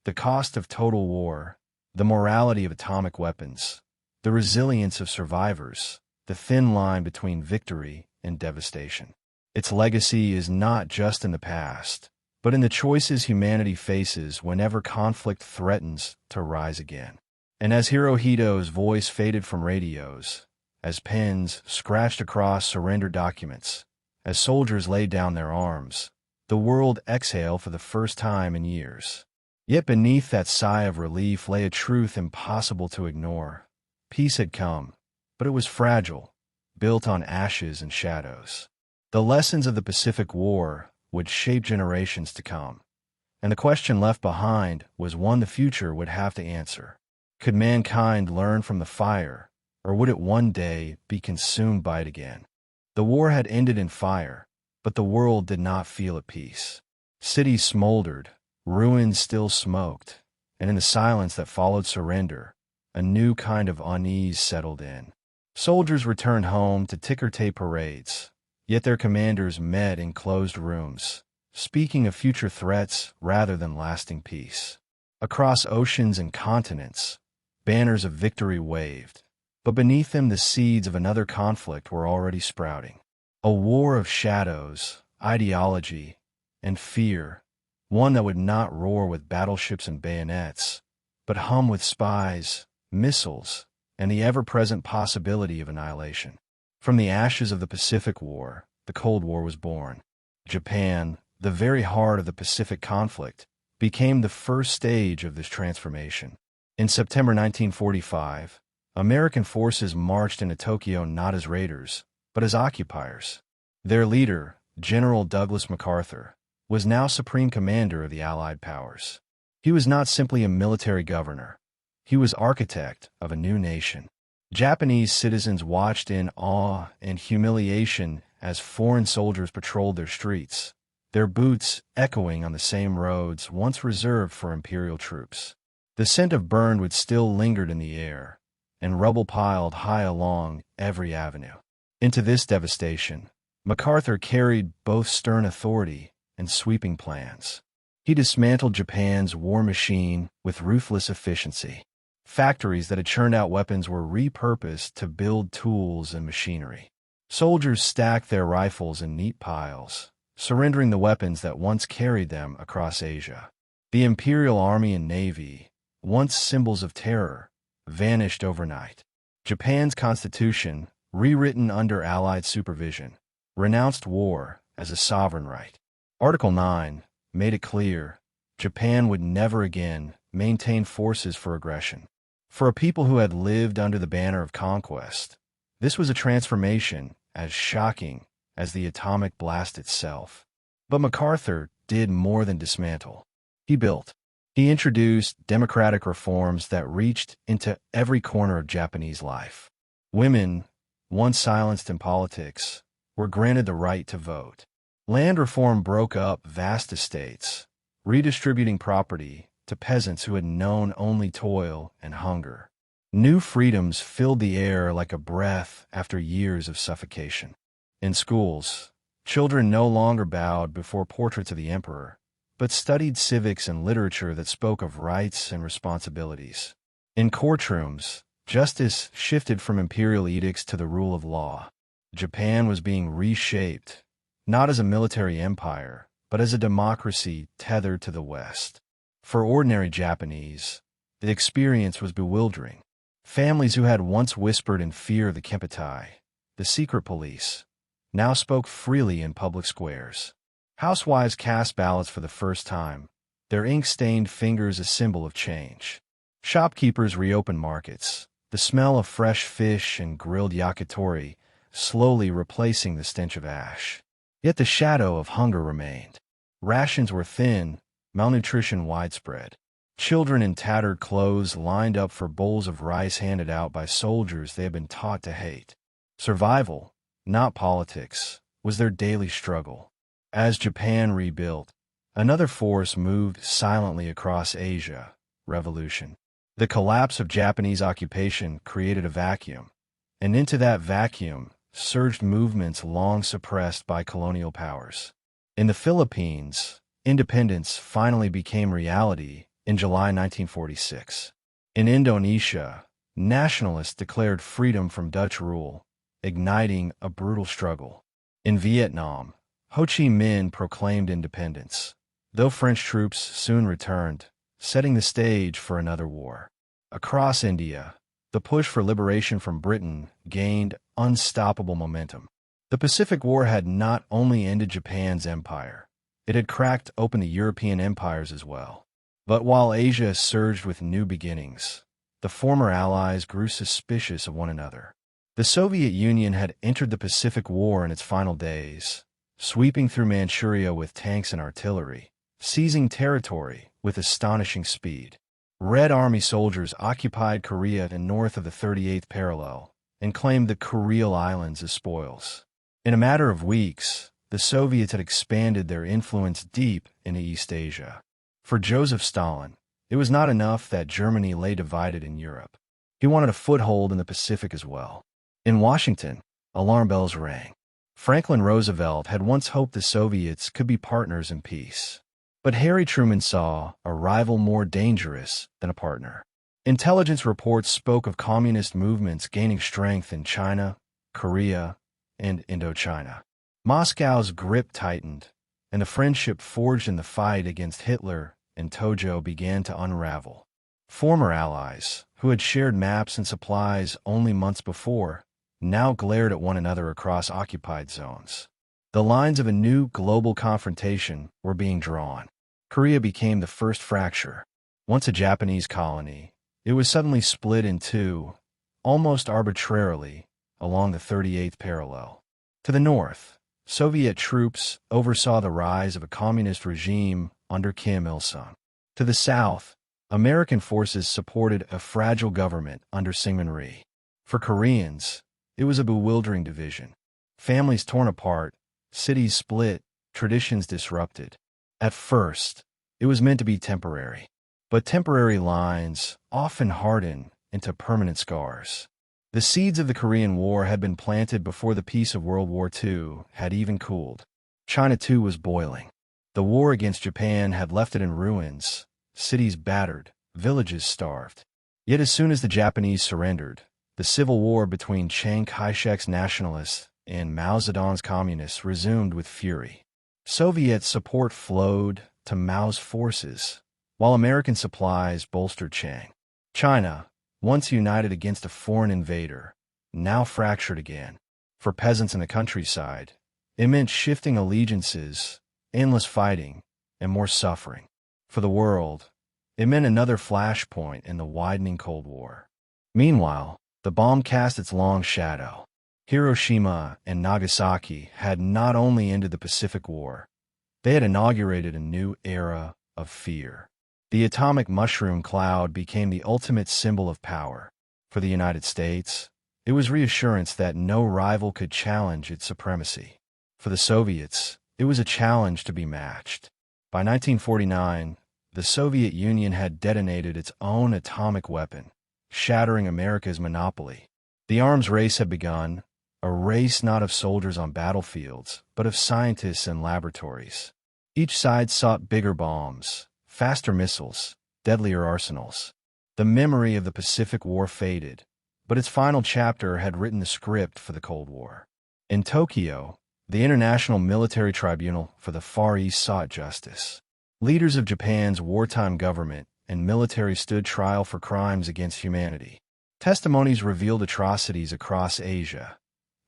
the cost of total war, the morality of atomic weapons, the resilience of survivors, the thin line between victory and devastation. Its legacy is not just in the past, but in the choices humanity faces whenever conflict threatens to rise again. And as Hirohito's voice faded from radios, as pens scratched across surrender documents, as soldiers laid down their arms, the world exhaled for the first time in years. Yet beneath that sigh of relief lay a truth impossible to ignore. Peace had come, but it was fragile, built on ashes and shadows. The lessons of the Pacific War would shape generations to come, and the question left behind was one the future would have to answer. Could mankind learn from the fire, or would it one day be consumed by it again? The war had ended in fire, but the world did not feel at peace. Cities smoldered, ruins still smoked, and in the silence that followed surrender, a new kind of unease settled in. Soldiers returned home to ticker-tape parades, yet their commanders met in closed rooms, speaking of future threats rather than lasting peace. Across oceans and continents, banners of victory waved, but beneath them the seeds of another conflict were already sprouting. A war of shadows, ideology, and fear, one that would not roar with battleships and bayonets, but hum with spies, missiles, and the ever-present possibility of annihilation. From the ashes of the Pacific War, the Cold War was born. Japan, the very heart of the Pacific conflict, became the first stage of this transformation. In September 1945, American forces marched into Tokyo not as raiders, but as occupiers. Their leader, General Douglas MacArthur, was now supreme commander of the Allied powers. He was not simply a military governor. He was architect of a new nation. Japanese citizens watched in awe and humiliation as foreign soldiers patrolled their streets, their boots echoing on the same roads once reserved for imperial troops. The scent of burned wood still lingered in the air, and rubble piled high along every avenue. Into this devastation, MacArthur carried both stern authority and sweeping plans. He dismantled Japan's war machine with ruthless efficiency. Factories that had churned out weapons were repurposed to build tools and machinery. Soldiers stacked their rifles in neat piles, surrendering the weapons that once carried them across Asia. The Imperial Army and Navy, once symbols of terror, vanished overnight. Japan's constitution, rewritten under Allied supervision, renounced war as a sovereign right. Article 9 made it clear Japan would never again maintain forces for aggression. For a people who had lived under the banner of conquest, this was a transformation as shocking as the atomic blast itself. But MacArthur did more than dismantle. He built. He introduced democratic reforms that reached into every corner of Japanese life. Women, once silenced in politics, were granted the right to vote. Land reform broke up vast estates, redistributing property to peasants who had known only toil and hunger. New freedoms filled the air like a breath after years of suffocation. In schools, children no longer bowed before portraits of the emperor, but studied civics and literature that spoke of rights and responsibilities. In courtrooms, justice shifted from imperial edicts to the rule of law. Japan was being reshaped, not as a military empire, but as a democracy tethered to the West. For ordinary Japanese, the experience was bewildering. Families who had once whispered in fear of the Kempeitai, the secret police, now spoke freely in public squares. Housewives cast ballots for the first time, their ink-stained fingers a symbol of change. Shopkeepers reopened markets, the smell of fresh fish and grilled yakitori slowly replacing the stench of ash. Yet the shadow of hunger remained. Rations were thin, malnutrition widespread. Children in tattered clothes lined up for bowls of rice handed out by soldiers they had been taught to hate. Survival, not politics, was their daily struggle. As Japan rebuilt, another force moved silently across Asia: revolution. The collapse of Japanese occupation created a vacuum, and into that vacuum surged movements long suppressed by colonial powers. In the Philippines, independence finally became reality in July 1946. In Indonesia, nationalists declared freedom from Dutch rule, igniting a brutal struggle. In Vietnam, Ho Chi Minh proclaimed independence, though French troops soon returned, setting the stage for another war. Across India, the push for liberation from Britain gained unstoppable momentum. The Pacific War had not only ended Japan's empire, it had cracked open the European empires as well. But while Asia surged with new beginnings, the former allies grew suspicious of one another. The Soviet Union had entered the Pacific War in its final days, sweeping through Manchuria with tanks and artillery, seizing territory with astonishing speed. Red Army soldiers occupied Korea and north of the 38th parallel and claimed the Kuril Islands as spoils. In a matter of weeks, the Soviets had expanded their influence deep into East Asia. For Joseph Stalin, it was not enough that Germany lay divided in Europe. He wanted a foothold in the Pacific as well. In Washington, alarm bells rang. Franklin Roosevelt had once hoped the Soviets could be partners in peace. But Harry Truman saw a rival more dangerous than a partner. Intelligence reports spoke of communist movements gaining strength in China, Korea, and Indochina. Moscow's grip tightened, and the friendship forged in the fight against Hitler and Tojo began to unravel. Former allies, who had shared maps and supplies only months before, now glared at one another across occupied zones. The lines of a new global confrontation were being drawn. Korea became the first fracture. Once a Japanese colony, it was suddenly split in two, almost arbitrarily, along the 38th parallel. To the north, Soviet troops oversaw the rise of a communist regime under Kim Il-sung. To the south, American forces supported a fragile government under Syngman Rhee. For Koreans, it was a bewildering division. Families torn apart, cities split, traditions disrupted. At first, it was meant to be temporary. But temporary lines often harden into permanent scars. The seeds of the Korean War had been planted before the peace of World War II had even cooled. China too was boiling. The war against Japan had left it in ruins, cities battered, villages starved. Yet as soon as the Japanese surrendered, the civil war between Chiang Kai-shek's nationalists and Mao Zedong's communists resumed with fury. Soviet support flowed to Mao's forces, while American supplies bolstered Chiang. China, once united against a foreign invader, now fractured again. For peasants in the countryside, it meant shifting allegiances, endless fighting, and more suffering. For the world, it meant another flashpoint in the widening Cold War. Meanwhile, the bomb cast its long shadow. Hiroshima and Nagasaki had not only ended the Pacific War, they had inaugurated a new era of fear. The atomic mushroom cloud became the ultimate symbol of power. For the United States, it was reassurance that no rival could challenge its supremacy. For the Soviets, it was a challenge to be matched. By 1949, the Soviet Union had detonated its own atomic weapon, shattering America's monopoly. The arms race had begun, a race not of soldiers on battlefields, but of scientists in laboratories. Each side sought bigger bombs, faster missiles, deadlier arsenals. The memory of the Pacific War faded, but its final chapter had written the script for the Cold War. In Tokyo, the International Military Tribunal for the Far East sought justice. Leaders of Japan's wartime government and military stood trial for crimes against humanity. Testimonies revealed atrocities across Asia: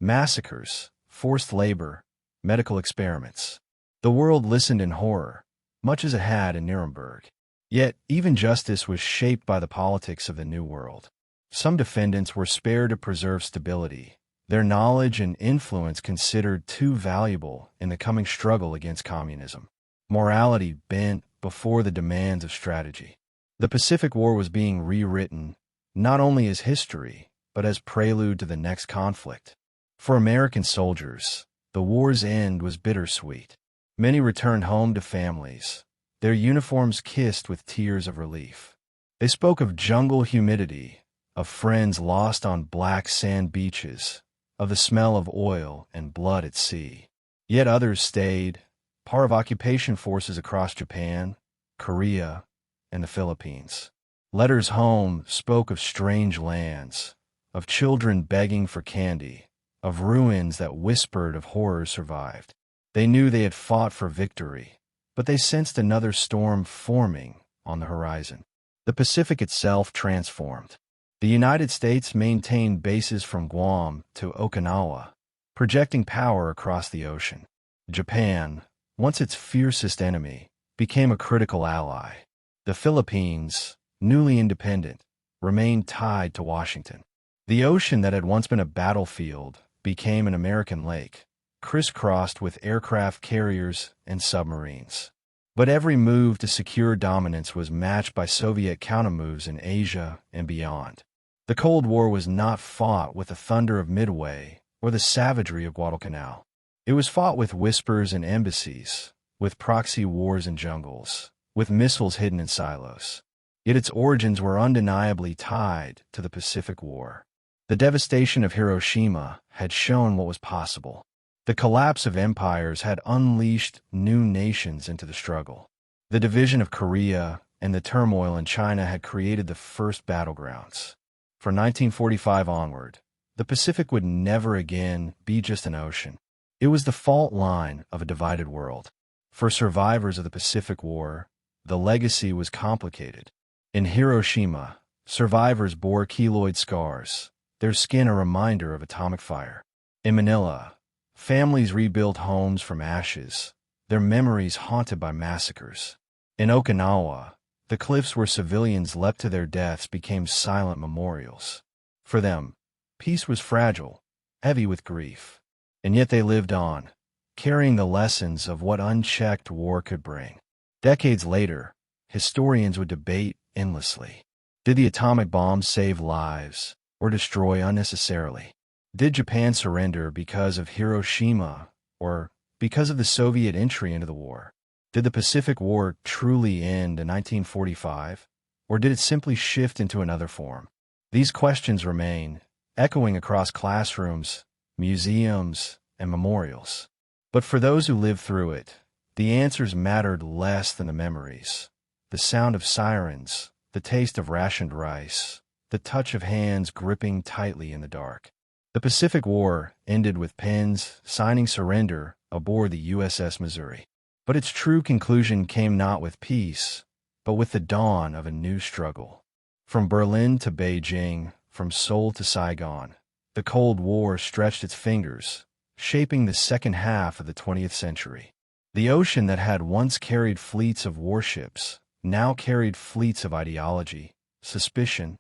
massacres, forced labor, medical experiments. The world listened in horror, much as it had in Nuremberg. Yet, even justice was shaped by the politics of the New World. Some defendants were spared to preserve stability, their knowledge and influence considered too valuable in the coming struggle against communism. Morality bent before the demands of strategy. The Pacific War was being rewritten, not only as history, but as prelude to the next conflict. For American soldiers, the war's end was bittersweet. Many returned home to families, their uniforms kissed with tears of relief. They spoke of jungle humidity, of friends lost on black sand beaches, of the smell of oil and blood at sea. Yet others stayed, part of occupation forces across Japan, Korea, and the Philippines. Letters home spoke of strange lands, of children begging for candy, of ruins that whispered of horrors survived. They knew they had fought for victory, but they sensed another storm forming on the horizon. The Pacific itself transformed. The United States maintained bases from Guam to Okinawa, projecting power across the ocean. Japan, once its fiercest enemy, became a critical ally. The Philippines, newly independent, remained tied to Washington. The ocean that had once been a battlefield became an American lake, crisscrossed with aircraft carriers and submarines. But every move to secure dominance was matched by Soviet countermoves in Asia and beyond. The Cold War was not fought with the thunder of Midway or the savagery of Guadalcanal. It was fought with whispers in embassies, with proxy wars in jungles, with missiles hidden in silos. Yet its origins were undeniably tied to the Pacific War. The devastation of Hiroshima had shown what was possible. The collapse of empires had unleashed new nations into the struggle. The division of Korea and the turmoil in China had created the first battlegrounds. From 1945 onward, the Pacific would never again be just an ocean. It was the fault line of a divided world. For survivors of the Pacific War, the legacy was complicated. In Hiroshima, survivors bore keloid scars, their skin a reminder of atomic fire. In Manila, families rebuilt homes from ashes, their memories haunted by massacres. In Okinawa, the cliffs where civilians leapt to their deaths became silent memorials. For them, peace was fragile, heavy with grief. And yet they lived on, carrying the lessons of what unchecked war could bring. Decades later, historians would debate endlessly. Did the atomic bomb save lives or destroy unnecessarily? Did Japan surrender because of Hiroshima or because of the Soviet entry into the war? Did the Pacific War truly end in 1945, Or did it simply shift into another form? These questions remain, echoing across classrooms, museums, and memorials. But for those who lived through it, the answers mattered less than the memories. The sound of sirens, the taste of rationed rice, the touch of hands gripping tightly in the dark. The Pacific War ended with Penn's signing surrender aboard the USS Missouri. But its true conclusion came not with peace, but with the dawn of a new struggle. From Berlin to Beijing, from Seoul to Saigon, the Cold War stretched its fingers, shaping the second half of the 20th century. The ocean that had once carried fleets of warships now carried fleets of ideology, suspicion,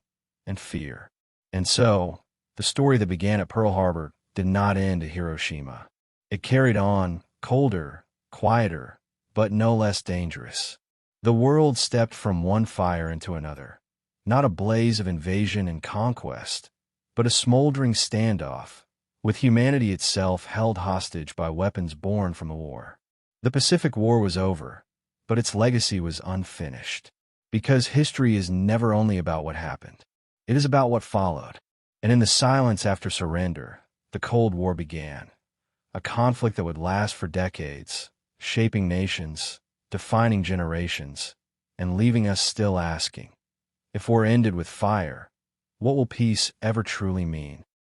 and fear. And so, the story that began at Pearl Harbor did not end at Hiroshima. It carried on, colder, quieter, but no less dangerous. The world stepped from one fire into another, not a blaze of invasion and conquest, but a smoldering standoff, with humanity itself held hostage by weapons born from the war. The Pacific War was over, but its legacy was unfinished. Because history is never only about what happened. It is about what followed. And in the silence after surrender, the Cold War began. A conflict that would last for decades, shaping nations, defining generations, and leaving us still asking, if war ended with fire, what will peace ever truly mean?